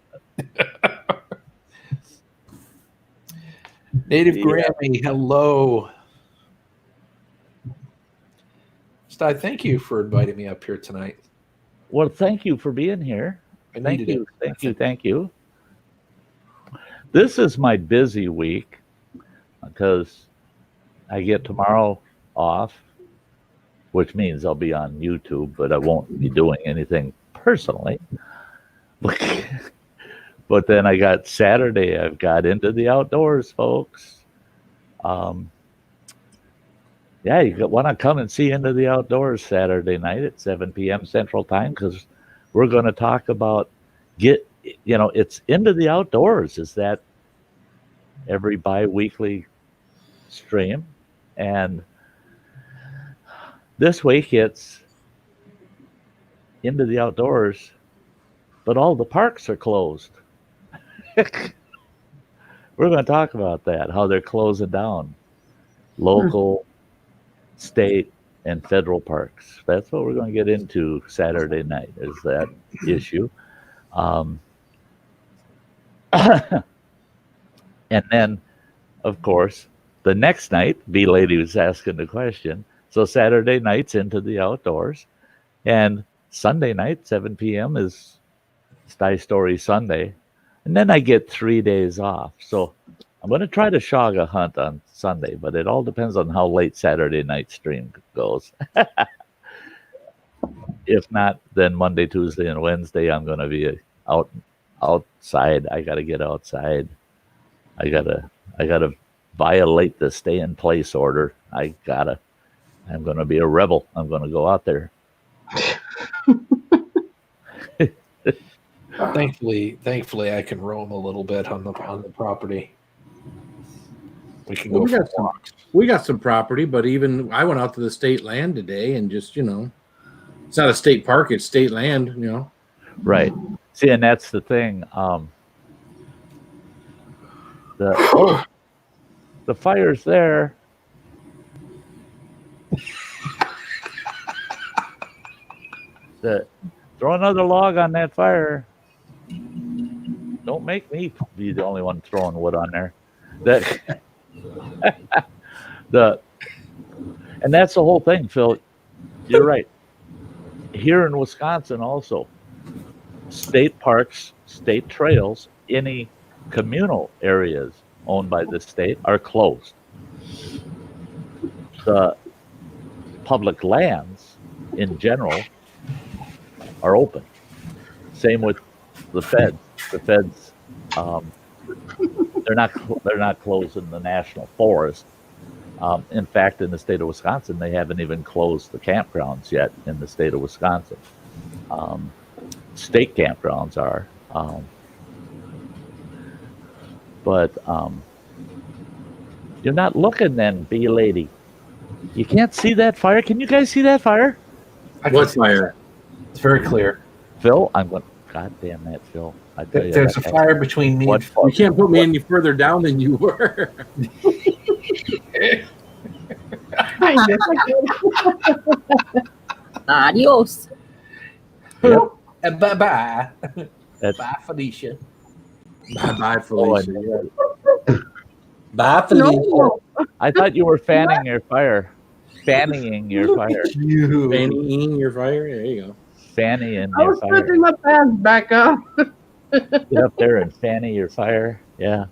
Native Grammy, hello. Sty, thank you for inviting me up here tonight. Well, thank you for being here. Thank you. This is my busy week because I get tomorrow off, which means I'll be on YouTube, but I won't be doing anything personally. But then I got Saturday. I've got Into the Outdoors, folks. You want to come and see Into the Outdoors Saturday night at 7 p.m. Central Time because we're going to talk about it's Into the Outdoors. Is that every bi-weekly stream? And this week it's Into the Outdoors but all the parks are closed. We're going to talk about that, how they're closing down local, state, and federal parks. That's what we're going to get into Saturday night, is that issue. And then, of course, the next night, B-Lady was asking the question. So Saturday night's into the outdoors. And Sunday night, 7 p.m. is Sty Story Sunday. And then I get 3 days off. So I'm going to try to shog a hunt on Sunday, but it all depends on how late Saturday night stream goes. If not, then Monday, Tuesday, and Wednesday, I'm going to be outside. I got to get outside. I gotta violate the stay in place order. I'm going to be a rebel. I'm going to go out there. Thankfully, I can roam a little bit on the property. We can go for walks. We got some property, but even I went out to the state land today and just, it's not a state park, it's state land, Right. See, and that's the thing. The fire's there. Throw another log on that fire. Don't make me be the only one throwing wood on there. And that's the whole thing, Phil. You're right. Here in Wisconsin also, state parks, state trails, any communal areas owned by the state are closed. The public lands in general are open. Same with the feds. The feds, they're not closing the national forest. In fact, in the state of Wisconsin, they haven't even closed the campgrounds yet in the state of Wisconsin. State campgrounds are. But you're not looking then, B-Lady. You can't see that fire. Can you guys see that fire? What fire? It's very clear. Phil, I'm going. God damn that, Phil! I tell you, There's a fire between me. And You can't put me any further down than you were. Adios. Yep. Bye-bye. That's, Bye, Felicia. Bye, Felicia. Bye, Felicia. No. I thought you were fanning your fire. Fannying your fire. Fannying your fire? There you go. Fannying I your was fire. putting my pants back up. Get up there and fanny your fire. Yeah.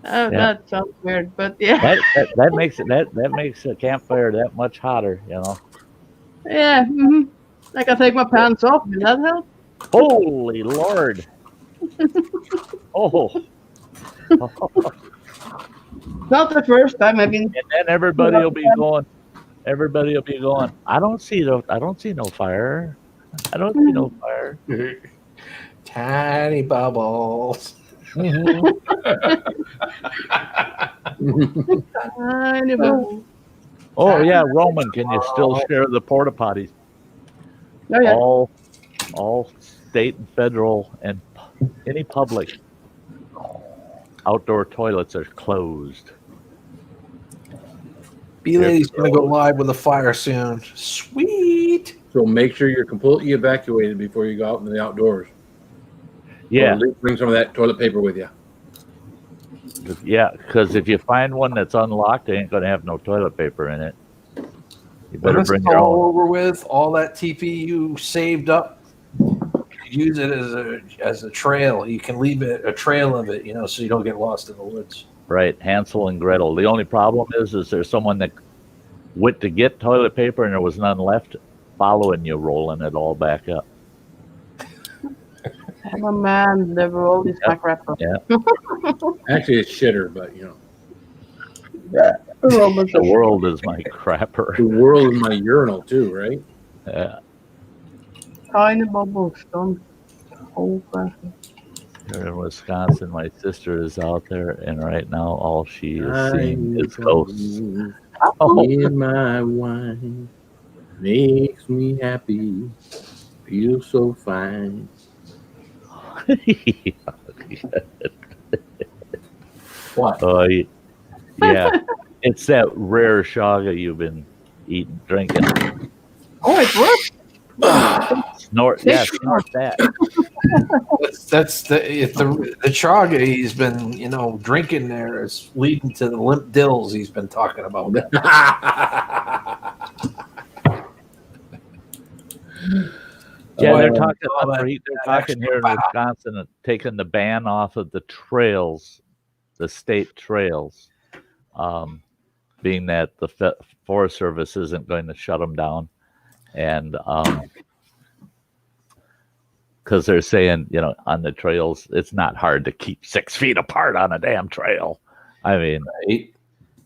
Oh, Yeah. that sounds weird, but yeah. That makes it that makes a campfire that much hotter, Yeah. I can take my pants off. Does that help? Holy Lord. Oh. Not the first time I've been. And then everybody will be going. I don't see no fire. I don't see no fire. Tiny bubbles. Oh yeah, Roman, can you still share the porta potties? Oh, yeah. All state and federal and any public outdoor toilets are closed. B-Lady's going to go live with a fire soon. Sweet. So make sure you're completely evacuated before you go out in the outdoors. Yeah, Or at least bring some of that toilet paper with you. yeah, because if you find one that's unlocked, they ain't gonna have no toilet paper in it. You better When this bring is your all own. over with, all that TP you saved up, you could use it as a trail. You can leave it a trail of it, so you don't get lost in the woods. Right, Hansel and Gretel. The only problem is there's someone that went to get toilet paper and there was none left, following you, rolling it all back up. I'm a man. Never all this back wrap up. Yeah. Actually, it's shitter, but The world is my crapper. the world is my urinal too, right? Yeah. Tiny bubbles. Don't hold back. Here in Wisconsin, my sister is out there, and right now all she is seeing is ghosts. In my wine makes me happy, feel so fine. What? Oh, yeah. It's that rare shaga you've been eating, drinking. Oh, it works. Snort, yeah, snort that. That's the chaga he's been drinking there is leading to the limp dills he's been talking about. Yeah, they're Oh, talking. all that- They're that talking here in extra Wisconsin, taking the ban off of the trails, the state trails, being that the Forest Service isn't going to shut them down, and because they're saying, on the trails, it's not hard to keep 6 feet apart on a damn trail. I mean, Right.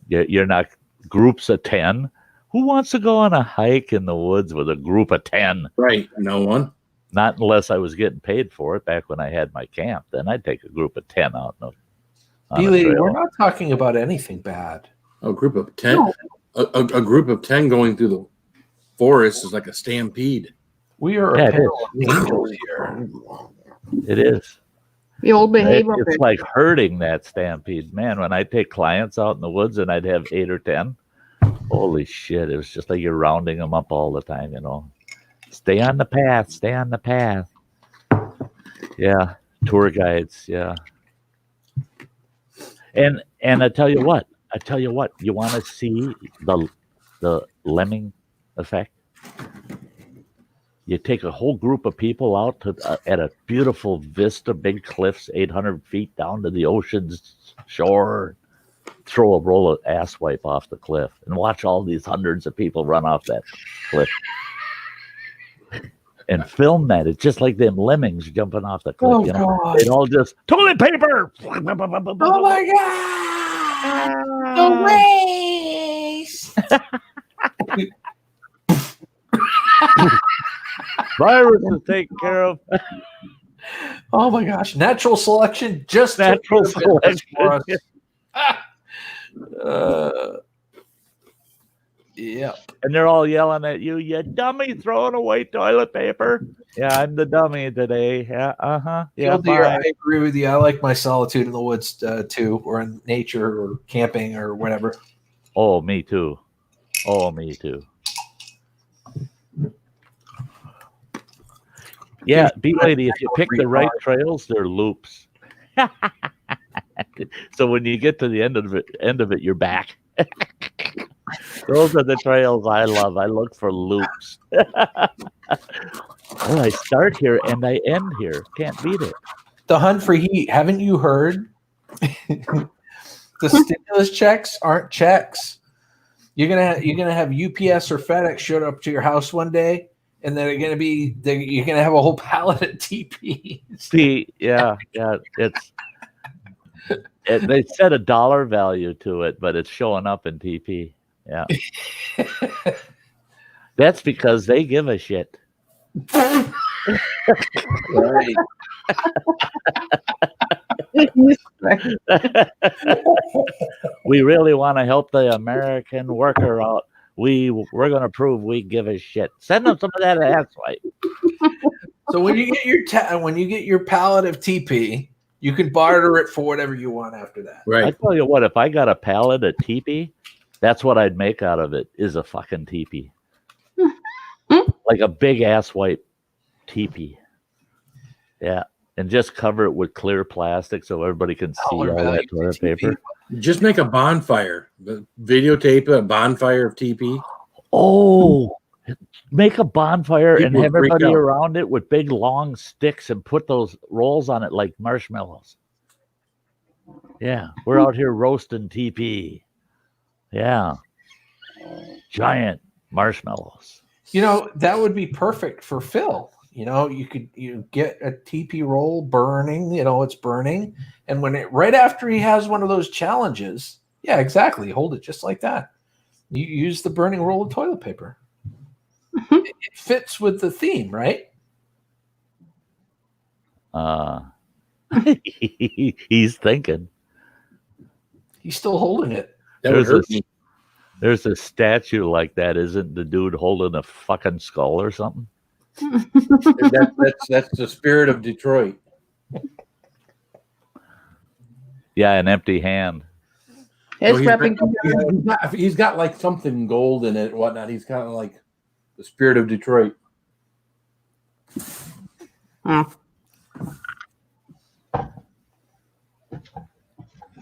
you're not groups of 10. Who wants to go on a hike in the woods with a group of 10? Right. No one. Not unless I was getting paid for it back when I had my camp. Then I'd take a group of 10 out on a B-Lady, trail. we're not talking about anything bad. A group of 10. No. A group of 10 going through the forest is like a stampede. We are Yeah, a it pair of angels here. It is. We all behave up It's there. like hurting that stampede. Man, when I take clients out in the woods and I'd have 8 or 10, holy shit. It was just like you're rounding them up all the time, Stay on the path. Stay on the path. Yeah. Tour guides. Yeah. And I tell you what, you want to see the lemming effect? You take a whole group of people out to at a beautiful vista, big cliffs, 800 feet down to the ocean's shore, throw a roll of ass wipe off the cliff, and watch all these hundreds of people run off that cliff. And film that. It's just like them lemmings jumping off the cliff. Oh, God. They'd all just toilet paper. Oh my God! The race! Virus is taken care of. Oh my gosh! Natural selection, just Natural took care of business selection. for us. Yep. And they're all yelling at you, you dummy, throwing away toilet paper. Yeah, I'm the dummy today. Yeah, yeah, Dear, I bye. agree with you. I like my solitude in the woods too, or in nature, or camping, or whatever. Oh, me too. Oh, me too. Yeah, B-Lady, if you pick the right trails, they're loops. So when you get to the end of it, you're back. Those are the trails I love. I look for loops. Oh, I start here and I end here. Can't beat it. The hunt for heat. Haven't you heard? The stimulus checks aren't checks. You're gonna have UPS or FedEx showed up to your house one day, and you're gonna have a whole pallet of TPs. See, yeah, they set a dollar value to it, but it's showing up in TP. Yeah, that's because they give a shit. Right. We really want to help the American worker out. We're going to prove we give a shit. Send them some of that ass wipe. So when you get your pallet of TP, you can barter it for whatever you want after that. Right. I tell you what, if I got a pallet of teepee, that's what I'd make out of it, is a fucking teepee. Like a big ass wipe teepee. Yeah. And just cover it with clear plastic so everybody can see all that toilet paper. Just make a bonfire. Videotape a bonfire of TP. Oh, make a bonfire and People have freak everybody out. around it with big long sticks and put those rolls on it like marshmallows. Yeah, we're out here roasting TP. Yeah, giant marshmallows. That would be perfect for Phil. You get a TP roll burning, it's burning. And right after he has one of those challenges, yeah, exactly. Hold it just like that. You use the burning roll of toilet paper. It fits with the theme, right? He's thinking. He's still holding it. That would hurt me. There's a statue like that. Isn't the dude holding a fucking skull or something? That's the spirit of Detroit. Yeah, an empty hand. He's So wrapping. he's got like something gold in it and whatnot. He's kind of like the spirit of Detroit.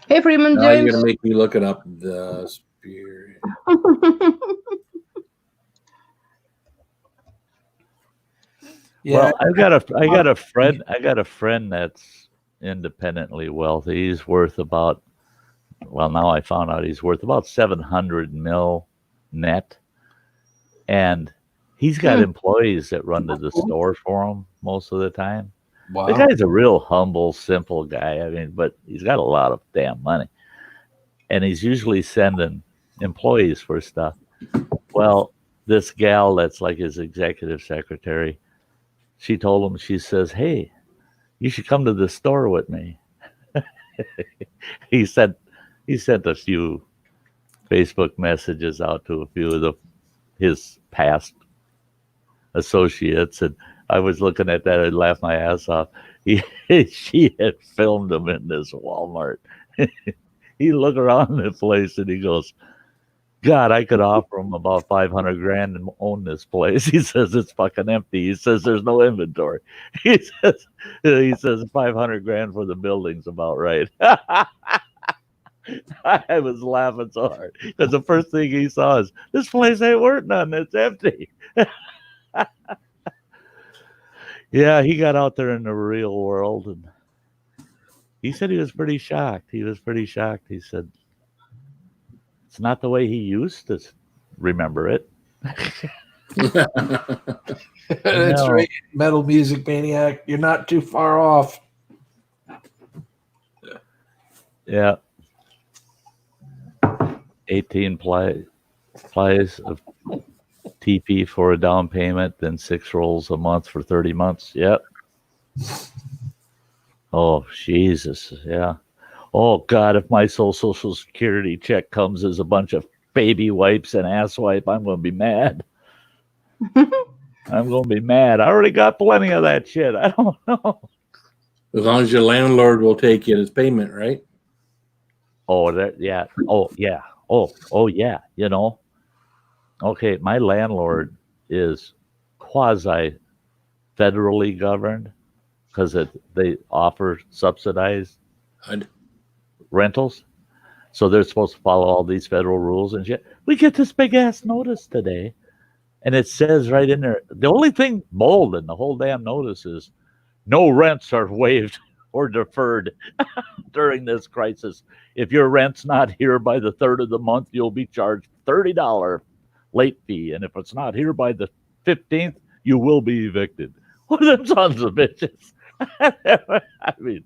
Hey, Freeman Now you're James. gonna make me look it up. The spirit. Yeah. Well, I got a friend that's independently wealthy. He's worth about, well, now I found out he's worth about 700 mil net, and he's got employees that run to the store for him most of the time. Wow. The guy's a real humble, simple guy. I mean, but he's got a lot of damn money, and he's usually sending employees for stuff. Well, this gal that's like his executive secretary, she told him, she says, "Hey, you should come to the store with me." he sent a few Facebook messages out to a few of his past associates, and I was looking at that and laughed my ass off. She had filmed him in this Walmart. He looked around the place and he goes, "God, I could offer him about 500 grand and own this place." He says it's fucking empty. He says there's no inventory. He says 500 grand for the building's about right. I was laughing so hard because the first thing he saw is, this place ain't worth nothing. It's empty. Yeah, he got out there in the real world, and he said he was pretty shocked. He said, it's not the way he used to remember it. That's No. right. Metal Music Maniac. You're not too far off. Yeah. 18 plays of TP for a down payment, then 6 rolls a month for 30 months. Yep. Oh, Jesus. Yeah. Oh, God, if my Social Security check comes as a bunch of baby wipes and ass wipe, I'm going to be mad. I'm going to be mad. I already got plenty of that shit. I don't know. As long as your landlord will take it as payment, right? Oh, that, yeah. Oh, yeah. Oh, yeah. You know, okay, my landlord is quasi federally governed because they offer subsidized rentals. So they're supposed to follow all these federal rules and shit. We get this big ass notice today, and it says right in there, the only thing bold in the whole damn notice is no rents are waived or deferred during this crisis. If your rent's not here by the 3rd of the month, you'll be charged $30 late fee. And if it's not here by the 15th, you will be evicted. What are them sons of bitches? I mean,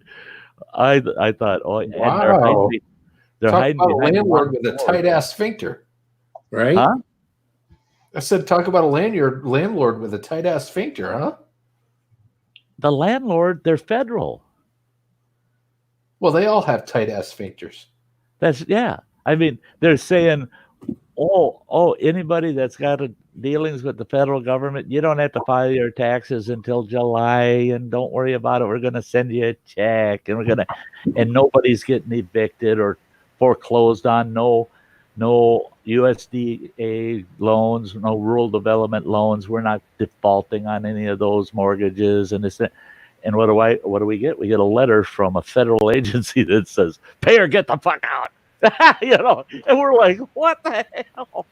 I thought, oh, Wow. they're Talk hiding about a behind landlord with a tight ass sphincter. Right? Huh? I said, talk about a landlord with a tight ass sphincter, huh? The landlord, they're federal. Well, they all have tight ass sphincters. That's, yeah. I mean, they're saying, oh, anybody that's got dealings with the federal government, you don't have to file your taxes until July, and don't worry about it. We're going to send you a check, and and nobody's getting evicted or foreclosed on. No USDA loans, no rural development loans. We're not defaulting on any of those mortgages, and this. And what do we get? We get a letter from a federal agency that says, "Pay or get the fuck out." You know, and we're like, "What the hell?"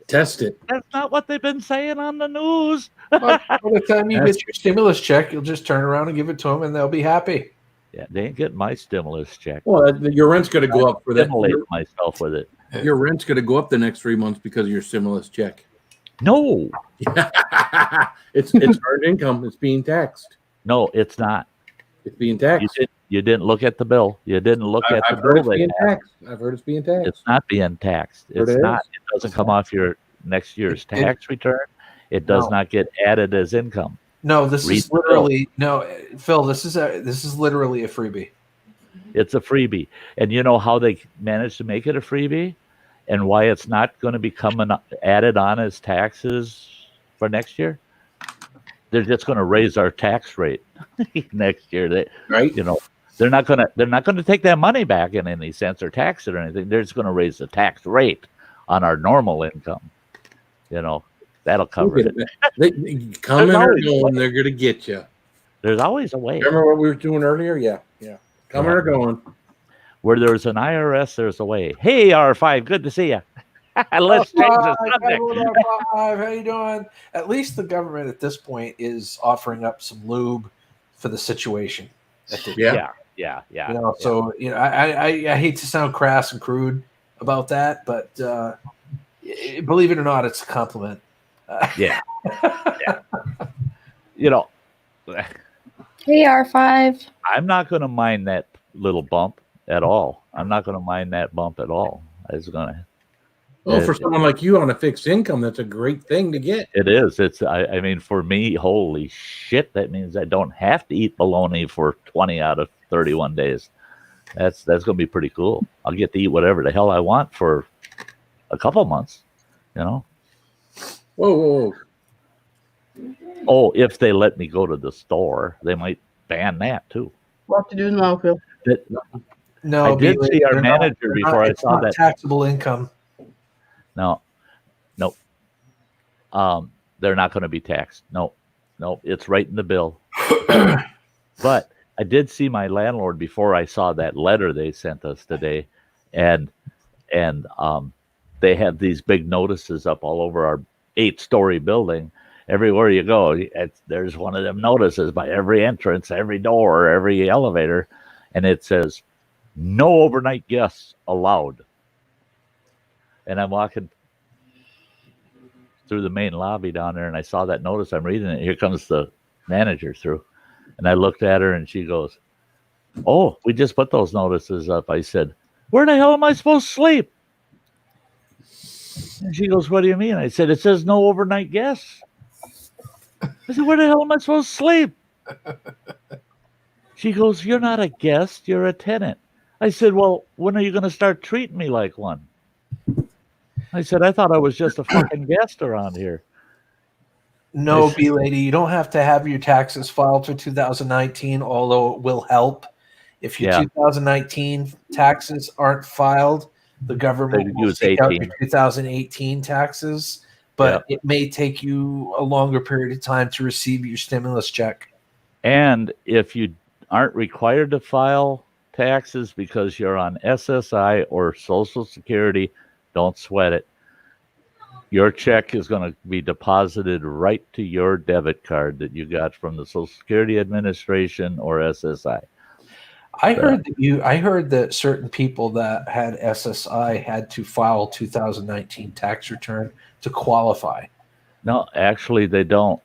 Test it. That's not what they've been saying on the news. By the time you get your stimulus check, you'll just turn around and give it to them, and they'll be happy. Yeah, they ain't getting my stimulus check. Well, your rent's going to go up for that. Stimulate myself with it. Your rent's going to go up the next 3 months because of your stimulus check. No, it's earned income. It's being taxed. no, it's not. It's being taxed. You didn't look at the bill. You didn't look at the I've heard bill. it's being taxed. I've heard it's being taxed. It's not being taxed. But It's it not. is. It doesn't come off your next year's tax return. It does not get added as income. No, this Read is the bill. literally Phil. This is literally a freebie. It's a freebie. And you know how they managed to make it a freebie and why it's not going to be added on as taxes for next year? They're just going to raise our tax rate next year. Right. You know, They're not gonna take that money back in any sense or tax it or anything. They're just gonna raise the tax rate on our normal income. You know, that'll cover it. They coming or going, they're gonna get you. There's always a way. Remember what we were doing earlier? Yeah. Coming or going. Where there's an IRS, there's a way. Hey, R5, good to see you. Let's change the subject. R5, how you doing? At least the government at this point is offering up some lube for the situation. Yeah. You know, so you know, I hate to sound crass and crude about that, but believe it or not, it's a compliment. Yeah. You know, Hey, R5. I'm not going to mind that little bump at all. I'm not going to mind that bump at all. It's going to. Well, for someone like you on a fixed income, that's a great thing to get. It is. I mean, for me, holy shit, that means I don't have to eat bologna for 20 out of 31 days. That's going to be pretty cool. I'll get to eat whatever the hell I want for a couple months, you know? Whoa. Oh, if they let me go to the store, they might ban that too. What to do now, Phil? No, I did see our manager before I saw that. Taxable income. No. They're not going to be taxed. No, it's right in the bill. But I did see my landlord before I saw that letter they sent us today, and they have these big notices up all over our 8-story building. Everywhere you go, there's one of them notices by every entrance, every door, every elevator, and it says, "No overnight guests allowed." And I'm walking through the main lobby down there, and I saw that notice. I'm reading it. Here comes the manager through. And I looked at her, and she goes, "Oh, we just put those notices up." I said, "Where the hell am I supposed to sleep?" And she goes, "What do you mean?" I said, "It says no overnight guests." I said, "Where the hell am I supposed to sleep?" She goes, "You're not a guest. You're a tenant." I said, "Well, when are you going to start treating me like one?" I said, "I thought I was just a fucking guest around here." No, B lady, you don't have to have your taxes filed for 2019, although it will help. If your 2019 taxes aren't filed, the government will take out your 2018 taxes, but it may take you a longer period of time to receive your stimulus check. And if you aren't required to file taxes because you're on SSI or Social Security, don't sweat it. Your check is going to be deposited right to your debit card that you got from the Social Security Administration or SSI. I heard that certain people that had SSI had to file 2019 tax return to qualify. No, actually they don't.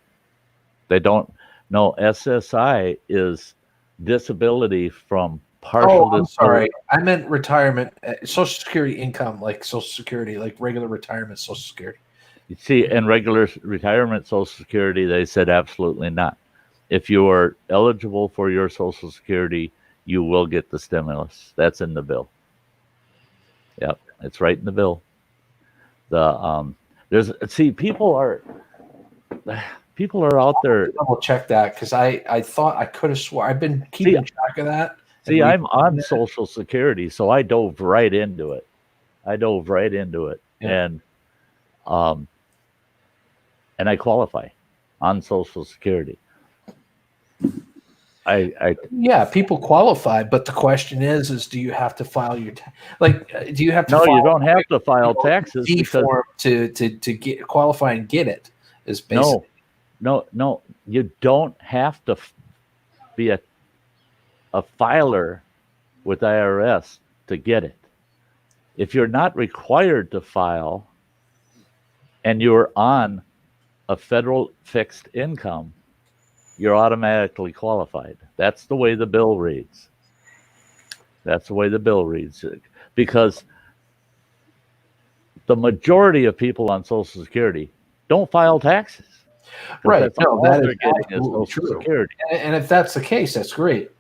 No, SSI is disability from partial. I'm sorry. I meant retirement, Social Security income, like Social Security, like regular retirement Social Security. You see, in regular retirement Social Security, they said absolutely not. If you are eligible for your Social Security, you will get the stimulus. That's in the bill. Yep, it's right in the bill. People are out there. Double check that because I thought I could have swore I've been keeping track of that. See, I'm on Social Security, so I dove right into it. Yeah. And I qualify on Social Security. People qualify, but the question is do you have to file your do you have to? No, file you don't have to file taxes form to get qualify and get it. Is basically no, you don't have to be a filer with IRS to get it. If you're not required to file and you're on a federal fixed income, you're automatically qualified. That's the way the bill reads. Because the majority of people on Social Security don't file taxes. Right. That's no, all that they're is getting is Social true. Security. And if that's the case, that's great.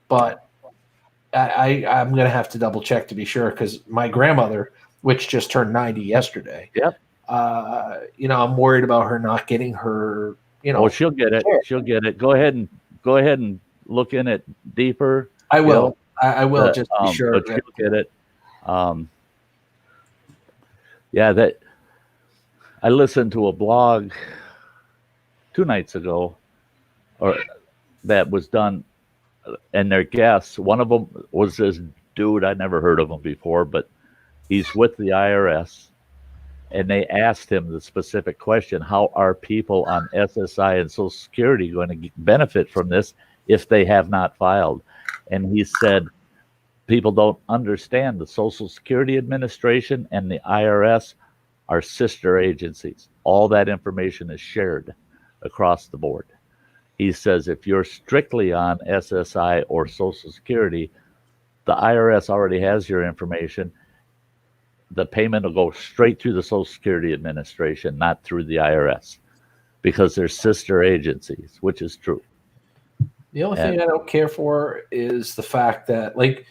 But I'm going to have to double check to be sure because my grandmother, which just turned 90 yesterday. Yep. I'm worried about her not getting her. She'll get it. She'll get it. Go ahead and look in it deeper. I will. Bill, I will just be sure. but you'll get it. Yeah, that I listened to a blog 2 nights ago, or that was done, and their guests. One of them was this dude. I never heard of him before, but he's with the IRS, and they asked him the specific question: how are people on SSI and Social Security going to benefit from this if they have not filed? And he said, people don't understand the Social Security Administration and the IRS are sister agencies. All that information is shared across the board. He says if you're strictly on SSI or Social Security, the IRS already has your information. The payment will go straight through the Social Security Administration, not through the IRS, because they're sister agencies, which is true. The only thing I don't care for is the fact that, like,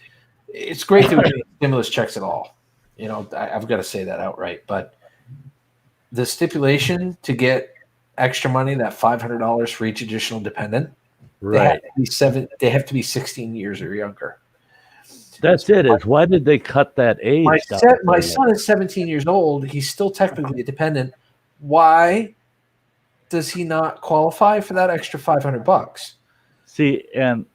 it's great that we're getting stimulus checks at all. You know, I've got to say that outright. But the stipulation to get extra money, that $500 for each additional dependent, Right. They have to be 16 years or younger. That's it. Is why did they cut that age? My son is 17 years old. He's still technically a dependent. Why does he not qualify for that extra $500? See, and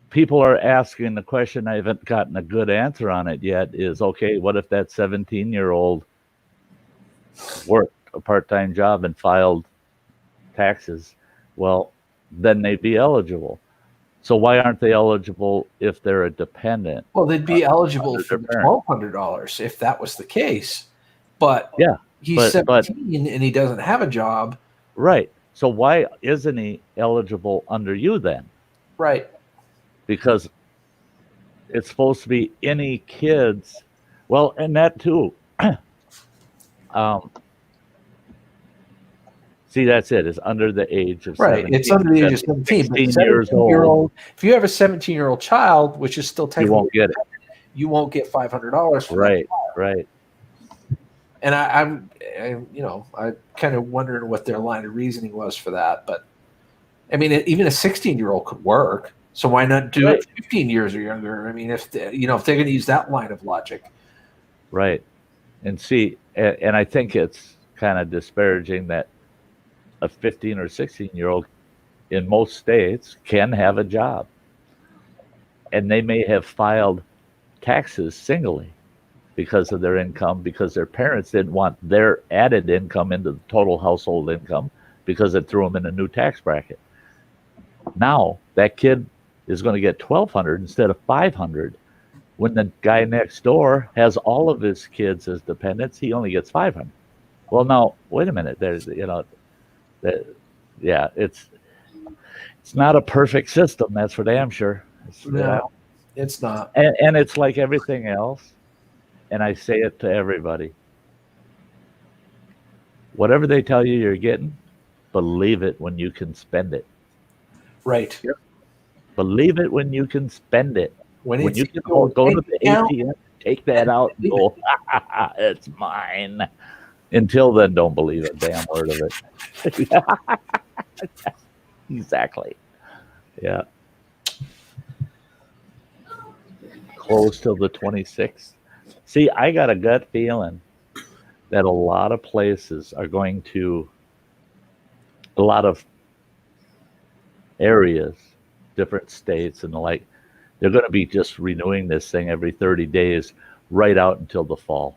people are asking the question, I haven't gotten a good answer on it yet, is, okay, what if that 17-year-old worked a part-time job and filed taxes? Well, then they'd be eligible. So why aren't they eligible if they're a dependent? Well, they'd be eligible for $1,200 if that was the case. But yeah, he's 17 and he doesn't have a job. Right. So why isn't he eligible under you then? Right. Because it's supposed to be any kids. Well, and that too. See, that's it. It's under the age of 17. Right. It's under the age of 17. 16 years old. If you have a 17-year-old child, which is still technically, you won't get it. You won't get $500 for right. that. Right. And I'm kind of wondering what their line of reasoning was for that. But I mean, even a 16-year-old could work. So why not do it 15 years or younger? I mean, if they're going to use that line of logic. Right. And see, and I think it's kind of disparaging that a 15 or 16-year-old in most states can have a job. And they may have filed taxes singly because of their income, because their parents didn't want their added income into the total household income because it threw them in a new tax bracket. Now that kid is going to get $1,200 instead of $500. When the guy next door has all of his kids as dependents, he only gets $500. Well, now wait a minute. There's, it's not a perfect system. That's for damn sure. It's not. And it's like everything else. And I say it to everybody. Whatever they tell you you're getting, believe it when you can spend it. Right. Yep. Believe it when you can spend it. When you can go to the ATM, take that out and go, it's mine. Until then, don't believe a damn word of it. Exactly. Yeah. Close till the 26th. See, I got a gut feeling that a lot of places are going to, a lot of areas, different states and the like, they're going to be just renewing this thing every 30 days right out until the fall.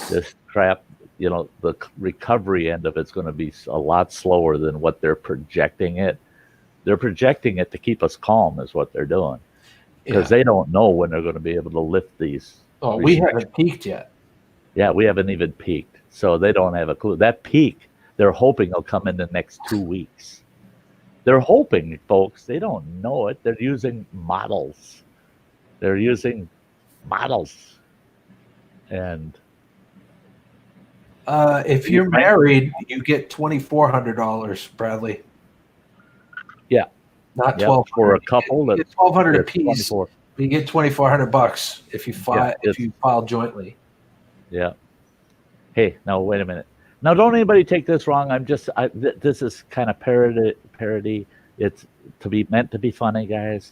This crap, the recovery end of it's going to be a lot slower than what they're projecting it. They're projecting it to keep us calm is what they're doing. Because they don't know when they're going to be able to lift these. Oh, we haven't peaked yet. Yeah, we haven't even peaked. So they don't have a clue. That peak, they're hoping will come in the next 2 weeks. They're hoping, folks. They don't know it. They're using models. And if you're married, you get $2,400, Bradley. Yeah. Not 12 for a couple. That's $1,200 a piece. You get $2,400 if you file jointly. Yeah. Hey, now wait a minute. Now, don't anybody take this wrong. This is kind of parody. It's meant to be funny, guys.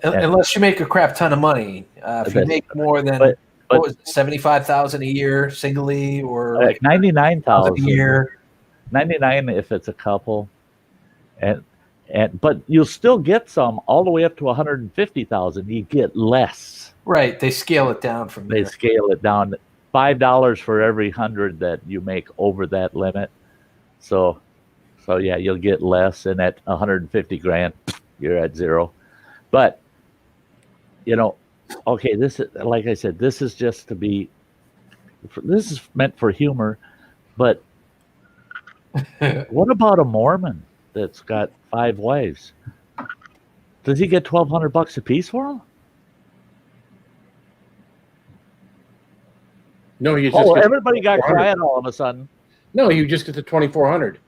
Unless you make a crap ton of money. If you make more than but- what was it, 75,000 a year singly, or like 99,000 a year. 99 if it's a couple, and but you'll still get some all the way up to 150,000. You get less. Right, they scale it down from They there. scale it down $5 for every 100 that you make over that limit. So yeah, you'll get less, and at 150 grand, you're at zero. But okay, this is, like I said, this is just to be. This is meant for humor, but what about a Mormon that's got 5 wives? Does he get $1,200 a piece for them? No, you just Oh, get everybody got 400. quiet all of a sudden. No, you just get the 2,400.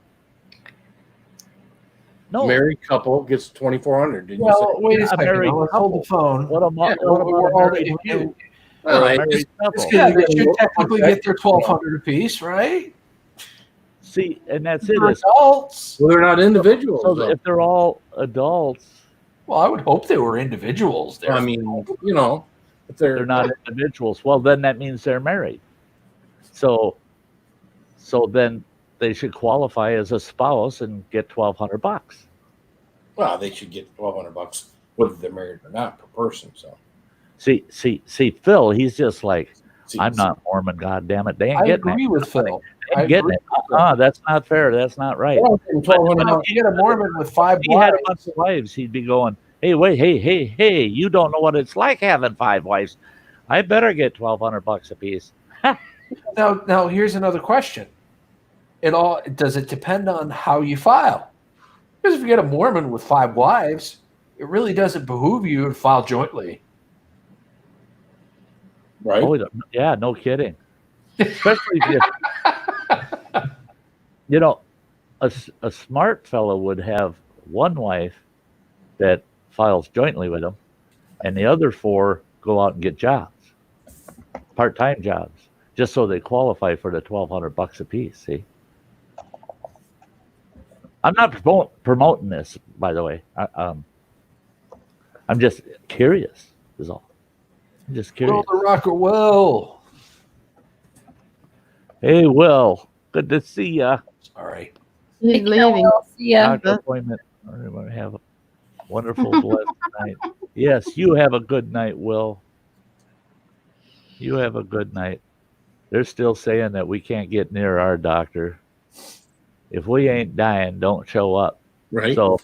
No, Married couple gets 2,400. Didn't you Well, wait a A second. married Let's hold the phone. what about, Yeah, what we're about a all- married you- few? say? Well, Or a it married just- couple? Yeah, they should technically get their 1,200 a piece, right? See, and that's it. For Is adults. well, they're not individuals. so though. if they're all adults, Well, I would hope they were individuals. There. I mean, if they're not individuals. Well, then that means they're married. So then they should qualify as a spouse and get $1,200. Well, they should get $1,200 whether they're married or not per person. So See, Phil, he's just like, see, I'm not Mormon. God damn it, they ain't I getting agree it. with Phil. They ain't getting it. That's not fair. That's not right. Well, getting $1,200 If you get a Mormon with 5 If he had a wives, bunch of wives, he'd be going, hey, wait, hey, you don't know what it's like having 5 wives. I better get $1,200 a piece. now here's another question. Does it depend on how you file? Because if you get a Mormon with 5 wives, it really doesn't behoove you to file jointly. right? Oh, yeah, no kidding. Especially if a smart fellow would have one wife that files jointly with him, and the other 4 go out and get jobs, part-time jobs, just so they qualify for the $1,200 a piece. See, I'm not promoting this, by the way. I'm just curious. Is all. I'm just curious. Will the rocker will. Hey, Will, good to see ya. Sorry. He's leaving. Yeah. Doctor appointment. Everybody have a wonderful, blessed night. Yes, you have a good night, Will. You have a good night. They're still saying that we can't get near our doctor. If we ain't dying, don't show up. Right. So,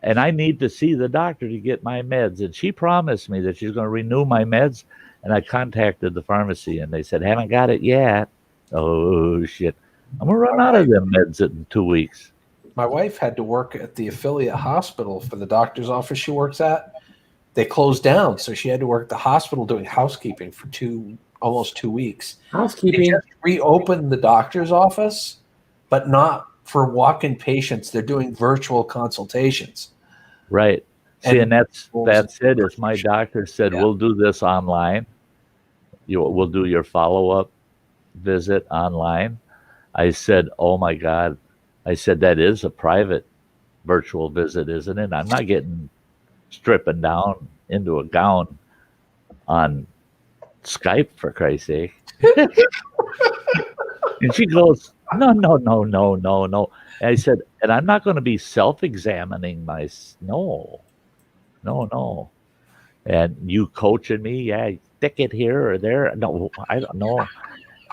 and I need to see the doctor to get my meds. And she promised me that she's going to renew my meds. And I contacted the pharmacy, and they said, haven't got it yet. Oh, shit. I'm going to run out of them meds in 2 weeks. My wife had to work at the affiliate hospital for the doctor's office she works at. They closed down, so she had to work at the hospital doing housekeeping for almost 2 weeks. They Housekeeping. just reopened the doctor's office, but not for walk-in patients. They're doing virtual consultations. Right. See, and that's it. Is my doctor said, Yeah. we'll do this online. We'll do your follow-up visit online. I said, oh my God. I said, that is a private virtual visit, isn't it? I'm not getting stripping down into a gown on Skype, for Christ's sake. And she goes, no. And I said, and I'm not going to be self-examining no. And you coaching me, yeah, stick it here or there. No, I don't know.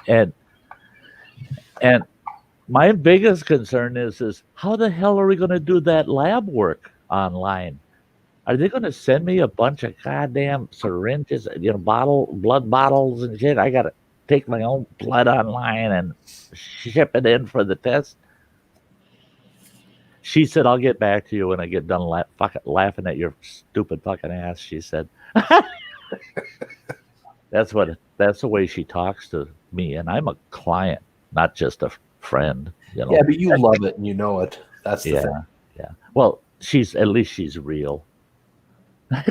And my biggest concern is how the hell are we going to do that lab work online? Are they going to send me a bunch of goddamn syringes, blood bottles and shit? I got to take my own blood online and ship it in for the test. She said, I'll get back to you when I get done laughing at your stupid fucking ass, she said. That's the way she talks to me. And I'm a client, not just a friend. Yeah, but you love it and you know it. That's the thing. Yeah. Well, at least she's real. I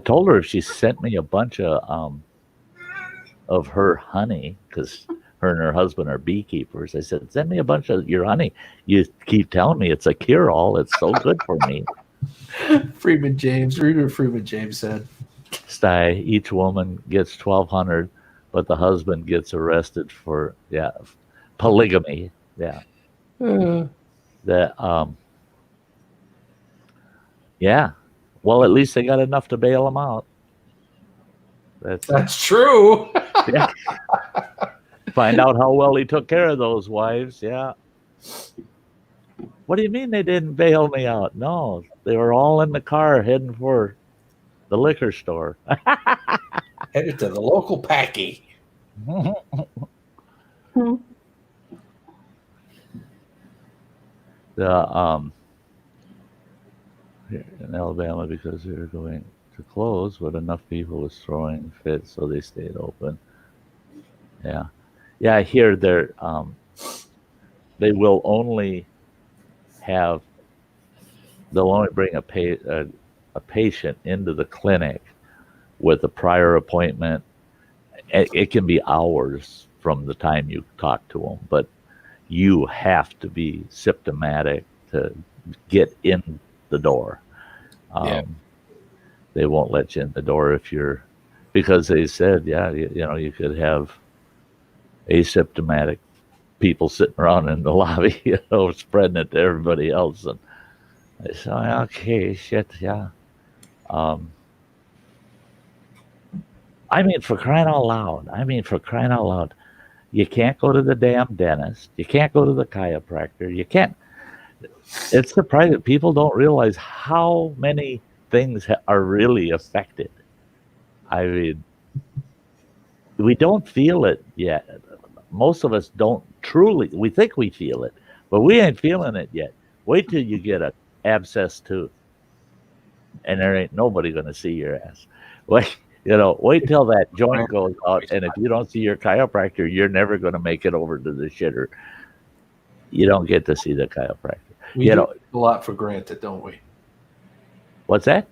told her if she sent me a bunch of her honey, because her and her husband are beekeepers. I said, send me a bunch of your honey. You keep telling me it's a cure-all. It's so good for me. Freeman James, read what Freeman James said. Sty, each woman gets 1,200, but the husband gets arrested for polygamy. Yeah. Yeah. Well, at least they got enough to bail them out. That's true. Yeah. Find out how well he took care of those wives. Yeah. What do you mean they didn't bail me out? No, they were all in the car heading for the liquor store. Headed to the local packy. Here in Alabama, because they were going to close, but enough people was throwing fits, so they stayed open. Yeah, I hear they will only they'll only bring a patient into the clinic with a prior appointment. It can be hours from the time you talk to them, but you have to be symptomatic to get in the door. They won't let you in the door because they said, you could have asymptomatic people sitting around in the lobby, spreading it to everybody else. And I said, okay, shit, yeah. I mean, for crying out loud, you can't go to the damn dentist. You can't go to the chiropractor. You can't. It's surprising. People don't realize how many things are really affected. I mean, we don't feel it yet. Most of us don't truly. We think we feel it, but we ain't feeling it yet. Wait till you get an abscess tooth, and there ain't nobody going to see your ass. Wait till that joint goes out, and if you don't see your chiropractor, you're never going to make it over to the shitter. You don't get to see the chiropractor. We do take a lot for granted, don't we? What's that?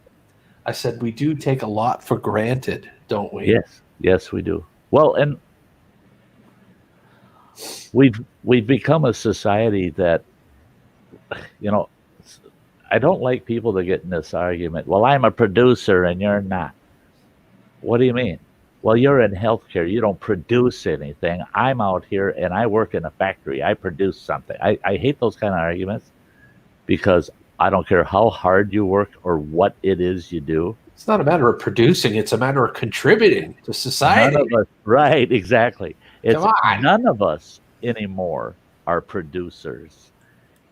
I said we do take a lot for granted, don't we? Yes, we do. Well, and we've become a society that, I don't like people that get in this argument. Well, I'm a producer and you're not. What do you mean? Well, you're in healthcare. You don't produce anything. I'm out here and I work in a factory. I produce something. I hate those kind of arguments because I don't care how hard you work or what it is you do. It's not a matter of producing. It's a matter of contributing to society. None of us, right, exactly. Come on. None of us anymore are producers.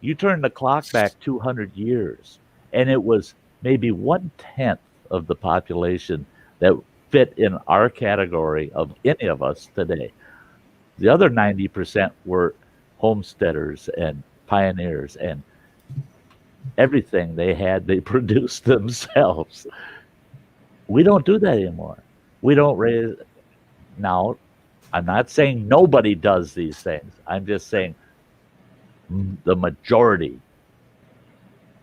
You turn the clock back 200 years, and it was maybe 1/10 of the population that fit in our category of any of us today. The other 90% were homesteaders and pioneers, and everything they had, they produced themselves. We don't do that anymore. We don't raise. Now, I'm not saying nobody does these things. I'm just saying the majority.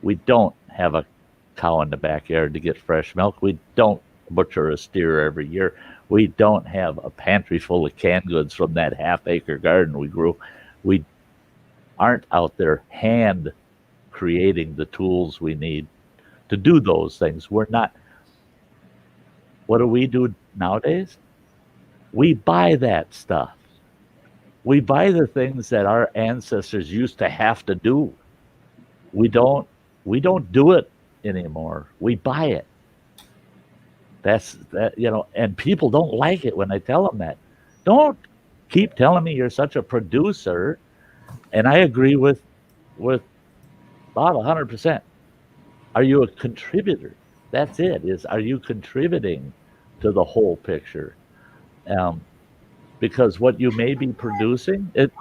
We don't have a cow in the backyard to get fresh milk. We don't butcher a steer every year. We don't have a pantry full of canned goods from that half-acre garden we grew. We aren't out there hand creating the tools we need to do those things. We're not. What do we do nowadays? We buy that stuff. We buy the things that our ancestors used to have to do. We don't do it anymore. We buy it. That's that, and people don't like it when I tell them that. Don't keep telling me you're such a producer. And I agree with about 100%. Are you a contributor? That's it. Are you contributing to the whole picture? Because what you may be producing, it's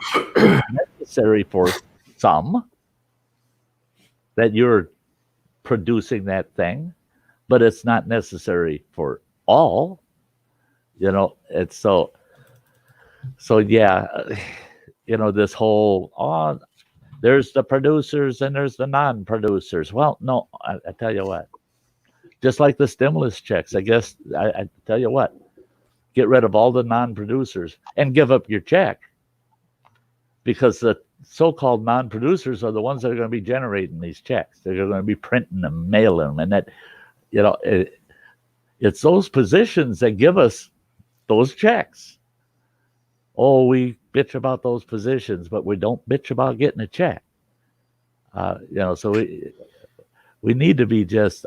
necessary for some that you're producing that thing, but it's not necessary for all. It's so yeah. This whole there's the producers and there's the non-producers. Well, no, I tell you what. Just like the stimulus checks, I tell you what. Get rid of all the non-producers and give up your check. because the so-called non-producers are the ones that are going to be generating these checks. They're going to be printing them, mailing them, and that, it's those positions that give us those checks. Oh, we bitch about those positions, but we don't bitch about getting a check. So we need to be just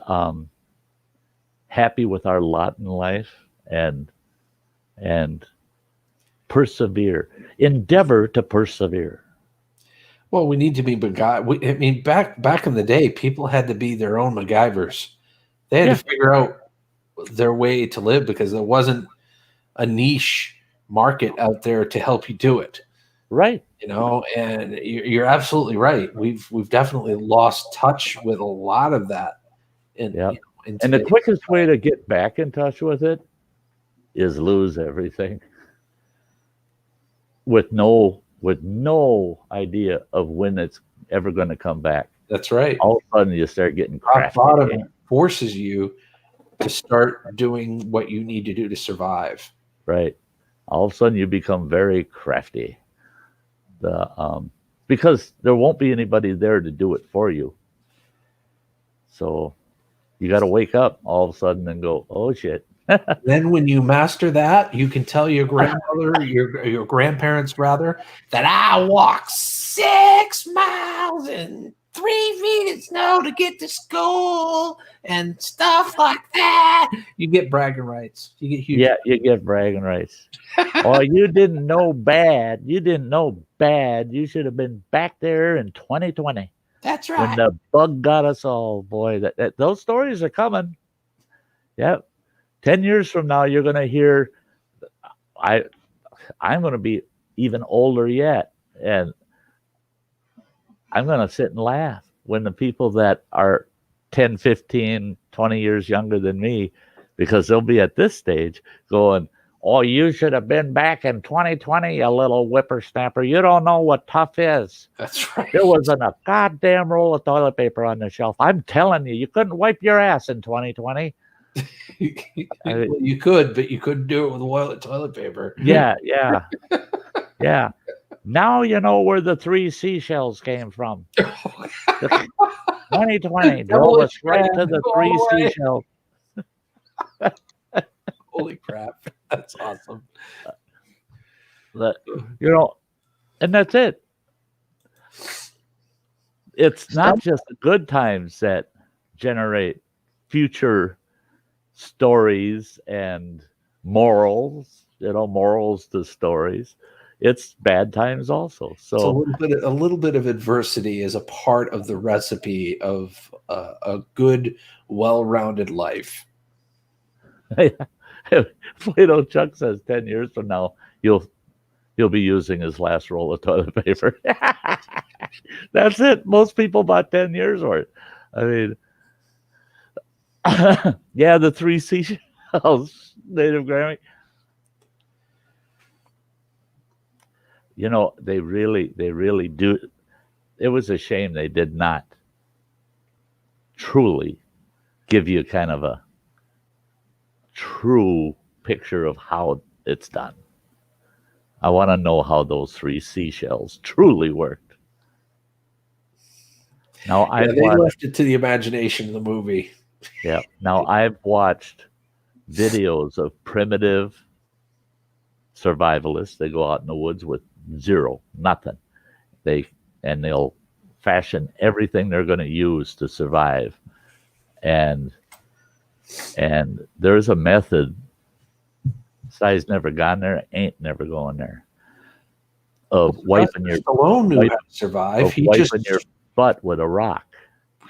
happy with our lot in life and persevere. Endeavor to persevere. Well, we need to be MacGyver. I mean, back in the day, people had to be their own MacGyvers. They had to figure out their way to live because there wasn't a niche market out there to help you do it. Right. And you're absolutely right. We've definitely lost touch with a lot of that. And the quickest way to get back in touch with it is lose everything with no idea of when it's ever going to come back. That's right. All of a sudden, you start getting crafty. Bottom forces you to start doing what you need to do to survive. Right. All of a sudden, you become very crafty. Because there won't be anybody there to do it for you. So you got to wake up all of a sudden and go, oh shit. Then when you master that, you can tell your grandmother, your grandparents rather, that I walked 6 miles and 3 feet of snow to get to school and stuff like that. You get bragging rights. You get huge. Yeah, you get bragging rights. Oh, you didn't know bad. You didn't know bad. You should have been back there in 2020. That's right. When the bug got us all, boy. That those stories are coming. Yep. 10 years from now, you're going to hear. I'm going to be even older yet, and I'm going to sit and laugh when the people that are 10, 15, 20 years younger than me, because they'll be at this stage going, oh, you should have been back in 2020, you little whippersnapper. You don't know what tough is. That's right. There wasn't a goddamn roll of toilet paper on the shelf. I'm telling you, you couldn't wipe your ass in 2020. Well, you could, but you couldn't do it with toilet paper. Yeah. Now you know where the 3 seashells came from. 2020 drove us right to the 3 seashells. Holy crap. That's awesome. And that's it. It's not just the good times that generate future stories and morals, morals to stories. It's bad times also. So a little bit of adversity is a part of the recipe of a good, well-rounded life. Plato Chuck says 10 years from now you'll be using his last roll of toilet paper. That's it. Most people bought 10 years worth. I mean, yeah, the 3 seashells, Native Grammy. They really do. It was a shame they did not truly give you kind of a true picture of how it's done. I want to know how those 3 seashells truly worked. Now they left it to the imagination of the movie. Yeah. Now I've watched videos of primitive survivalists. They go out in the woods with nothing. They'll fashion everything they're going to use to survive. And there's a method. Sty's never gone there, ain't never going there. Of wiping your Stallone knew how to survive. He wiping your butt with a rock.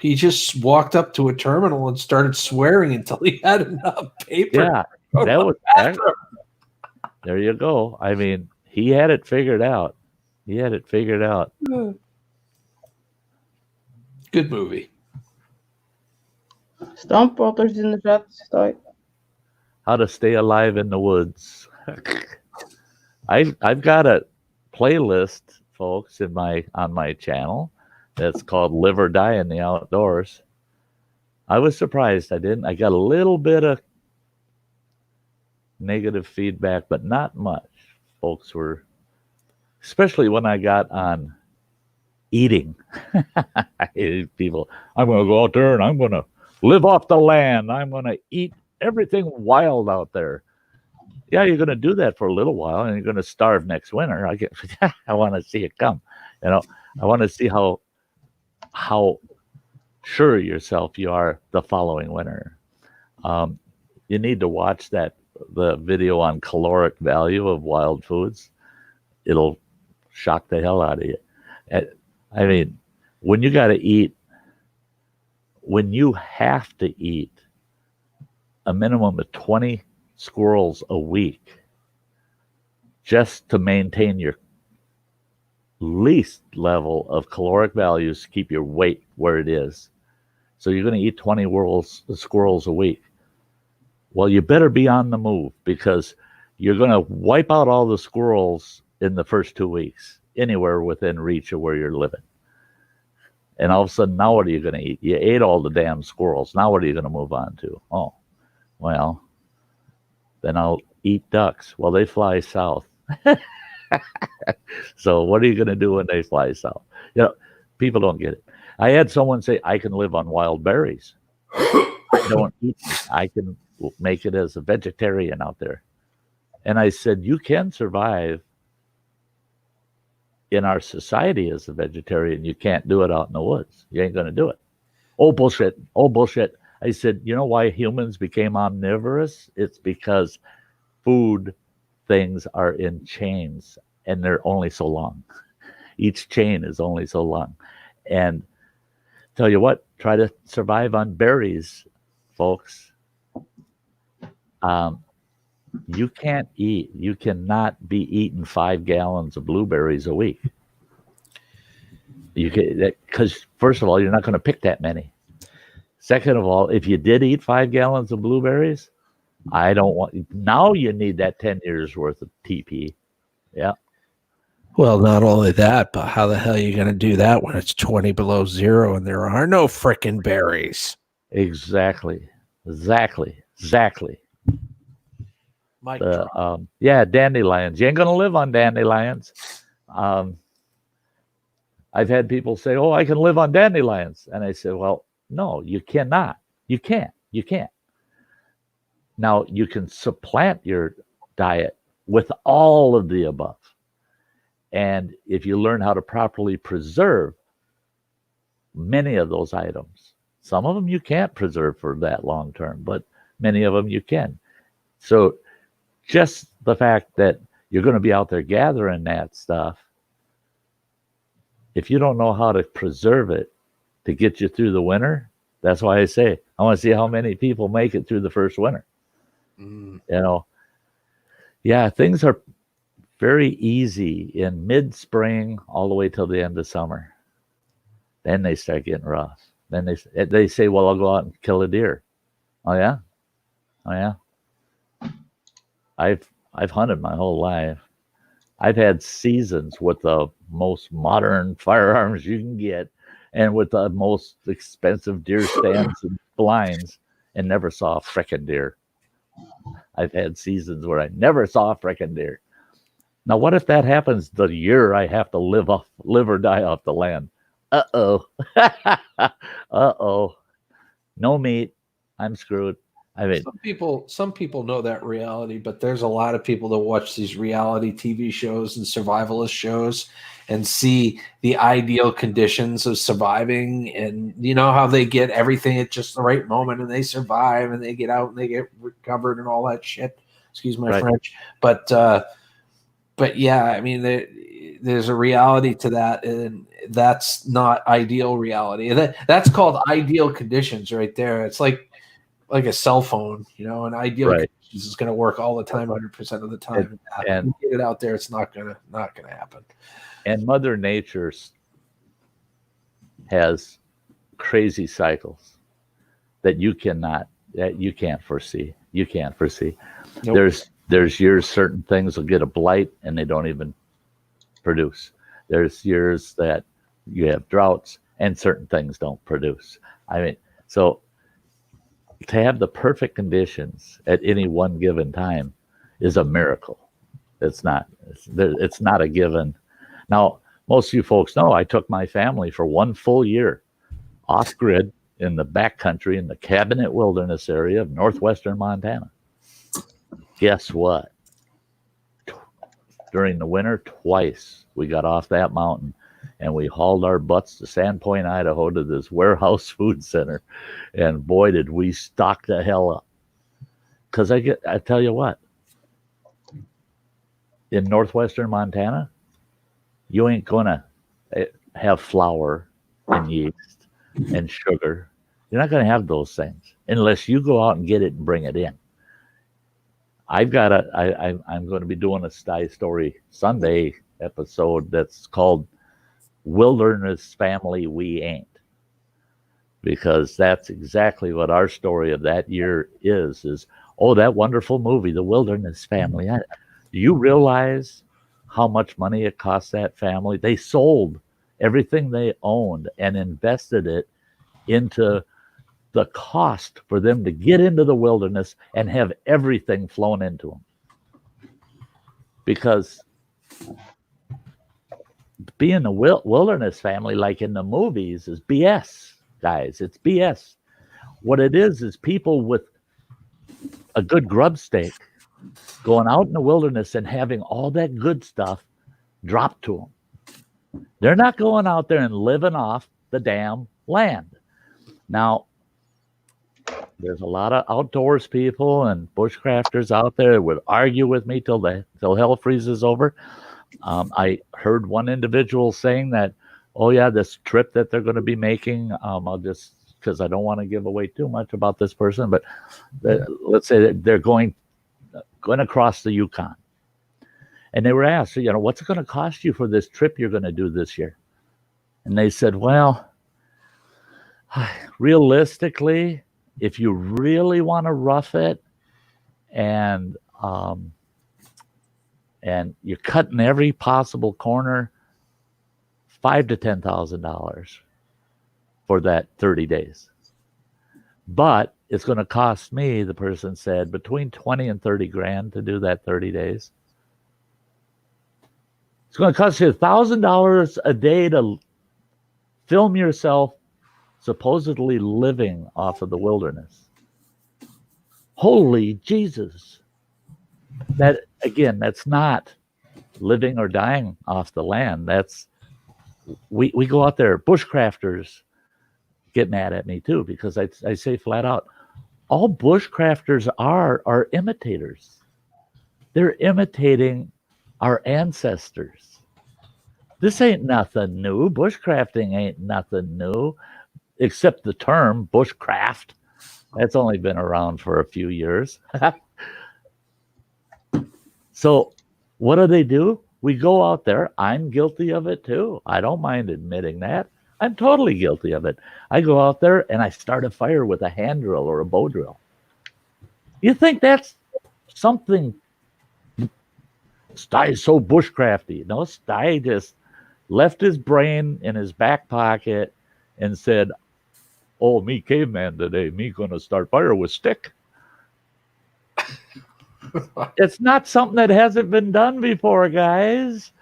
He just walked up to a terminal and started swearing until he had enough paper. Yeah, that was there you go. I mean, he had it figured out. Good movie. Stump Waters in the chat. Sty. How to stay alive in the woods. I've got a playlist, folks, on my channel that's called Live or Die in the Outdoors. I was surprised I got a little bit of negative feedback, but not much. Folks were especially when I got on eating. I hated people. I'm going to go out there and I'm going to live off the land. I'm going to eat everything wild out there. Yeah, you're going to do that for a little while, and you're going to starve next winter. I want to see it come. I want to see how sure of yourself you are the following winter. You need to watch the video on caloric value of wild foods. It'll shock the hell out of you. I mean, when you have to eat a minimum of 20 squirrels a week just to maintain your least level of caloric values to keep your weight where it is. So you're going to eat 20 squirrels a week. Well, you better be on the move, because you're going to wipe out all the squirrels in the first 2 weeks, anywhere within reach of where you're living. And all of a sudden, now what are you going to eat? You ate all the damn squirrels. Now what are you going to move on to? Oh, well, then I'll eat ducks. Well, they fly south. So what are you going to do when they fly south? People don't get it. I had someone say, I can live on wild berries. I don't eat them. I can make it as a vegetarian out there. And I said, you can survive in our society as a vegetarian. You can't do it out in the woods. You ain't going to do it. Oh, bullshit. Oh, bullshit. I said, you know why humans became omnivorous? It's because food things are in chains, and they're only so long. Each chain is only so long. And tell you what, try to survive on berries, folks. You cannot be eating 5 gallons of blueberries a week. Because first of all, you're not going to pick that many. Second of all, if you did eat 5 gallons of blueberries, now you need that 10 years worth of TP. Yeah. Well, not only that, but how the hell are you going to do that when it's 20 below zero and there are no frickin' berries? Exactly. Mike, Dandelions. You ain't going to live on dandelions. I've had people say, oh, I can live on dandelions. And I said, well, no, you cannot. You can't. Now, you can supplant your diet with all of the above. And if you learn how to properly preserve many of those items, some of them you can't preserve for that long term, but many of them you can. So just the fact that you're going to be out there gathering that stuff, if you don't know how to preserve it to get you through the winter, that's why I say, I want to see how many people make it through the first winter. Things are very easy in mid-spring all the way till the end of summer. Then they start getting rough. Then they say, well, I'll go out and kill a deer. Oh yeah. I've hunted my whole life. I've had seasons with the most modern firearms you can get and with the most expensive deer stands and blinds, and never saw a frickin' deer. I've had seasons where I never saw a frickin' deer. Now, what if that happens the year I have to live or die off the land? Uh-oh. Uh-oh. No meat. I'm screwed. I mean, some people know that reality, but there's a lot of people that watch these reality TV shows and survivalist shows and see the ideal conditions of surviving, and you know how they get everything at just the right moment and they survive and they get out and they get recovered and all that shit. Excuse my French. But yeah, I mean, there's a reality to that, and that's not ideal reality. That's called ideal conditions right there. It's like a cell phone, an ideal conditions is going to work all the time, 100% of the time. And get it out there, it's not going to happen. And Mother Nature has crazy cycles that you can't foresee. You can't foresee. Nope. There's years certain things will get a blight and they don't even produce. There's years that you have droughts and certain things don't produce. I mean, so to have the perfect conditions at any one given time is a miracle. It's not a given. Now, most of you folks know I took my family for 1 full year off grid in the backcountry in the Cabinet Wilderness area of northwestern Montana. Guess what? During the winter, twice we got off that mountain and we hauled our butts to Sandpoint, Idaho to this warehouse food center. And boy, did we stock the hell up. Because I tell you what, in northwestern Montana, you ain't going to have flour and yeast and sugar. You're not going to have those things unless you go out and get it and bring it in. I'm going to be doing a Sty Story Sunday episode that's called Wilderness Family We Ain't. Because that's exactly what our story of that year is, oh, that wonderful movie, The Wilderness Family. Do you realize how much money it cost that family? They sold everything they owned and invested it into the cost for them to get into the wilderness and have everything flown into them. Because being a wilderness family, like in the movies, is BS, guys. It's BS. What it is people with a good grub stake going out in the wilderness and having all that good stuff dropped to them. They're not going out there and living off the damn land. Now, there's a lot of outdoors people and bushcrafters out there that would argue with me till hell freezes over. I heard one individual saying that, oh yeah, this trip that they're going to be making, I'll just, because I don't want to give away too much about this person, but let's say that they're going across the Yukon. And they were asked, what's it going to cost you for this trip you're going to do this year? And they said, well, realistically, if you really want to rough it and you're cutting every possible corner, $5,000 to $10,000 for that 30 days. But it's going to cost me, the person said, between 20 and 30 grand to do that 30 days. It's going to cost you $1,000 a day to film yourself supposedly living off of the wilderness. Holy Jesus. That, again, that's not living or dying off the land. That's, we go out there, bushcrafters get mad at me too, because I say flat out, all bushcrafters are imitators. They're imitating our ancestors. This ain't nothing new. Bushcrafting ain't nothing new, except the term bushcraft. That's only been around for a few years. So what do? We go out there. I'm guilty of it too. I don't mind admitting that. I'm totally guilty of it. I go out there and I start a fire with a hand drill or a bow drill. You think that's something? Sty is so bushcrafty. No, Sty just left his brain in his back pocket and said, oh, me caveman today, me gonna start fire with stick. It's not something that hasn't been done before, guys.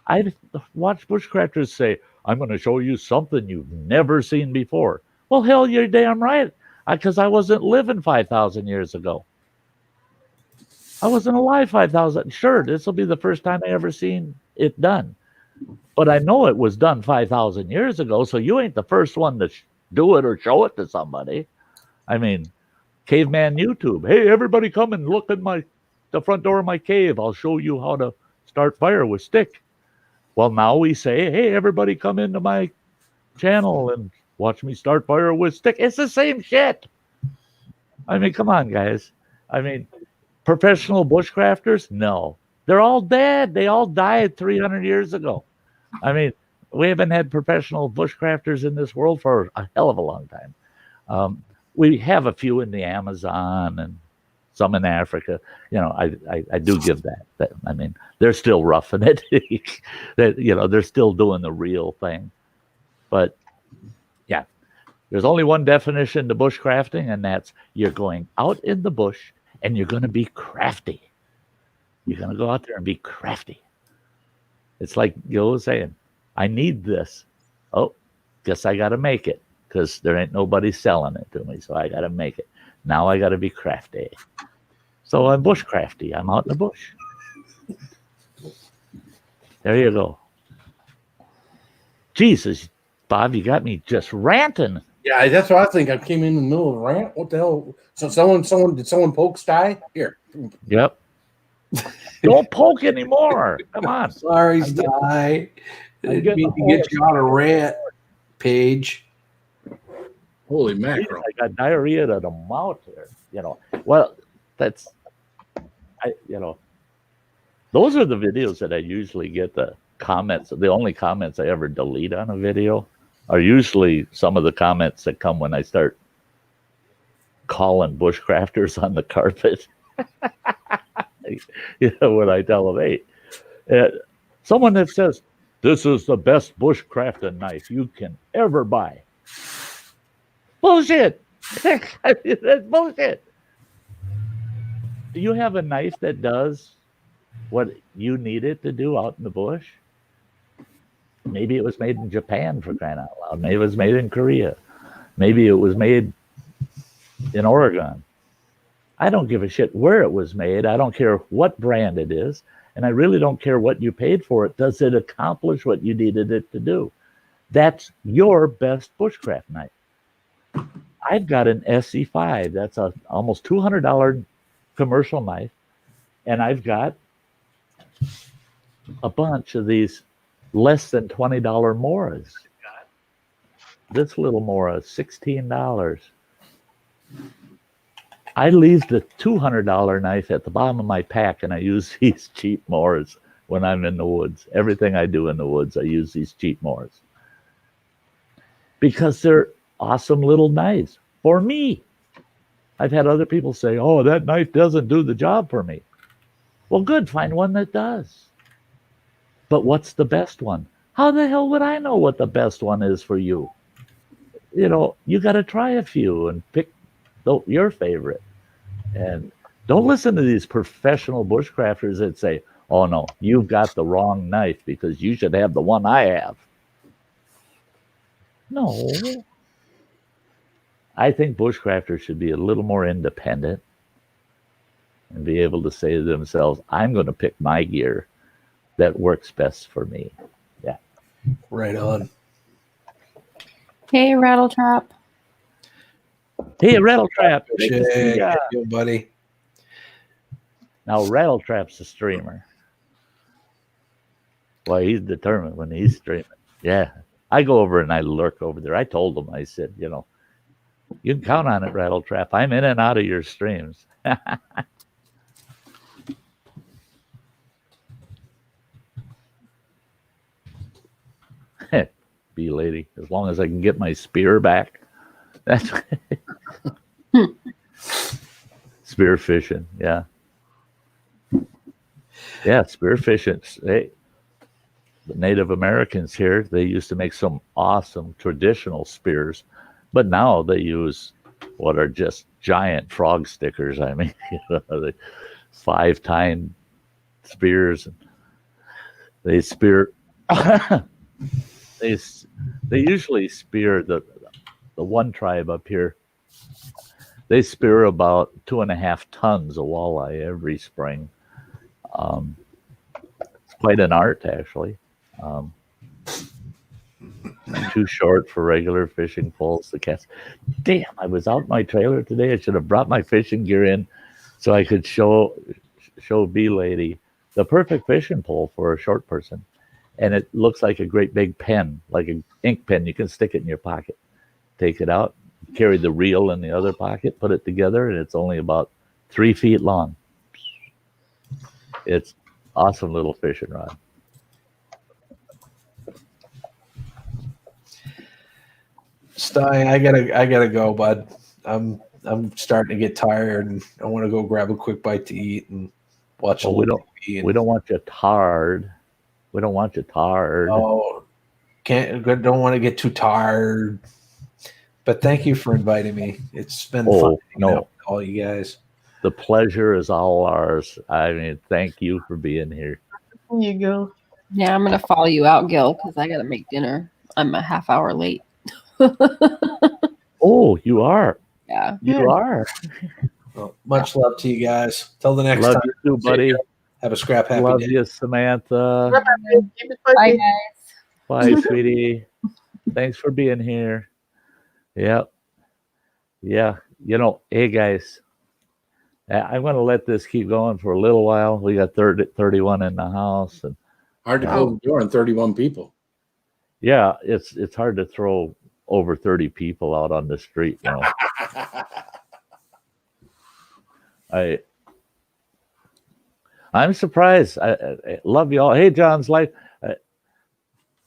I've watched bushcrafters say, I'm going to show you something you've never seen before. Well, hell, you're damn right. Because I wasn't living 5,000 years ago. I wasn't alive 5,000. Sure, this will be the first time I ever seen it done. But I know it was done 5,000 years ago, so you ain't the first one to do it or show it to somebody. I mean, caveman YouTube. Hey, everybody come and look at the front door of my cave. I'll show you how to start fire with stick. Well, now we say, hey, everybody come into my channel and watch me start fire with stick. It's the same shit. I mean, come on, guys. I mean, professional bushcrafters? No. They're all dead. They all died 300 years ago. I mean, we haven't had professional bushcrafters in this world for a hell of a long time. We have a few in the Amazon and some in Africa. I do give that. I mean, they're still roughing it. They're still doing the real thing. But yeah, there's only one definition to bushcrafting, and that's you're going out in the bush and you're going to be crafty. You're going to go out there and be crafty. It's like Gil was saying, I need this. Oh, guess I got to make it because there ain't nobody selling it to me. So I got to make it. Now I got to be crafty. So I'm bushcrafty. I'm out in the bush. There you go. Jesus, Bob, you got me just ranting. Yeah, that's what I think. I came in the middle of a rant. What the hell? So did someone poke Sty? Here. Yep. Don't poke anymore. Come on. Sorry, Sty. Didn't mean to get you on a rant page. Holy mackerel. I got diarrhea to the mouth there. Well, that's, those are the videos that I usually get the comments. The only comments I ever delete on a video are usually some of the comments that come when I start calling bushcrafters on the carpet. When I tell them, hey, someone that says, this is the best bushcrafting knife you can ever buy. Bullshit. That's bullshit. Do you have a knife that does what you need it to do out in the bush? Maybe it was made in Japan, for crying out loud. Maybe it was made in Korea. Maybe it was made in Oregon. I don't give a shit where it was made. I don't care what brand it is. And I really don't care what you paid for it. Does it accomplish what you needed it to do? That's your best bushcraft knife. I've got an SE5. That's a almost $200 commercial knife. And I've got a bunch of these less than $20 Moras. This little Mora is $16. I leave the $200 knife at the bottom of my pack, and I use these cheap Moras when I'm in the woods. Everything I do in the woods, I use these cheap Moras. Because they're awesome little knives for me. I've had other people say, oh, that knife doesn't do the job for me. Well, good, find one that does. But what's the best one? How the hell would I know what the best one is for you? You got to try a few and pick your favorite. And don't listen to these professional bushcrafters that say, oh, no, you've got the wrong knife because you should have the one I have. No. I think bushcrafters should be a little more independent and be able to say to themselves, I'm going to pick my gear that works best for me. Yeah. Right on. Hey, Rattletrap. Hey, Rattletrap. Yeah, buddy. Now, Rattletrap's a streamer. Well, he's determined when he's streaming. Yeah. I go over and I lurk over there. I told him, I said, you can count on it, Rattletrap. I'm in and out of your streams. Bee lady, as long as I can get my spear back. That's spear fishing. Yeah. Yeah, spear fishing. The Native Americans here, they used to make some awesome traditional spears, but now they use what are just giant frog stickers. I mean, the 5-tine spears. They spear. They usually spear the one tribe up here. They spear about 2.5 tons of walleye every spring. It's quite an art, actually. Too short for regular fishing poles. The cast. Damn, I was out in my trailer today. I should have brought my fishing gear in so I could show Bee Lady the perfect fishing pole for a short person. And it looks like a great big pen, like an ink pen. You can stick it in your pocket. Take it out, carry the reel in the other pocket, put it together, and it's only about 3 feet long. It's awesome little fishing rod. Sty, I gotta go, bud. I'm starting to get tired, and I want to go grab a quick bite to eat and watch a little TV. We don't want you tired. We don't want you tired. Oh, don't want to get too tired. But thank you for inviting me. It's been fun hanging out with all you guys. The pleasure is all ours. I mean, thank you for being here. There you go. Yeah, I'm gonna follow you out, Gil, because I gotta make dinner. I'm a half hour late. Oh, you are. Yeah. You are. Well, much love to you guys. Till the next Love time. you too, buddy. Have a scrap happy Love day. you, Samantha. Keep it Bye, spicy. guys. Bye, sweetie. Thanks for being here. Yep. Yeah. Hey, guys, I'm going to let this keep going for a little while. We got 31 in the house. And Hard to close the door on 31 people. yeah, it's hard to throw over 30 people out on the street. I'm surprised. I love you all. Hey, John's life.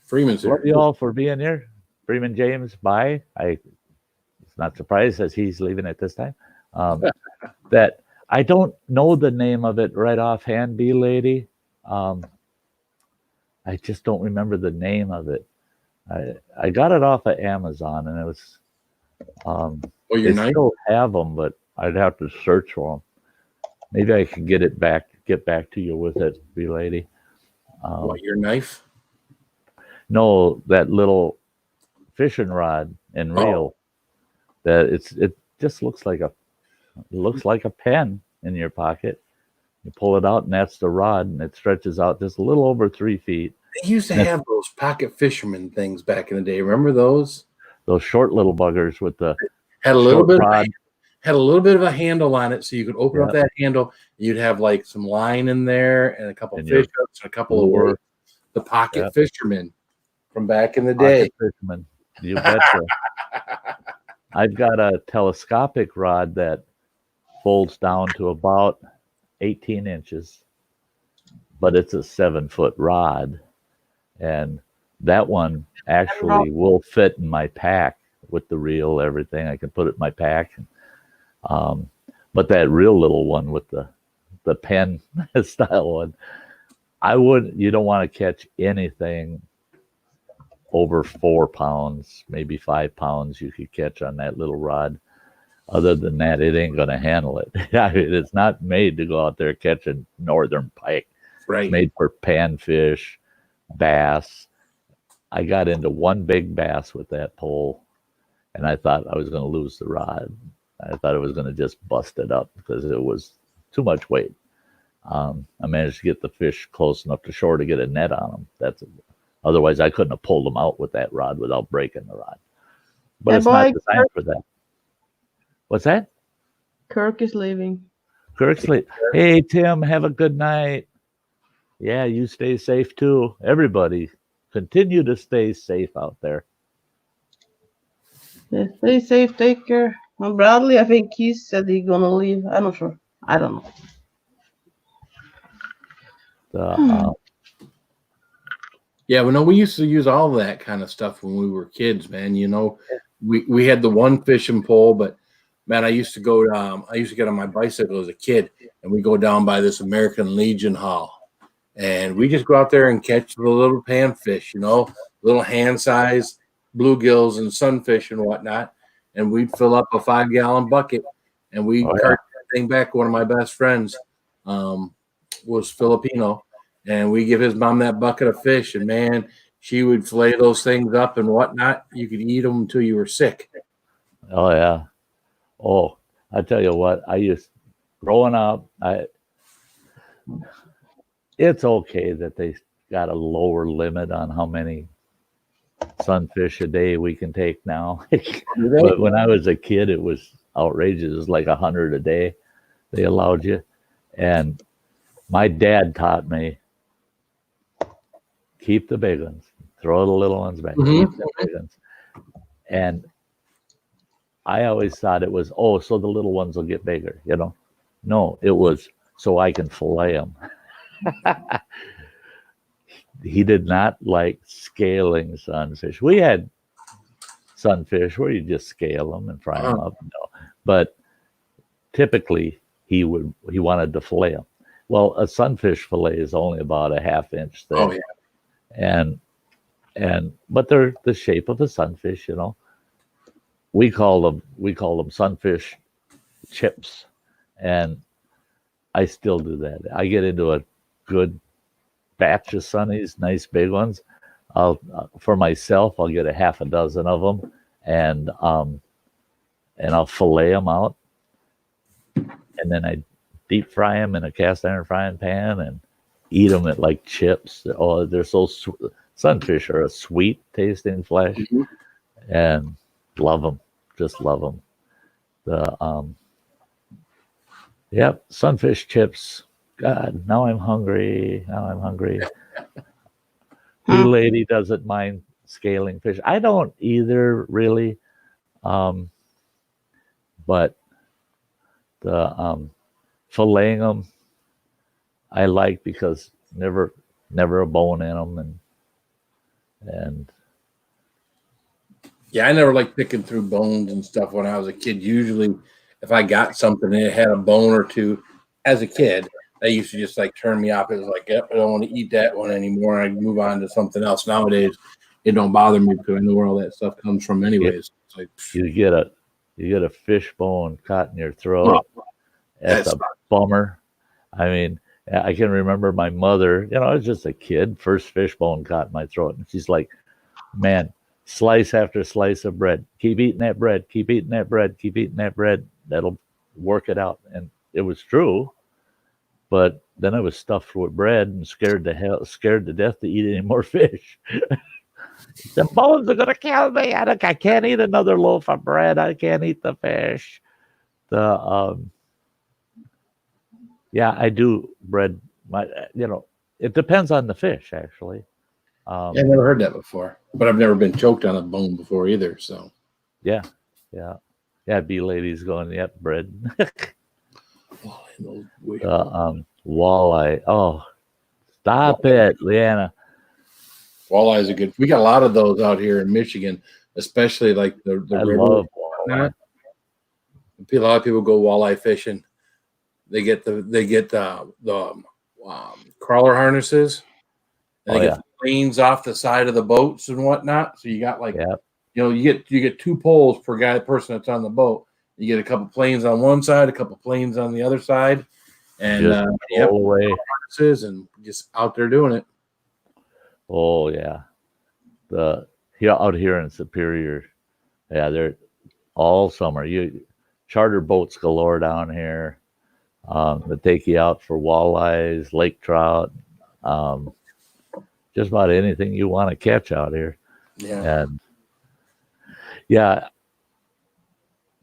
Freeman's Love here. you all for being here. Freeman James, bye. It's not surprised as he's leaving at this time. That I don't know the name of it right offhand, B lady. I just don't remember the name of it. I got it off of Amazon, and it was. Your They knife? still have them, but I'd have to search for them. Maybe I can get back to you with it, B lady. Your knife? No, that little fishing rod and reel. That it just looks like a pen in your pocket. You pull it out, and that's the rod, and it stretches out just a little over 3 feet. They used to have those pocket fisherman things back in the day. Remember those? Those short little buggers with the had a little bit rod. Had a little bit of a handle on it, so you could open up that handle. You'd have like some line in there and a couple fish hooks and a couple of words. The pocket fisherman from back in the day. Pocket fisherman, you betcha. I've got a telescopic rod that folds down to about 18 inches, but it's a 7-foot rod, and that one actually will fit in my pack with the reel, everything. I can put it in my pack. But that real little one with the pen style one, you don't want to catch anything over 4 pounds, maybe 5 pounds you could catch on that little rod. Other than that, it ain't going to handle it. It's not made to go out there catching northern pike. Right. It's made for panfish, bass. I got into one big bass with that pole, and I thought I was going to lose the rod. I thought I was going to just bust it up because it was too much weight. I managed to get the fish close enough to shore to get a net on them. Otherwise, I couldn't have pulled them out with that rod without breaking the rod. But it's not designed for that. What's that? Kirk is leaving. Kirk's leaving. Hey, Tim, have a good night. Yeah, you stay safe too. Everybody, continue to stay safe out there. Yeah, stay safe, take care. Well, Bradley, I think he said he's gonna leave. I'm not sure. I don't know. Yeah, we used to use all of that kind of stuff when we were kids, man. We had the one fishing pole, but man, I used to get on my bicycle as a kid, and we go down by this American Legion Hall, and we just go out there and catch the little panfish, little hand-sized bluegills and sunfish and whatnot. And we'd fill up a 5-gallon bucket, and we'd cart that thing back. One of my best friends was Filipino, and we give his mom that bucket of fish, and man, she would fillet those things up and whatnot. You could eat them until you were sick. Oh yeah. Oh, I tell you what, growing up, it's okay that they got a lower limit on how many sunfish a day we can take now. But when I was a kid, it was outrageous. It was like 100 a day they allowed you. And my dad taught me, keep the big ones, throw the little ones back, keep the big ones. And I always thought it was, so the little ones will get bigger, No, it was so I can fillet them. He did not like scaling sunfish. We had sunfish where you just scale them and fry them up. But typically he wanted to fillet them. Well, a sunfish fillet is only about a ½ inch thick. Oh yeah. But they're the shape of a sunfish, We call them sunfish chips, and I still do that. I get into a good batch of sunnies, nice big ones. For myself, I'll get a half a dozen of them, and I'll fillet them out, and then I deep fry them in a cast iron frying pan and eat them at like chips. Oh, they're so sunfish are a sweet tasting flesh, and love them, just love them. Yep, sunfish chips. God, now I'm hungry. Blue lady doesn't mind scaling fish. I don't either, really. But the filleting them, I like because never a bone in them, and Yeah, I never liked picking through bones and stuff when I was a kid. Usually, if I got something and it had a bone or two, as a kid, that used to just like turn me off. It was like, yep, I don't want to eat that one anymore. I move on to something else. Nowadays, it don't bother me because I know where all that stuff comes from, anyways. It's like you get a fish bone caught in your throat. That's a bummer. I mean, I can remember my mother. I was just a kid. First fish bone caught in my throat, and she's like, "Man, slice after slice of bread. Keep eating that bread. Keep eating that bread. Keep eating that bread. That'll work it out." And it was true. But then I was stuffed with bread and scared to death to eat any more fish. The bones are gonna kill me. I can't eat another loaf of bread. I can't eat the fish. Yeah, I do bread. It depends on the fish, actually. I've never heard that before, but I've never been choked on a bone before either. So yeah. Bee lady's going, yep, bread. Walleye. Oh, stop it, Leanna. Walleyes are good. We got a lot of those out here in Michigan, especially like the I river. love walleye. A lot of people go walleye fishing. They get the crawler harnesses, and they get the planes off the side of the boats and whatnot. So you got like, you get 2 poles per person that's on the boat. You get a couple planes on one side, a couple planes on the other side, and harnesses, and just out there doing it. Oh yeah, out here in Superior, they're all summer. You charter boats galore down here. That take you out for walleyes, lake trout, just about anything you want to catch out here. Yeah. And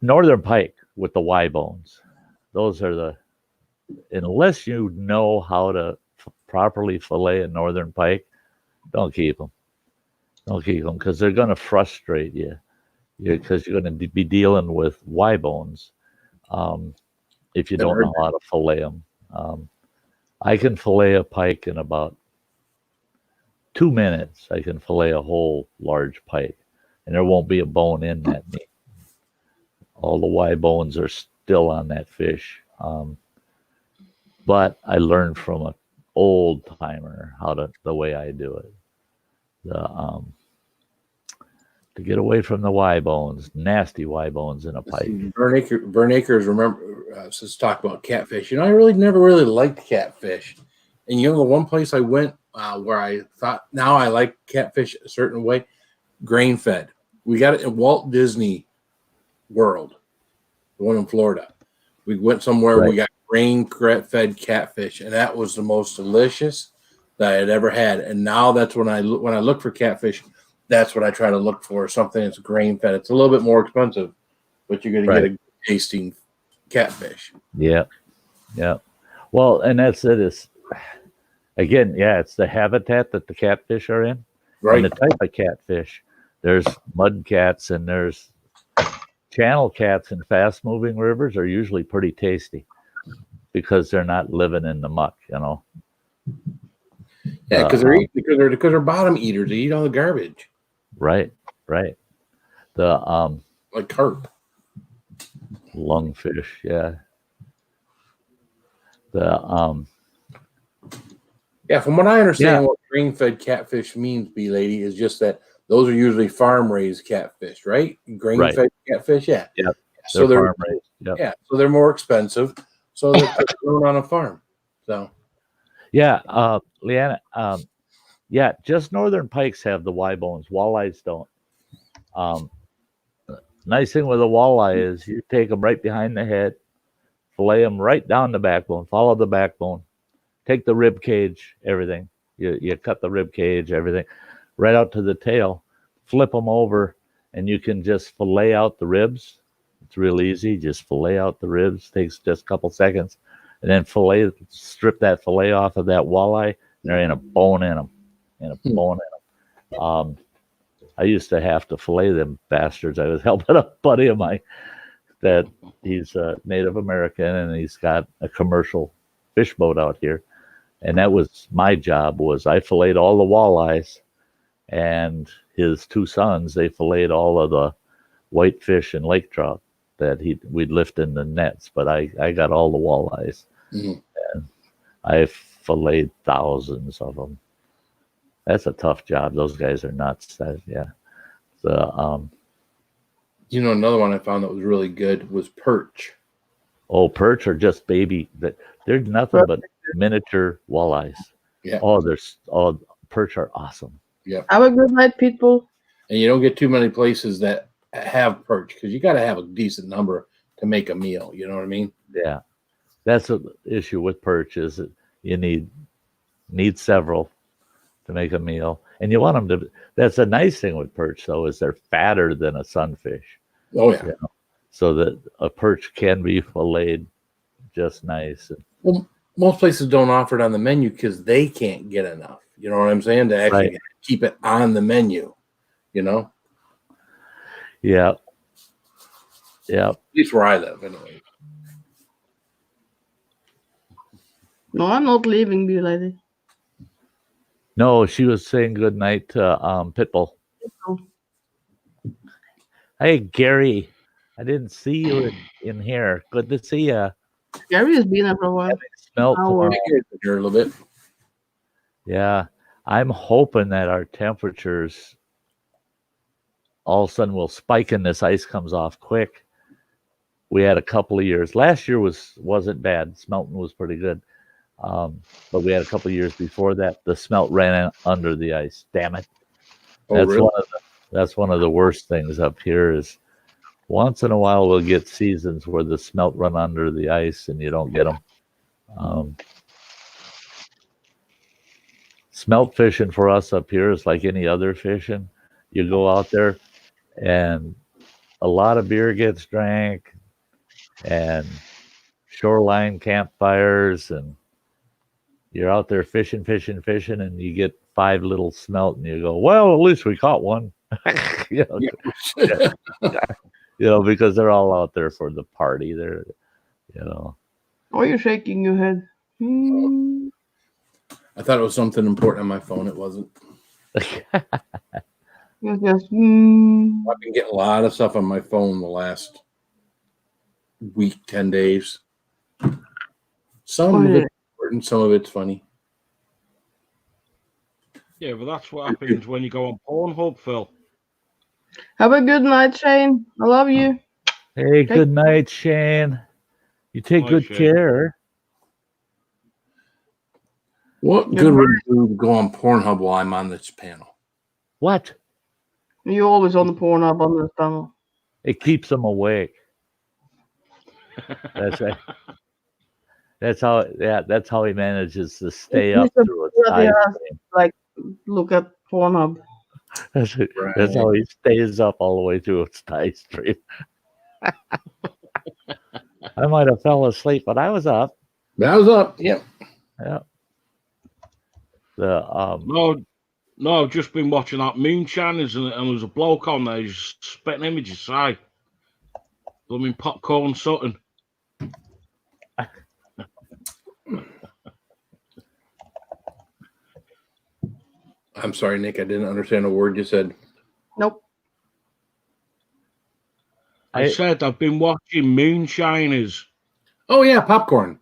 northern pike with the Y bones. Those are unless you know how to properly fillet a northern pike, don't keep them. Don't keep them because they're going to frustrate you. Because you're going to be dealing with Y bones. If you don't know how to fillet them. I can fillet a pike in about 2 minutes. I can fillet a whole large pike, and there won't be a bone in that meat. All the Y bones are still on that fish. But I learned from an old timer the way I do it. To get away from the Y bones, nasty Y bones in a pike. Vern Akers, remember, says talk about catfish. I really never really liked catfish. And the one place I went where I thought now I like catfish a certain way, grain fed. We got it in Walt Disney World, the one in Florida. We went somewhere, we got grain fed catfish, and that was the most delicious that I had ever had. And now that's when I look for catfish. That's what I try to look for, something that's grain fed. It's a little bit more expensive, but you're going to get a good tasting catfish. Yeah. Well, and that's it. It's the habitat that the catfish are in, right? And the type of catfish. There's mud cats and there's channel cats in fast moving rivers are usually pretty tasty because they're not living in the muck, Yeah, because they're bottom eaters. They eat all the garbage. Right. The like carp, lungfish, yeah. From what I understand, what grain-fed catfish means, B lady, is just that those are usually farm-raised catfish, right? Grain-fed catfish, yeah. So they're farm-raised. Yep. Yeah, so they're more expensive. So they're grown on a farm. So Yeah, Leanna. Yeah, just northern pikes have the Y bones. Walleyes don't. Um, nice thing with a walleye is you take them right behind the head, fillet them right down the backbone, follow the backbone, take the rib cage, everything. You cut the rib cage, everything, right out to the tail, flip them over, and you can just fillet out the ribs. It's real easy. Just fillet out the ribs. Takes just a couple seconds, and then strip that fillet off of that walleye. And there ain't a bone in them, I used to have to fillet them bastards. I was helping a buddy of mine that he's Native American and he's got a commercial fish boat out here. And that was my job. Was I filleted all the walleyes, and his two sons, they filleted all of the whitefish and lake trout that we'd lift in the nets. But I got all the walleyes. Mhm. And I filleted thousands of them. That's a tough job. Those guys are nuts. Yeah. You know, another one I found that was really good was perch. Oh, perch are just baby. They're nothing but miniature walleyes. Yeah. Perch are awesome. Yeah. Have a good night, people. And you don't get too many places that have perch because you got to have a decent number to make a meal. You know what I mean? Yeah. That's the issue with perch is that you need several to make a meal. And you want them to, that's a nice thing with perch though, is they're fatter than a sunfish. Oh, yeah. You know? So that a perch can be filleted just nice. Well, most places don't offer it on the menu because they can't get enough. You know what I'm saying? To actually keep it on the menu, you know? Yeah. Yeah. At least where I live, anyway. No, I'm not leaving you, lady. No, she was saying good night to Pitbull. Oh. Hey, Gary. I didn't see you in here. Good to see you. Gary has been there for a while. Smelt tomorrow. Here a little bit. Yeah. I'm hoping that our temperatures all of a sudden will spike and this ice comes off quick. We had a couple of years. Last year wasn't bad. Smelting was pretty good. But we had a couple of years before that. The smelt ran under the ice. Damn it. That's one of the worst things up here is once in a while we'll get seasons where the smelt run under the ice and you don't get them. Smelt fishing for us up here is like any other fishing. You go out there and a lot of beer gets drank and shoreline campfires and you're out there fishing, and you get 5 little smelt, and you go, well, at least we caught one. You know, because they're all out there for the party. They're, you know. Oh, you're shaking your head. I thought it was something important on my phone. It wasn't. Yes. I've been getting a lot of stuff on my phone the last week, 10 days. Some of it's important, some of it's funny. Yeah, but that's what happens when you go on Pornhub, Phil. Have a good night, Shane. I love you. Hey, good night, Shane. You take good care. What good would it do to go on Pornhub while I'm on this panel? What? You're always on the Pornhub on this panel. It keeps them awake. That's right. That's how he manages to stay up through it. Like, look at Pornhub. That's how he stays up all the way through its tie stream. I might have fell asleep, but I was up. I was up. Yep. Yeah. No, I've just been watching that Moonshiners and there's a bloke on there who's spitting images, Sty. Blooming popcorn Sutton. I'm sorry, Nick. I didn't understand a word you said. Nope. I said I've been watching Moonshiners. Oh, yeah, popcorn.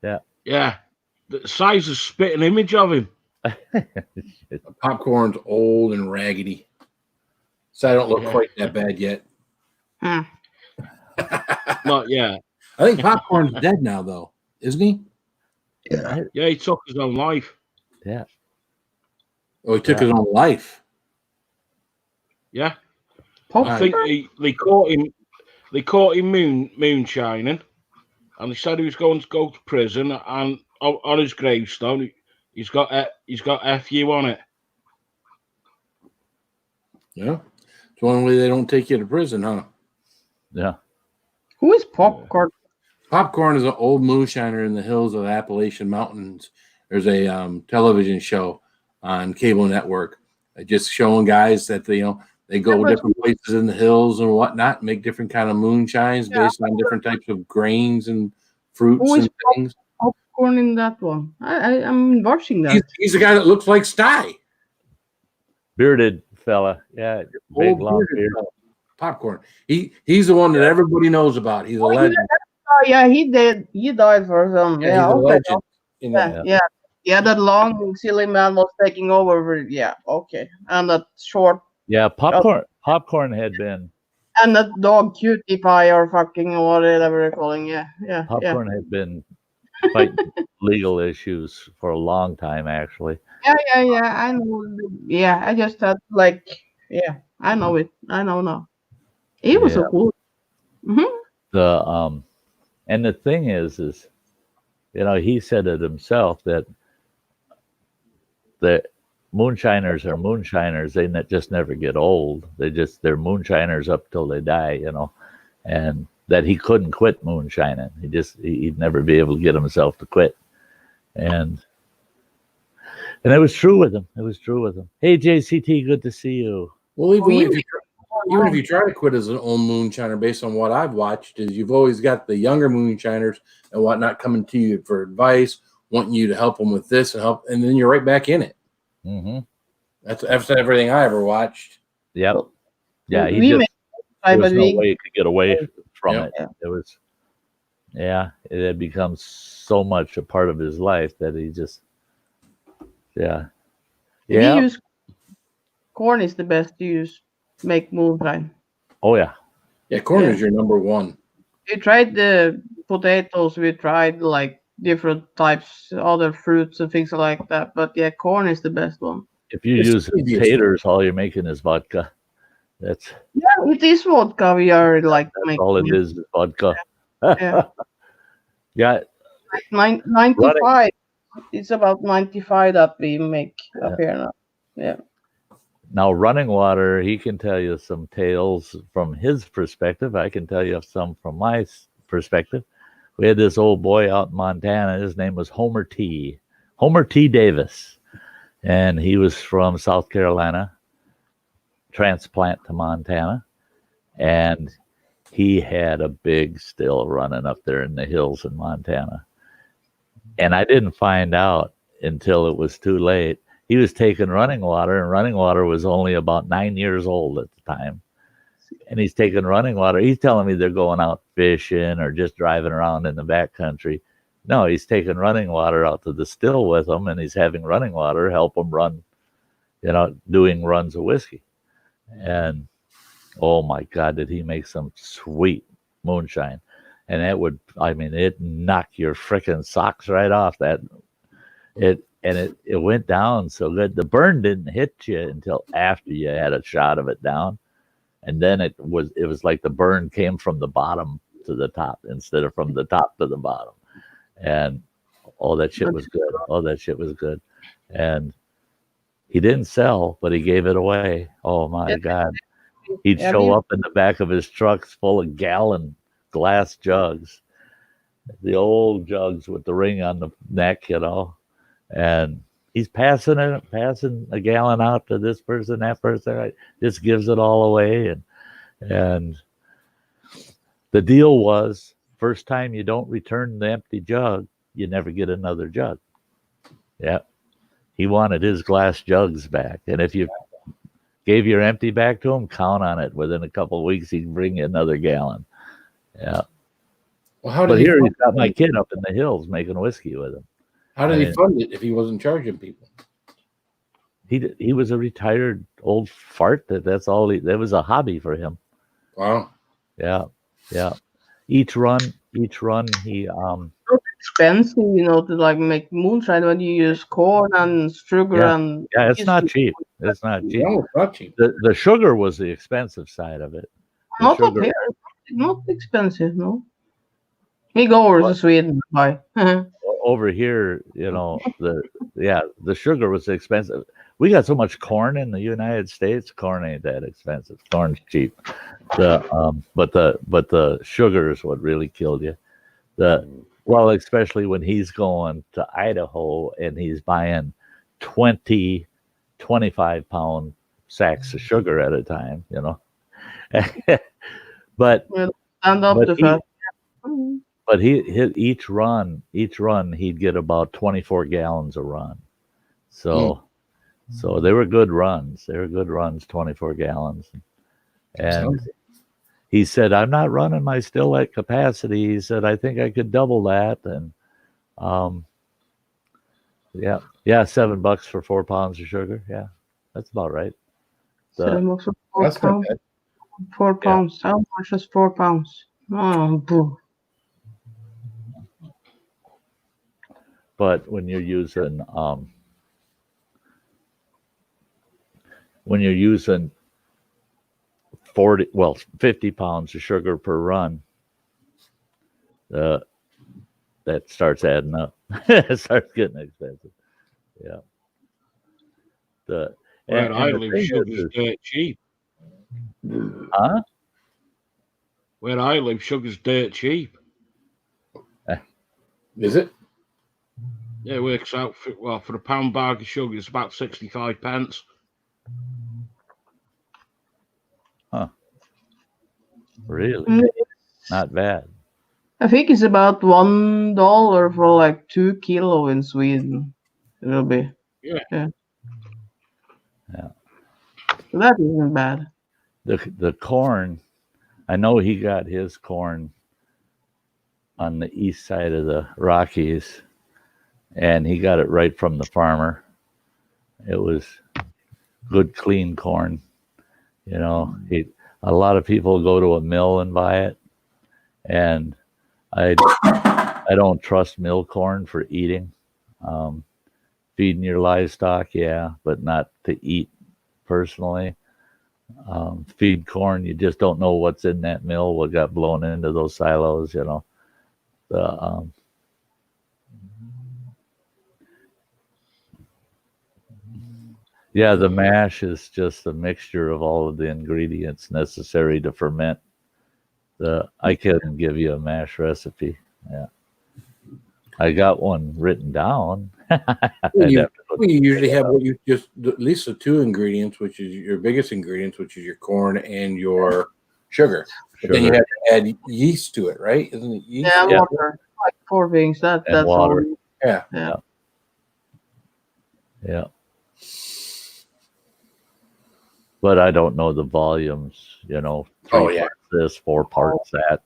Yeah. Yeah. The size of spitting image of him. Popcorn's old and raggedy. So I don't look quite that bad yet. Not yet. I think Popcorn's dead now, though, isn't he? Yeah, he took his own life. Yeah. Oh, he took his own life. Yeah, Pop- I think they caught him. They caught him moonshining, and they said he was going to go to prison. And on his gravestone, he's got FU on it. Yeah. It's one way they don't take you to prison, huh? Yeah. Who is Popcorn? Popcorn is an old moonshiner in the hills of the Appalachian Mountains. There's a television show on cable network, just showing guys that they go different places in the hills and whatnot, make different kind of moonshines based on different types of grains and fruits Who is and things. Popcorn in that one? I'm watching that. He's the guy that looks like Sty. Bearded fella. Yeah. Big Old long bearded beard. fella. Popcorn. He's the one that everybody knows about. He's a legend. Oh yeah, he did. He died for some. Yeah, Yeah, he's a okay. legend. You know. Yeah. That long silly man was taking over. Yeah, okay. And that short Yeah, popcorn had been and that dog cutie pie or fucking whatever they're calling. Yeah. popcorn had been fighting legal issues for a long time, actually. Yeah. I know. Yeah, I just thought I know it. I know now. He was so cool. And the thing is, he said it himself that the moonshiners are moonshiners. They just never get old. They're moonshiners up till they die, and that he couldn't quit moonshining. He'd never be able to get himself to quit. And it was true with him. Hey, JCT, good to see you. Well, even if you try to quit as an old moonshiner, based on what I've watched, is you've always got the younger moonshiners and whatnot coming to you for advice, wanting you to help them with this and then you're right back in it. Mm-hmm. That's everything I ever watched. Yep. Yeah, there was no way he could get away from it. It was, it had become so much a part of his life that he just, Corn is the best to use. Make moonshine. Oh yeah. Yeah, corn is your number one. We tried the potatoes. We tried like different types, other fruits and things like that. But yeah, corn is the best one. If you use taters, all you're making is vodka. It is vodka. We are like that's all it is vodka. Yeah. Yeah. 95. It's about 95 that we make up here now. Yeah. Now, running water, he can tell you some tales from his perspective. I can tell you some from my perspective. We had this old boy out in Montana. His name was Homer T. Davis. And he was from South Carolina, transplant to Montana. And he had a big still running up there in the hills in Montana. And I didn't find out until it was too late. He was taking running water, and running water was only about 9 years old at the time. And he's taking running water. He's telling me they're going out fishing or just driving around in the backcountry. No, he's taking running water out to the still with him, and he's having running water help him run, doing runs of whiskey. And oh my God, did he make some sweet moonshine. And it knocked your frickin' socks right off. It went down so good. The burn didn't hit you until after you had a shot of it down. And then it was like the burn came from the bottom to the top instead of from the top to the bottom. And all that shit was good. And he didn't sell, but he gave it away. Oh my God. He'd show up in the back of his trucks full of gallon glass jugs, the old jugs with the ring on the neck, and he's passing a gallon out to this person, that person, right? Just gives it all away. And the deal was, first time you don't return the empty jug, you never get another jug. Yeah. He wanted his glass jugs back. And if you gave your empty back to him, count on it. Within a couple of weeks, he'd bring you another gallon. Yeah. Well, but here he's got my kid up in the hills making whiskey with him. How did he fund it if he wasn't charging people? He was a retired old fart. That was a hobby for him. Wow. Yeah. Each run he expensive, to like make moonshine when you use corn and sugar Yeah. and Yeah, it's yeast. not cheap. It's not cheap. No, it's not cheap. The sugar was the expensive side of it. The Not up sugar, here. It's not expensive, no. We go over to Sweden and buy. over here, the sugar was expensive. We got so much corn in the United States. Corn ain't that expensive. Corn's cheap. But the sugar is what really killed you. Especially when he's going to Idaho and he's buying 20, 25-pound sacks of sugar at a time, but Stand up but to he, that. but he hit each run he'd get about 24 gallons a run. So they were good runs. 24 gallons. And he said, I'm not running my still at capacity. He said, I think I could double that. And yeah, $7 for 4 pounds of sugar. Yeah, that's about right. $7 for 4 That's not pounds. bad. 4 pounds. How much is 4 pounds? Oh, boo. But when you're using 50 pounds of sugar per run, that starts adding up. It starts getting expensive. Yeah. Where I the live, thing sugar's dirt cheap. Huh? Where I live, sugar's dirt cheap. Is it? Yeah, it works out for a pound bag of sugar, it's about 65 pence. Huh. Really? Mm, Not bad. I think it's about $1 for like 2 kilo in Sweden. It'll be. Yeah. Yeah. So that isn't bad. The corn, I know he got his corn on the east side of the Rockies, and he got it right from the farmer. It was good, clean corn. A lot of people go to a mill and buy it, and I don't trust mill corn for eating. Feeding your livestock, yeah, but not to eat personally. Feed corn, you just don't know what's in that mill, what got blown into those silos, the mash is just a mixture of all of the ingredients necessary to ferment. I couldn't give you a mash recipe. Yeah, I got one written down. You usually have what you just at least the two ingredients, which is your biggest ingredients, which is your corn and your sugar. But then you have to add yeast to it, right? Isn't it yeast? Yeah, water. Like 4 things. That's water. all. Yeah. Yeah. But I don't know the volumes, 3 parts this, 4 parts that.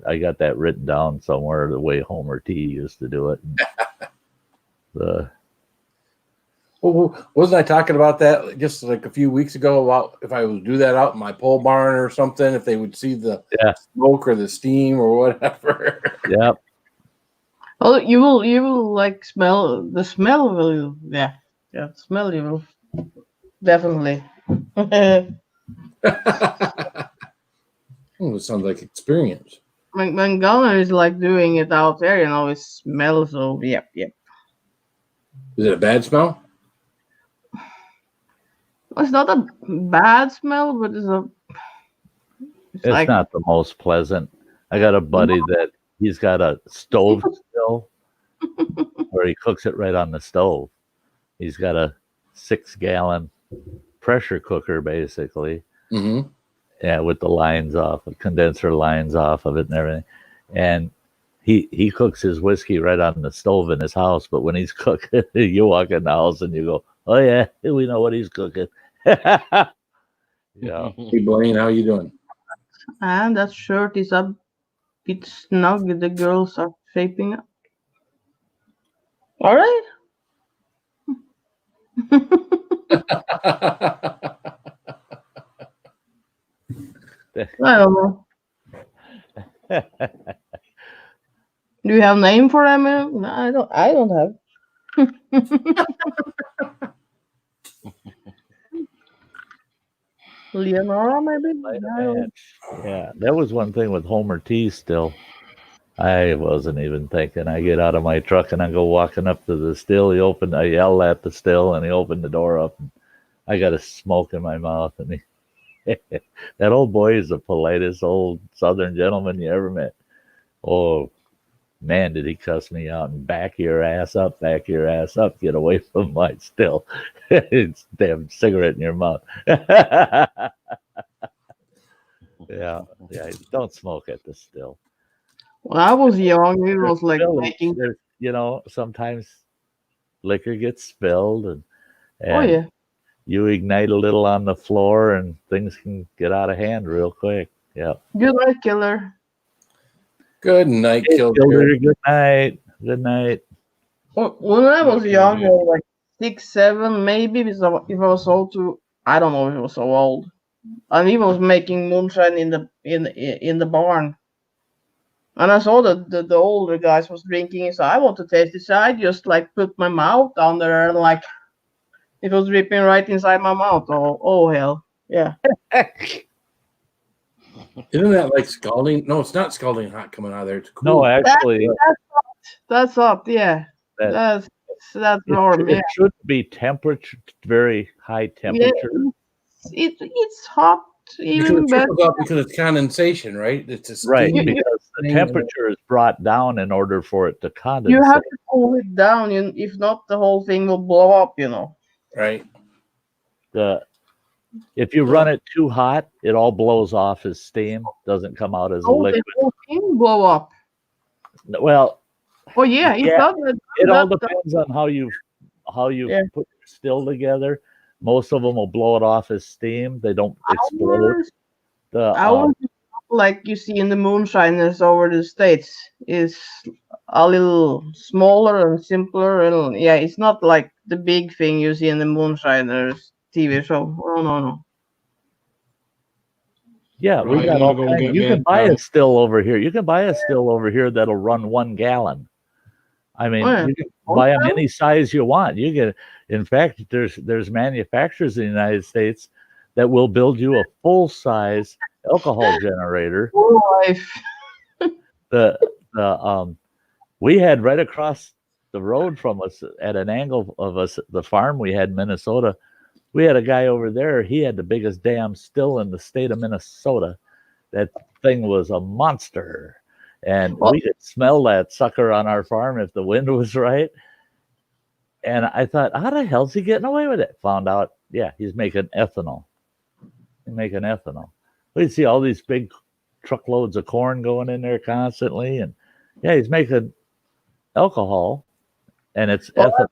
I got that written down somewhere the way Homer T used to do it. Well, wasn't I talking about that just like a few weeks ago about if I would do that out in my pole barn or something, if they would see the smoke or the steam or whatever? Yep. Oh, you will like smell the smell. Will smell you will definitely. It sounds like experience. When Gunnar is like doing it out there, it smells so. Yep. Is it a bad smell? It's not a bad smell, but it's like, not the most pleasant. I got a buddy that he's got a stove still where he cooks it right on the stove. He's got a 6-gallon pressure cooker, basically. Mm-hmm. Yeah, with the lines off, the condenser lines off of it and everything. And he cooks his whiskey right on the stove in his house. But when he's cooking, you walk in the house and you go, "Oh yeah, we know what he's cooking." Yeah. Hey Blaine, how you doing? and that shirt is a bit snug. The girls are shaping up. All right. I don't know. Do you have name for them? No, I don't. I don't have. Leonora, maybe. Light I a don't. match. Yeah, that was one thing with Homer T still. I wasn't even thinking. I get out of my truck and I go walking up to the still. I yell at the still and he opened the door up. And I got a smoke in my mouth. And that old boy is the politest old Southern gentleman you ever met. Oh, man, did he cuss me out and back your ass up, get away from my still. It's a damn cigarette in your mouth. Yeah, don't smoke at the still. When I was young, it was like making. Sometimes liquor gets spilled and Oh yeah. you ignite a little on the floor and things can get out of hand real quick. Yeah. Good night, killer. Good night, Hey, Killer. Killer, good night. Good night. When I was Okay, young, yeah. I was like 6, 7, maybe. If I was old too, I don't know if he was so old. And he was making moonshine in the barn. And I saw that the older guys was drinking, so I want to taste it. So I just like put my mouth down there and like it was dripping right inside my mouth. Oh hell, yeah. Isn't that like scalding? No, it's not scalding hot coming out of there. It's cool. No, actually, That's up, yeah. that- That's warm. Yeah. it should be temperature, very high temperature. It's hot, Because even it better. trickles out because it's condensation, right? It's a Right, steam. because the temperature is brought down in order for it to condensate. You have to cool it down. If not, the whole thing will blow up. Right. If you run it too hot, it all blows off as steam, doesn't come out as a Oh, liquid. the whole thing blow up. Well, Oh yeah, it Yeah, does. it all depends on how you Yeah. put your still together. Most of them will blow it off as steam. They don't explode. Ours, The ours, like you see in the moonshiners over the states, is a little smaller and simpler, and yeah, it's not like the big thing you see in the moonshiners TV show. Oh no. yeah, we Right, got I'm all gonna go kinds. get You me can a buy a can. still over here. You can buy a still over here that'll run 1 gallon. I mean, Oh, yeah. you can buy them any size you want. You get, in fact, there's manufacturers in the United States that will build you a full size alcohol generator. Full life. We had right across the road from us at an angle of us, the farm we had in Minnesota. We had a guy over there. He had the biggest dam still in the state of Minnesota. That thing was a monster. And we could smell that sucker on our farm if the wind was right. And I thought, how the hell's he getting away with it? Found out, yeah, he's making ethanol. We'd see all these big truckloads of corn going in there constantly. And yeah, he's making alcohol. And it's ethanol.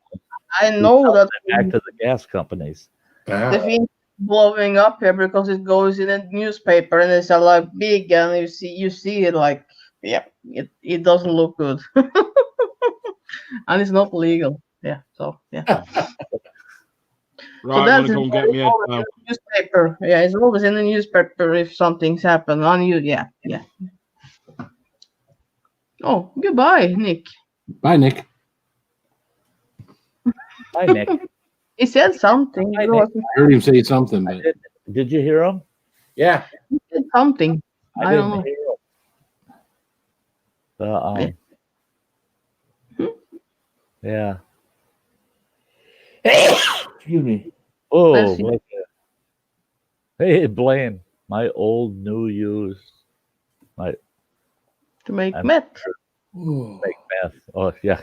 I know that Back to the gas companies. the thing blowing up here because it goes in a newspaper and it's a lot big, and you see it like, yeah, it doesn't look good. And it's not legal. Yeah, so yeah. Right, So I'm that's gonna go and get me a always in can. the newspaper. Yeah, it's always in the newspaper if something's happened on you. Yeah. Oh, goodbye, Nick. Bye, Nick. Hi, Nick. He said something. Hi, It Nick. wasn't- I heard him say something, but Did you hear him? yeah. He said something. I don't know. hear him. Yeah. Excuse me. Oh, Bless you. look at- hey, Blaine, my old new use. To make I'm- meth. Make meth. Oh, yeah.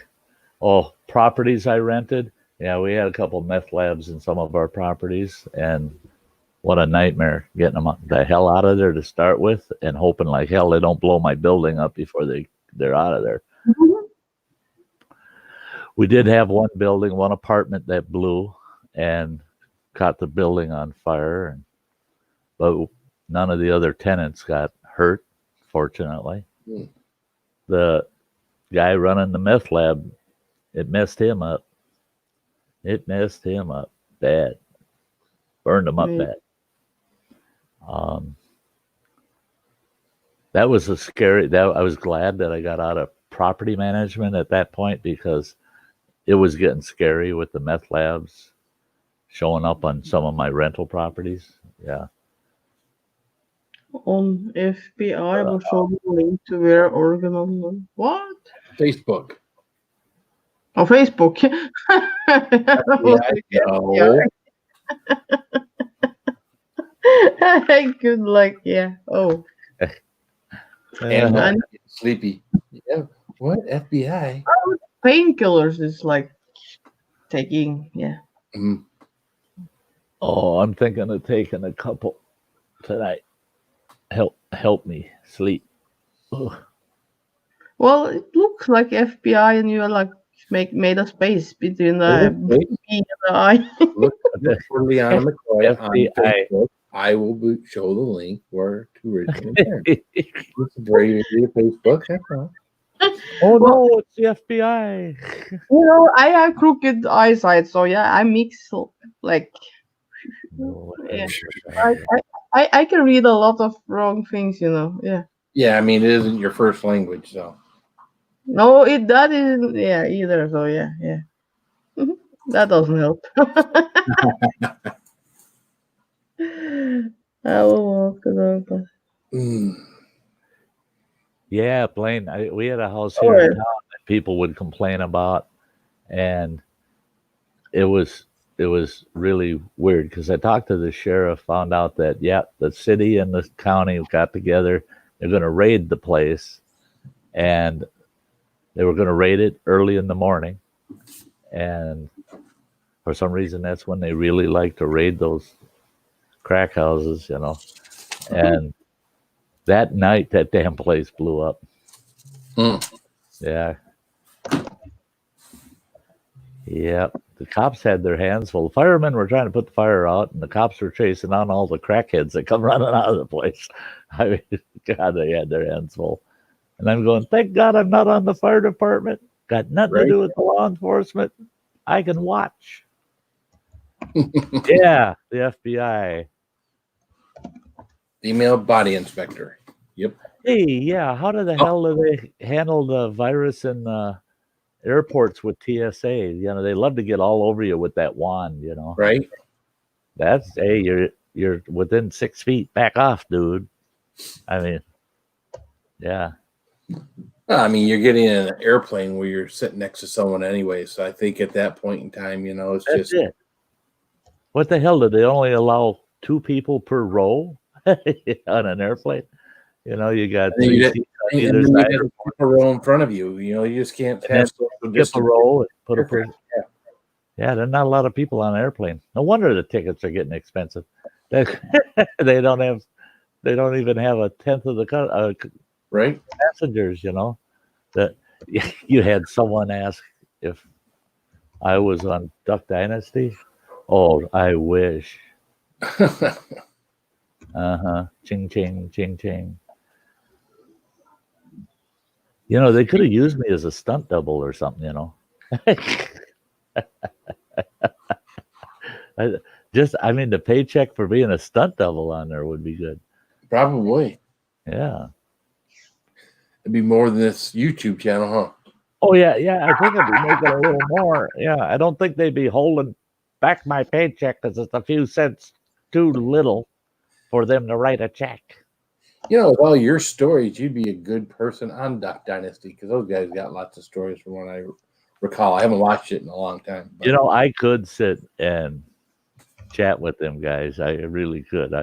Oh, properties I rented. Yeah, we had a couple meth labs in some of our properties, and what a nightmare getting them the hell out of there to start with, and hoping like hell they don't blow my building up before they're out of there. We did have one apartment that blew and caught the building on fire, but none of the other tenants got hurt, fortunately. The guy running the meth lab, it messed him up. Bad. Burned him up bad. That was I was glad that I got out of property management at that point because it was getting scary with the meth labs showing up on some of my rental properties. Yeah. On FBI, will show the link to where organ. What? Facebook. On Facebook. I was like, No. I could like, yeah. Oh, And I- sleepy. Yeah. What? FBI? painkillers is like taking, yeah. Mhm. Oh, I'm thinking of taking a couple tonight. Help me sleep. Ugh. Well, it looks like FBI, and you are like made a space between the Wait, B and the I. Look for Liana McCoy on FBI. Facebook. I will show the link where to originally turn. It's very easy to Facebook. That's all. Oh no, it's the FBI. You know, I have crooked eyesight, so yeah, I mix like No, Yeah. I can read a lot of wrong things, you know. Yeah. Yeah, I mean, it isn't your first language, so. No, that isn't either. So yeah. That doesn't help. I will walk the dog. Mm. Yeah, Blaine. We had a house here in town that people would complain about, and it was really weird because I talked to the sheriff, found out that the city and the county got together. They're going to raid the place, and they were going to raid it early in the morning, and for some reason that's when they really like to raid those crack houses, you know. And that night, that damn place blew up. Yeah. Yep. The cops had their hands full. The firemen were trying to put the fire out, and the cops were chasing down all the crackheads that come running out of the place. I mean, God, they had their hands full. And I'm going, thank God I'm not on the fire department. Got nothing to do with the law enforcement. I can watch. Yeah, the FBI. Female body inspector. Yep. Hey, yeah. How the hell do they handle the virus in airports with TSA? You know, they love to get all over you with that wand, you know. Right. That's you're within 6 feet. Back off, dude. I mean, yeah. Well, I mean, you're getting in an airplane where you're sitting next to someone anyway. So I think at that point in time, you know, it's That's just it. What the hell? Do they only allow 2 people per row on an airplane? You know, you got and then 3 you seats get- on and either then you side. get a row in front of you. You know, you just can't And then pass social Skip a distance. row and put a Aircraft, person. Yeah, there's not a lot of people on an airplane. No wonder the tickets are getting expensive. They don't even have a tenth of the Right. passengers. You know, that you had someone ask if I was on Duck Dynasty. Oh, I wish. Ching ching ching ching. You know, they could have used me as a stunt double or something. You know. I mean, the paycheck for being a stunt double on there would be good. Probably. Yeah. It'd be more than this YouTube channel, huh? Oh, yeah. I think I'd be making a little more. Yeah. I don't think they'd be holding back my paycheck because it's a few cents too little for them to write a check. You know, with all your stories, you'd be a good person on Duck Dynasty because those guys got lots of stories from what I recall. I haven't watched it in a long time. But. You know, I could sit and chat with them guys. I really could.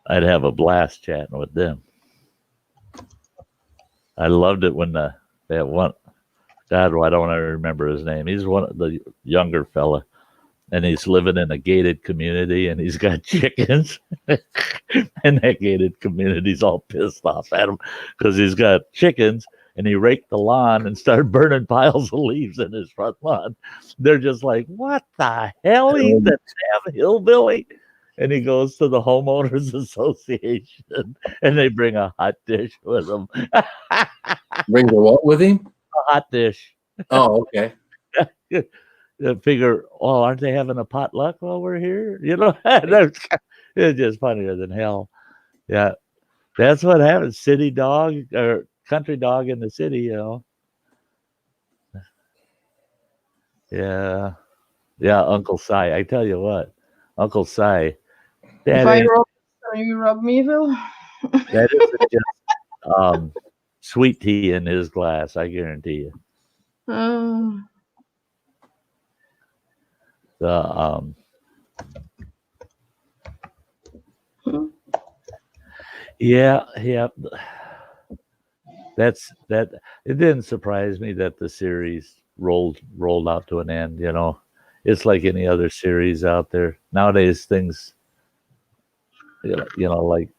I'd have a blast chatting with them. I loved it when that one, God, I don't remember his name. He's one of the younger fella, and he's living in a gated community, and he's got chickens, and that gated community's all pissed off at him because he's got chickens, and he raked the lawn and started burning piles of leaves in his front lawn. They're just like, what the hell? He's a damn hillbilly. And he goes to the homeowners association, and they bring a hot dish with him. Bring the what with him? A hot dish. Oh, okay. Figure, oh, aren't they having a potluck while we're here? You know, it's just funnier than hell. Yeah, that's what happens. City dog or country dog in the city, Yeah. Yeah, Uncle Sty. I tell you what, Uncle Sty, If that I ain't rub, you rub me, Phil. that isn't just sweet tea in his glass, I guarantee you. Uh, The yeah. That's that. It didn't surprise me that the series rolled out to an end. It's like any other series out there nowadays. Things, like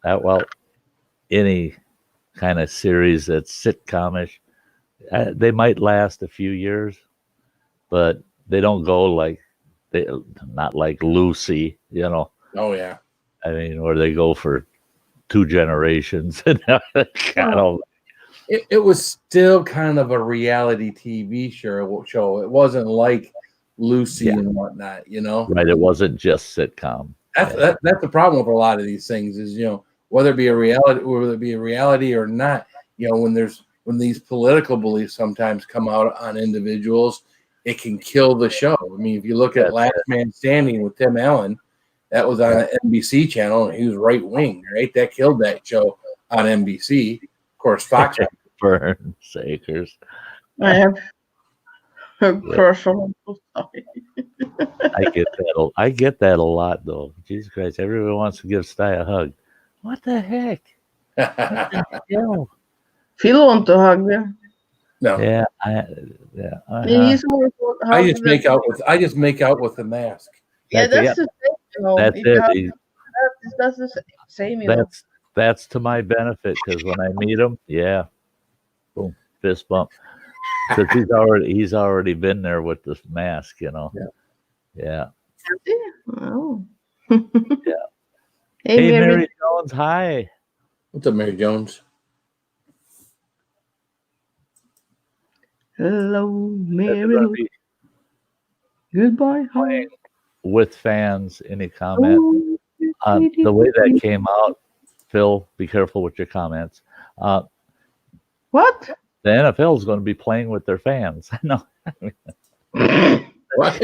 that. Well, any kind of series that's sitcomish, they might last a few years, but they don't go like they not like Lucy. Oh yeah. I mean, where they go for 2 generations and kind of. It was still kind of a reality TV show. It wasn't like Lucy and whatnot, Right. It wasn't just sitcom. That's the problem with a lot of these things is, whether it be a reality or not, when these political beliefs sometimes come out on individuals, it can kill the show. I mean, if you look at Last Man Standing with Tim Allen, that was on an NBC channel, and he was right wing, right? That killed that show on NBC. Of course, Fox. Burn sakers. I have a crush on Uncle Sty. I get that a lot, though. Jesus Christ, everyone wants to give Sty a hug. What the heck? What the hell? Phil want to hug me. No. Yeah, He's more I just make out with the mask. Yeah, that's the same. That's it. That's the same. That's to my benefit because when I meet him, boom, fist bump. Because he's already been there with the mask, Yeah. Oh. Yeah. Hey, Mary Jones, hi. What's up, Mary Jones? Hello, Mary. Goodbye. Hi. With fans, any comment? The way that came out, Phil, be careful with your comments. What? The NFL is going to be playing with their fans. No. What?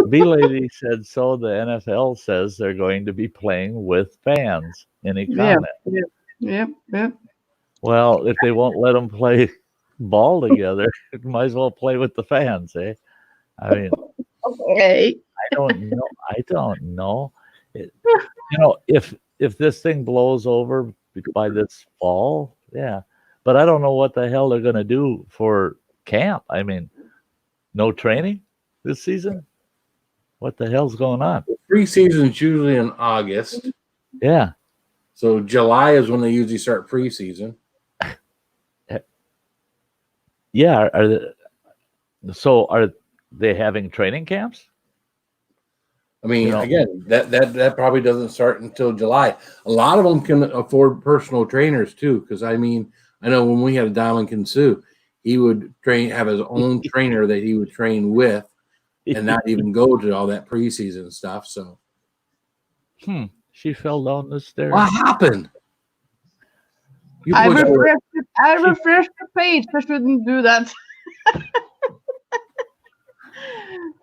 B-Lady said so. The NFL says they're going to be playing with fans. Any comment? Yep. Well, if they won't let them play ball together, might as well play with the fans, eh? I mean, okay. I don't know. If this thing blows over by this fall, but I don't know what the hell they're going to do for camp. I mean, no training this season. What the hell's going on? Preseason's usually in August. Yeah. So July is when they usually start preseason. Yeah. Are they having training camps? I mean, again, that probably doesn't start until July. A lot of them can afford personal trainers too, because I mean, I know when we had Dominic Kinsu, he would have his own trainer that he would train with, and not even go to all that preseason stuff. So, she fell down the stairs. What happened? I refreshed the page. I shouldn't do that.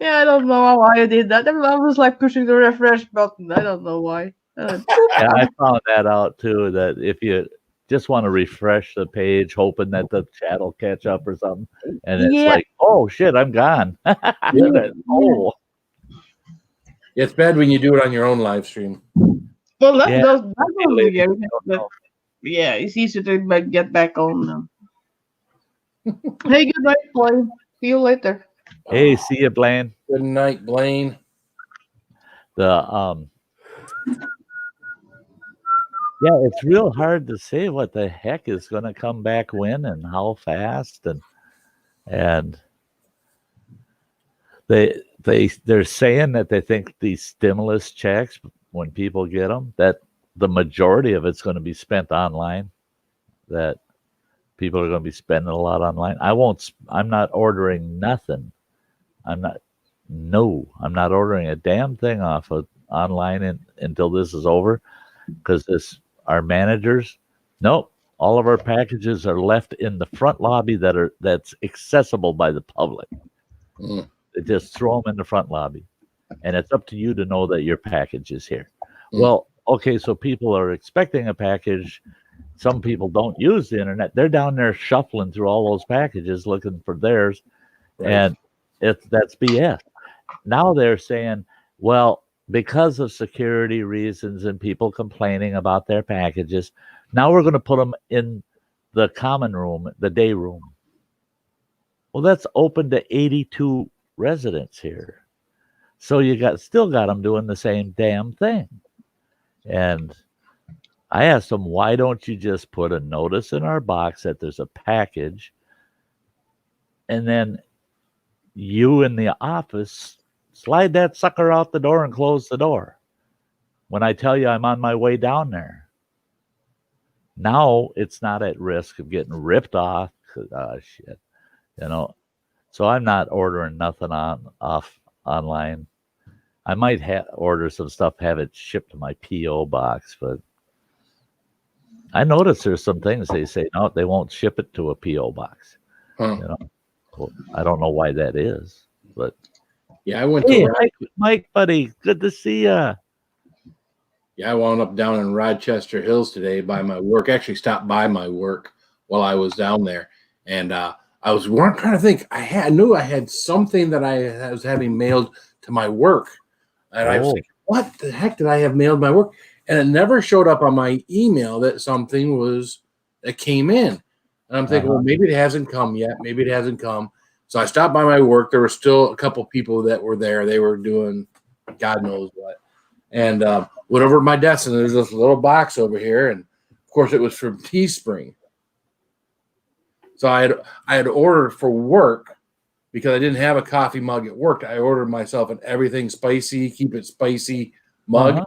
Yeah, I don't know why I did that. I was like pushing the refresh button. I don't know why. I found that out too. That if you just want to refresh the page, hoping that the chat will catch up or something, and it's like, oh shit, I'm gone. Oh, it's bad when you do it on your own live stream. Well, it's easy to get back on them. Hey, good night, Blaine. See you later. Hey, see you, Blaine. Good night, Blaine. It's real hard to say what the heck is going to come back when and how fast, and they're saying that they think these stimulus checks, when people get them, that the majority of it's going to be spent online, that people are going to be spending a lot online. I'm not ordering nothing. I'm not ordering a damn thing off of online until this is over, because our managers, nope, all of our packages are left in the front lobby that's accessible by the public. Mm. They just throw them in the front lobby, and it's up to you to know that your package is here. Mm. Well, okay, so people are expecting a package. Some people don't use the internet. They're down there shuffling through all those packages looking for theirs, Right. and that's BS. Now they're saying, well, because of security reasons and people complaining about their packages, now we're going to put them in the common room, the day room. Well, that's open to 82 residents here. So you still got them doing the same damn thing. And I asked them, why don't you just put a notice in our box that there's a package, and then you in the office slide that sucker out the door and close the door when I tell you I'm on my way down there. Now it's not at risk of getting ripped off. Shit, So I'm not ordering nothing off online. I might order some stuff, have it shipped to my PO box, but I noticed there's some things they say no, they won't ship it to a PO box. Huh. Well, I don't know why that is, but Yeah, I went hey, to Mike, buddy, good to see ya. Yeah, I wound up down in Rochester Hills today by my work. Actually, stopped by my work while I was down there, and I was trying to think. I knew I had something that I was having mailed to my work, and I was thinking, what the heck did I have mailed my work? And it never showed up on my email that something that came in. And I'm thinking, well, maybe it hasn't come yet. Maybe it hasn't come. So I stopped by my work. There were still a couple people that were there. They were doing God knows what. And went over to my desk, and there's this little box over here. And, of course, it was from Teespring. So I had ordered for work because I didn't have a coffee mug at work. I ordered myself an everything spicy, keep it spicy mug.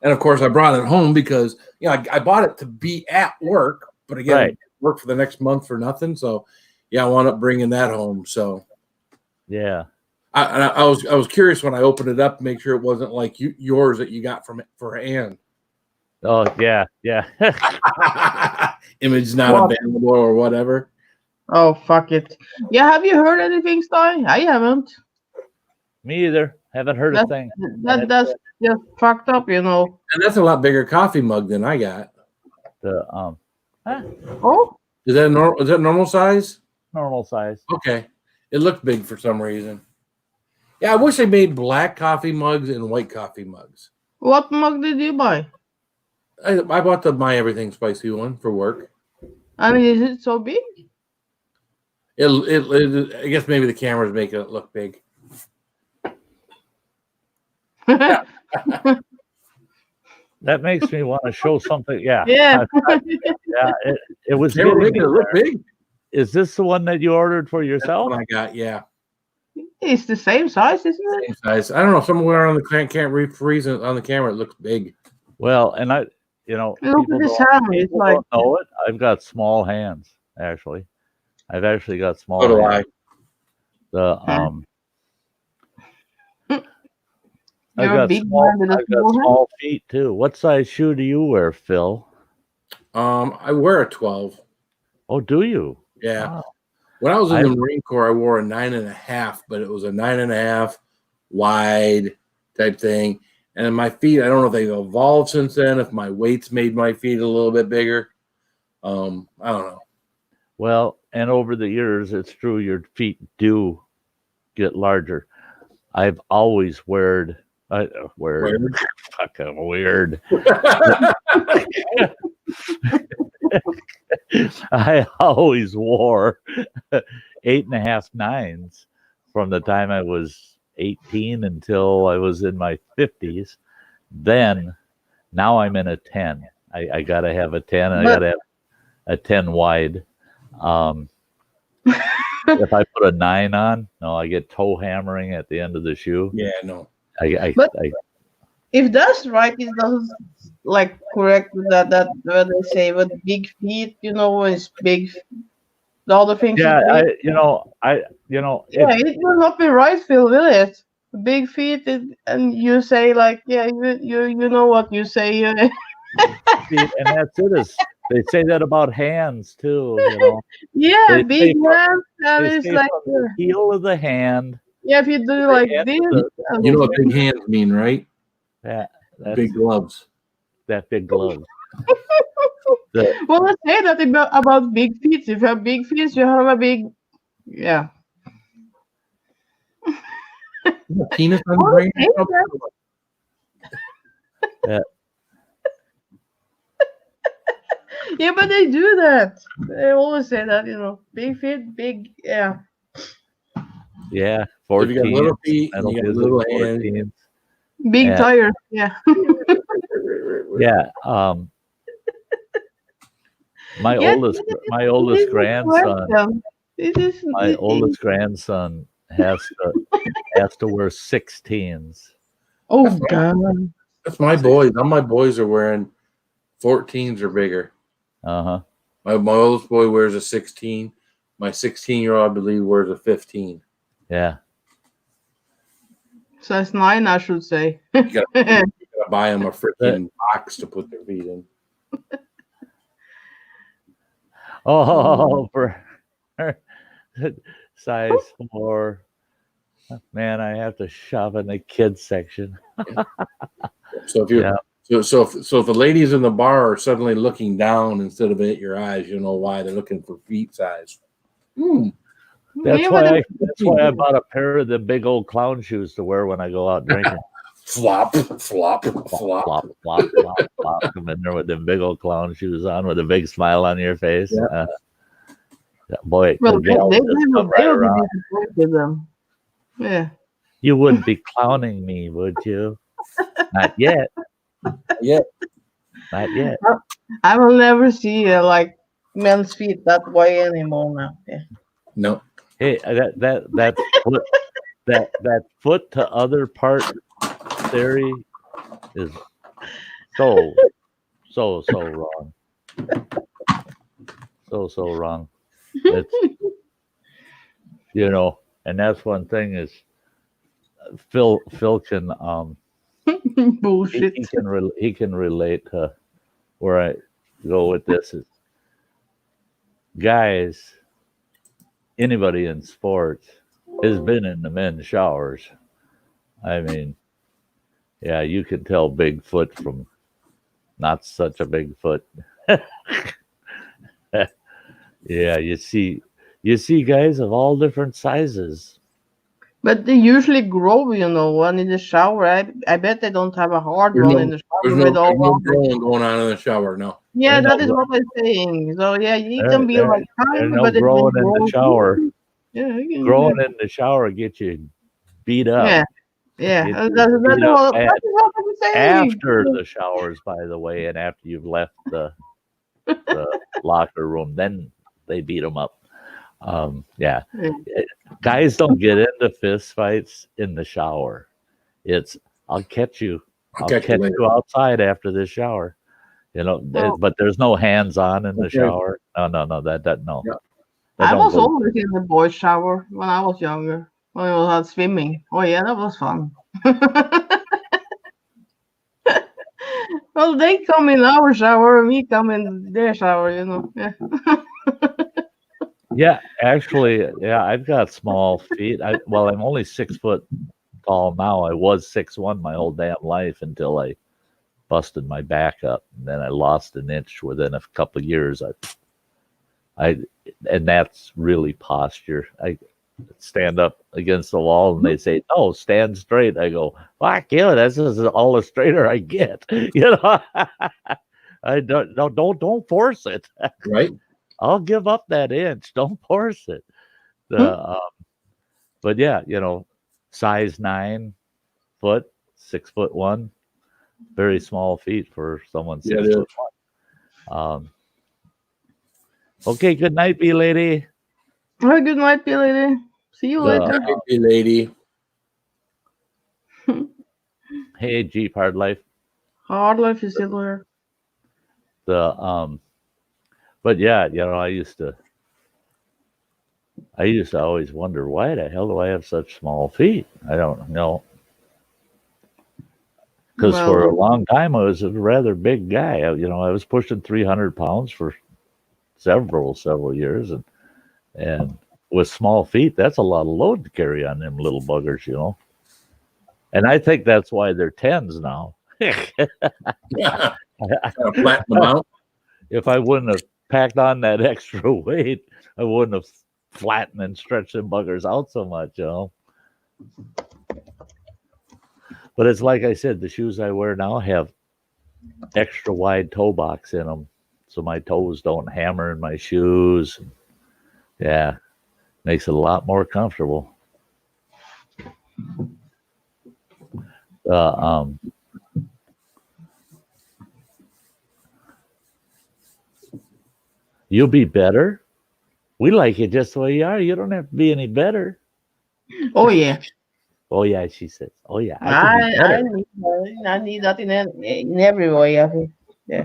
And, of course, I brought it home because, I bought it to be at work. But, again, Right. work for the next month for nothing. So, yeah, I wound up bringing that home. So, Yeah. I was curious when I opened it up to make sure it wasn't like yours that you got for Ann. Oh, yeah. Image not available or whatever. Oh, fuck it. Yeah, have you heard anything, Sty? I haven't. Me either. Haven't heard a thing. That's just fucked up, And that's a lot bigger coffee mug than I got. Oh? Is that normal size? Normal size. Okay. It looked big for some reason. Yeah, I wish they made black coffee mugs and white coffee mugs. What mug did you buy? I bought the My Everything Spicy one for work. And is it so big? I guess maybe the camera's making it look big. That makes me want to show something. Yeah. Yeah. Yeah. It was They were getting making it look big. Is this the one that you ordered for yourself? That's what I got, yeah. It's the same size, isn't it? Same size. I don't know. Somewhere on the can't refreeze it on the camera. It looks big. Well, and Look people at this hand. It's people like don't know it. I've got small hands, actually. I've actually got small So do hands. I've got small feet too. What size shoe do you wear, Phil? I wear a 12. Oh, do you? Yeah. Wow. When I was in the Marine Corps, I wore a 9.5, but it was a 9.5 wide type thing. And my feet, I don't know if they've evolved since then, if my weight's made my feet a little bit bigger. I don't know. Well, and over the years, it's true, your feet do get larger. I've always fucking weird. I always wore 8.5 9s from the time I was 18 until I was in my 50s. Then, now I'm in a 10. I gotta have a 10. And I gotta have a 10 wide. If I put a 9 on, no, I get toe hammering at the end of the shoe. Yeah, no. If that's right, it doesn't like correct that when they say with big feet, when it's big, the other things. Yeah, it will not be right, Phil, will it? big feet, and you say like, yeah, you know what you say. See, and that's it. Is they say that about hands too? You know, Yeah, they big say from, hands. That they is say like, from the heel of the hand, yeah, if you do the like end this, of the You know little what big finger. hands mean, right? That's Big gloves. that big glove. The, well, let's say that about big feet. If you have big feet, you have a big, yeah. Penis on the Well, brain. let's say that. Yeah, but they do that. They always say that, big feet, big, yeah. yeah, So if you got 14. little feet and That'll you got gives it little hands. 14. Big Yeah. tires, yeah. Yeah. My Yeah, oldest this is grandson. question. It is, My oldest grandson has to wear 16s. oh, God. That's my boys. All my boys are wearing 14s or bigger. Uh-huh. My oldest boy wears a 16. My 16-year-old, I believe, wears a 15. Yeah. Size 9, I should say. You gotta buy them a freaking box to put their feet in. Oh, for size 4. Man, I have to shop in the kids section. So if you so if the ladies in the bar are suddenly looking down instead of at your eyes, you know why they're looking for feet size. That's Yeah, why but I bought a pair of the big old clown shoes to wear when I go out drinking. Flop, flop, flop. Flop, flop, flop, flop. Come in there with them big old clown shoes on with a big smile on your face. Yeah. Boy, well, the gal they just come will right be around. disappointed them. Yeah. You wouldn't be clowning me, would you? Not yet. Yeah. Not yet. I will never see like men's feet that way anymore now. Yeah. No. Hey, that foot to other part theory is so wrong. So wrong. It's and that's one thing is Phil can Bullshit. he can relate to where I go with this is guys, anybody in sports has been in the men's showers. I mean, yeah, you can tell Bigfoot from not such a Bigfoot. Yeah, you see guys of all different sizes. But they usually grow, one in the shower. I bet they don't have a hard one in the shower There's with all no of them. growing going on in the shower. No. Yeah, There's that is what I'm saying. So yeah, you There- can be there- like There's tiny, no but it growing will in the grow. shower. Yeah, you can, Growing in the shower gets you beat up. yeah, yeah. Get That's you beat up what bad. I'm saying. After the showers, by the way, and after you've left the locker room, then they beat them up. Yeah. Guys don't get into fist fights in the shower. It's I'll catch you outside after this shower. But there's no hands on in the shower. No, that no. Yeah. That I don't was go. always in the boys' shower when I was younger. When I was out swimming. Oh yeah, that was fun. Well, they come in our shower, and we come in their shower. Yeah. Yeah, actually, yeah, I've got small feet. I'm only 6 foot tall now. I was 6'1" my whole damn life until I busted my back up, and then I lost an inch within a couple of years. And that's really posture. I stand up against the wall, and they say, "No, stand straight." I go, "Fuck you! This is all the straighter I get." I don't force it. Right. I'll give up that inch. Don't force it. But yeah, size 9 foot, 6'1", very small feet for someone 6'1". Okay, good night, B lady. Well, good night, P lady. See you later. Hey, lady. Hey, Jeep Hard Life. Hard life is still here. But yeah, I used to I used to always wonder, why the hell do I have such small feet? I don't know. Because for a Well, long time, I was a rather big guy. I was pushing 300 pounds for several years. And with small feet, that's a lot of load to carry on them little buggers. And I think that's why they're 10s now. Yeah. Kind of flatten them out. If I wouldn't have packed on that extra weight, I wouldn't have flattened and stretched them buggers out so much. But it's like I said, the shoes I wear now have extra wide toe box in them, so my toes don't hammer in my shoes. Yeah, makes it a lot more comfortable. You'll be better. We like you just the way you are. You don't have to be any better. oh yeah. Oh yeah, she says. Oh yeah, I can be better. I need that in every way. I think. Yeah.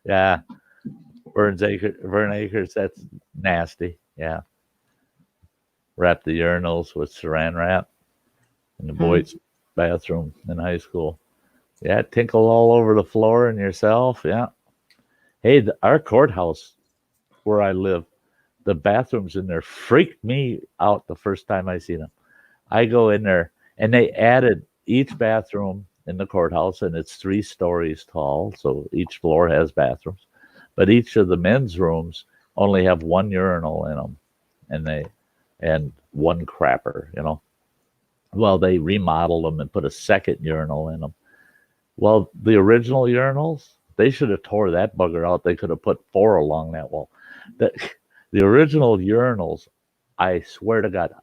yeah. Vern Acres, that's nasty. Yeah. Wrap the urinals with saran wrap in the boys' bathroom in high school. Yeah, tinkle all over the floor and yourself. Yeah. Hey, our courthouse where I live, the bathrooms in there freaked me out the first time I seen them. I go in there, and they added each bathroom in the courthouse, and it's 3 stories tall, so each floor has bathrooms. But each of the men's rooms only have 1 urinal in them, and 1 crapper. Well, they remodeled them and put a second urinal in them. Well, the original urinals, they should have tore that bugger out. They could have put 4 along that wall. The original urinals, I swear to God,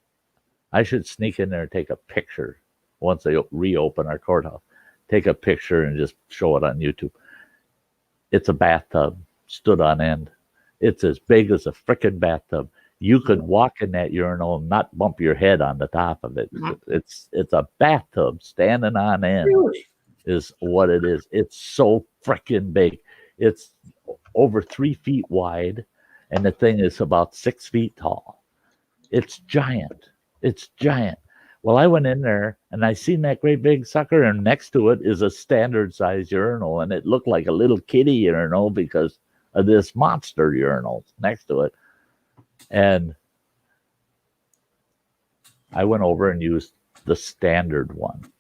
I should sneak in there and take a picture once they reopen our courthouse. Take a picture and just show it on YouTube. It's a bathtub, stood on end. It's as big as a frickin' bathtub. You could walk in that urinal and not bump your head on the top of it. It's a bathtub standing on end. Really? Is what it is. It's so frickin' big. It's over 3 feet wide, and the thing is about 6 feet tall. It's giant. It's giant. Well, I went in there and I seen that great big sucker, and next to it is a standard size urinal, and it looked like a little kitty urinal because of this monster urinal next to it. And I went over and used the standard one,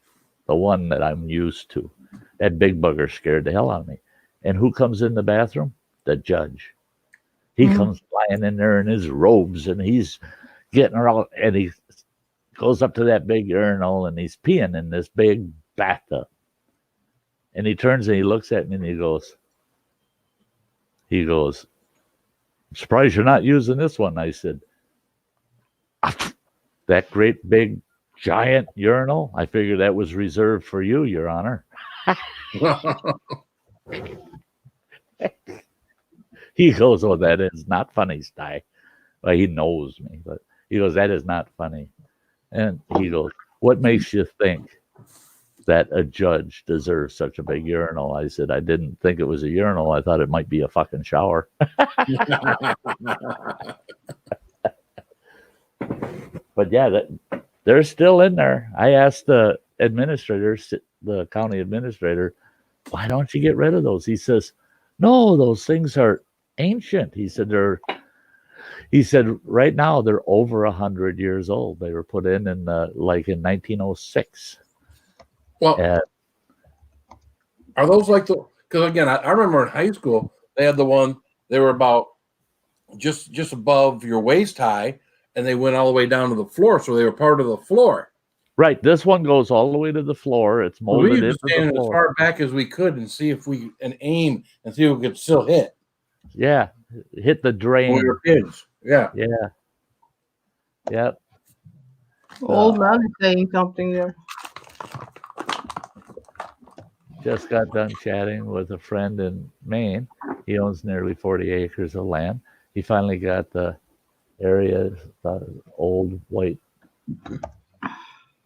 the one that I'm used to. That big bugger scared the hell out of me. And who comes in the bathroom? The judge. He comes flying in there in his robes, and he's getting her out, and he goes up to that big urinal, and he's peeing in this big bathtub. And he turns and he looks at me and he goes, I'm surprised you're not using this one. I said, that great big giant urinal, I figured that was reserved for you, Your Honor. He goes, oh, that is not funny, Sty. Well, he knows me, but he goes, that is not funny. And he goes, what makes you think that a judge deserves such a big urinal? I said, I didn't think it was a urinal. I thought it might be a fucking shower. But yeah, they're still in there. I asked the administrator, the county administrator, why don't you get rid of those? He says, no, those things are ancient. He said right now they're over 100 years old. They were put in like in 1906. Well, are those like the? Because again, I remember in high school they had the one. They were about just above your waist high, and they went all the way down to the floor, so they were part of the floor. Right. This one goes all the way to the floor. It's molded We into used to the stand as floor. far back as we could and see if we and aim and see if we could still hit. Yeah. Hit the drain. When we were kids. Yeah. Yeah. Yep. Old man is saying something there. Just got done chatting with a friend in Maine. He owns nearly 40 acres of land. He finally got the area, the old white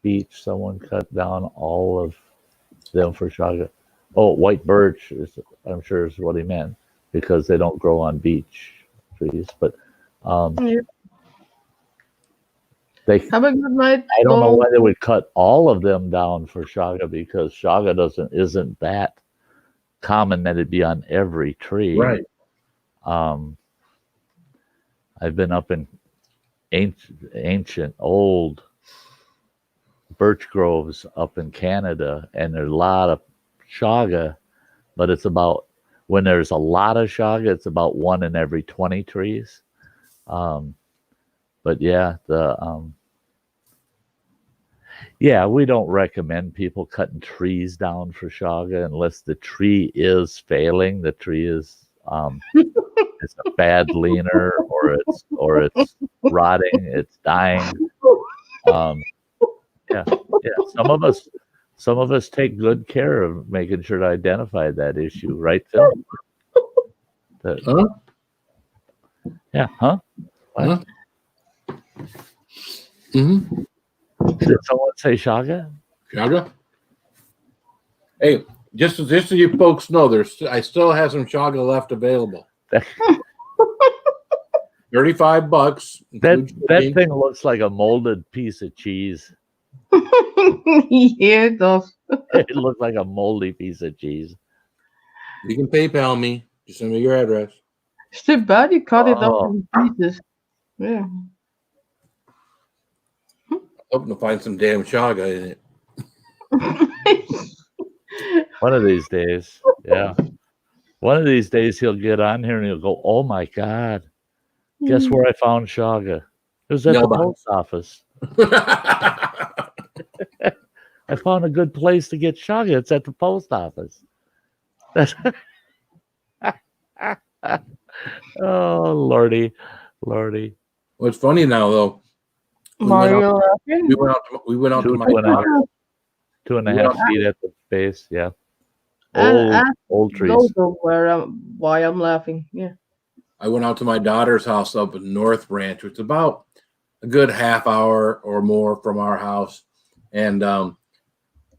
beach. Someone cut down all of them for Oh, white birch is, I'm sure, is what he meant, because they don't grow on beech trees. But Yeah. they, Have a good night. I don't know Paul. why they would cut all of them down for chaga, because chaga isn't that common that it'd be on every tree. Right. I've been up in ancient old birch groves up in Canada, and there's a lot of chaga, but it's about, when there's a lot of chaga, it's about 1 in every 20 trees. But yeah, we don't recommend people cutting trees down for chaga unless the tree is failing. The tree is it's a bad leaner, or it's rotting, it's dying. Yeah. Some of us take good care of making sure to identify that issue, right, Phil? Huh? Yeah, huh? What? Huh? Mm-hmm. Did someone say chaga? Chaga? Hey, just so you folks know, I still have some chaga left available. $35. That thing looks like a molded piece of cheese. Yeah, it does. It looks like a moldy piece of cheese. You can PayPal me. Just send me your address. It's too bad you cut it up Oh. in pieces. Yeah. Hoping to find some damn chaga in it. One of these days, yeah. One of these days he'll get on here and he'll go, "Oh my God, guess where I found chaga? It was at the post office. I found a good place to get chaga. It's at the post office." Oh, Lordy. What's funny now, though, Mario laughing? we went out to my 2.5 feet at the base. Yeah. And Old trees. Dodo why I'm laughing. Yeah. I went out to my daughter's house up in North Ranch, which is about a good half hour or more from our house. And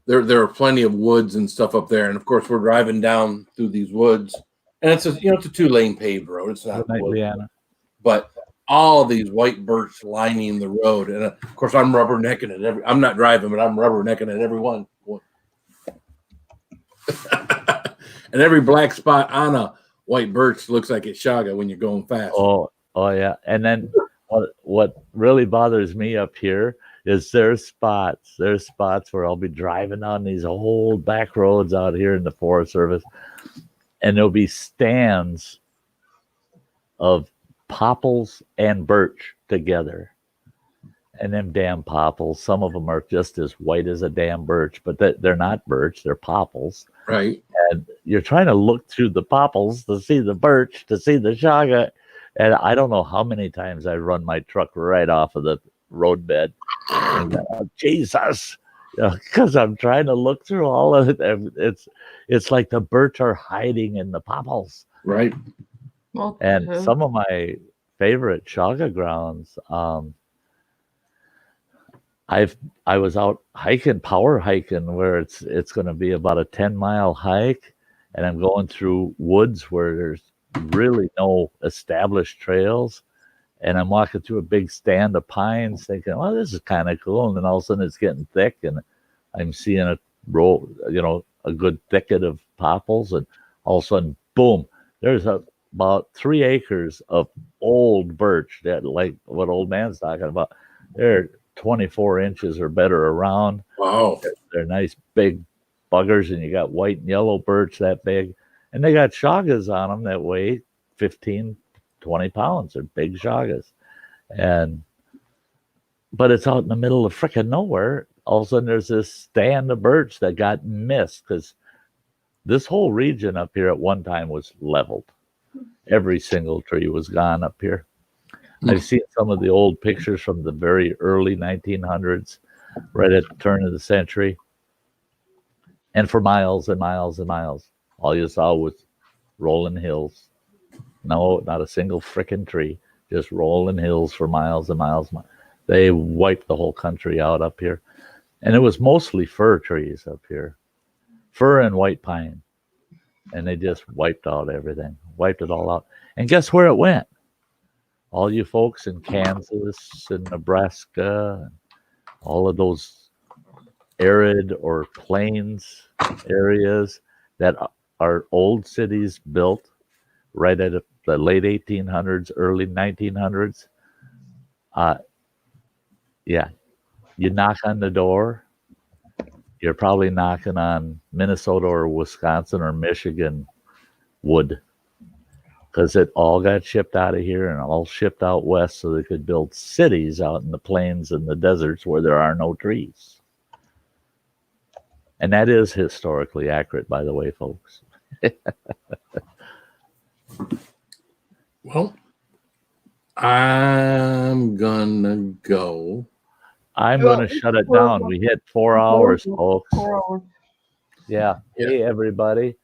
there are plenty of woods and stuff up there. And of course, we're driving down through these woods, and it's a 2-lane paved road. It's not, but all of these white birch lining the road. And of course, I'm rubbernecking it. I'm not driving, but I'm rubbernecking at every one. And every black spot on a white birch looks like it's chaga when you're going fast. Oh yeah. And then what really bothers me up here is there's spots where I'll be driving on these old back roads out here in the Forest Service, and there'll be stands of popples and birch together. And them damn popples, some of them are just as white as a damn birch, but they're not birch, they're popples. Right. And you're trying to look through the popples to see the birch, to see the chaga. And I don't know how many times I run my truck right off of the roadbed. And, Jesus, because I'm trying to look through all of it. It's like the birch are hiding in the popples. Right. And some of my favorite chaga grounds, I was out power hiking, where it's going to be about a 10-mile hike, and I'm going through woods where there's really no established trails, and I'm walking through a big stand of pines thinking, well, this is kind of cool, and then all of a sudden it's getting thick, and I'm seeing a row, a good thicket of popples, and all of a sudden, boom, there's about 3 acres of old birch that, like what old man's talking about, they're 24 inches or better around. Wow. They're nice big buggers, and you got white and yellow birch that big, and they got chagas on them that weigh 15, 20 pounds. They're big chagas. But it's out in the middle of frickin' nowhere. All of a sudden there's this stand of birch that got missed, because this whole region up here at one time was leveled. Every single tree was gone up here. I've seen some of the old pictures from the very early 1900s, right at the turn of the century. And for miles and miles and miles, all you saw was rolling hills. No, not a single frickin' tree, just rolling hills for miles and miles. They wiped the whole country out up here. And it was mostly fir trees up here. fir and white pine. And they just wiped out everything, wiped it all out. And guess where it went? All you folks in Kansas and Nebraska, and all of those arid or plains areas that are old cities built right at the late 1800s, early 1900s. Yeah, you knock on the door, you're probably knocking on Minnesota or Wisconsin or Michigan wood, because it all got shipped out of here and all shipped out west so they could build cities out in the plains and the deserts where there are no trees. And that is historically accurate, by the way, folks. Well, I'm gonna go. I'm Well, going to shut it down. We hit 4 hours, folks. 4 hours. Yeah. Yeah. Hey, everybody.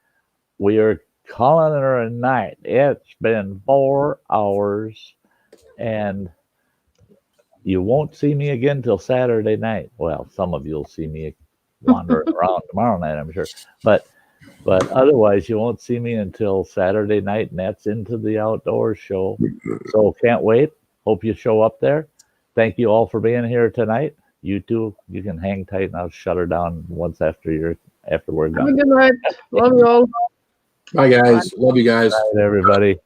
We are calling it a night. It's been 4 hours, and you won't see me again till Saturday night. Well, some of you will see me wandering around tomorrow night, I'm sure. But otherwise, you won't see me until Saturday night, and that's Into the Outdoors show. So can't wait. Hope you show up there. Thank you all for being here tonight. You too, you can hang tight, and I'll shut her down once after we're Have a done. good night. Love you all. Bye, guys. Love you guys. Good night, everybody.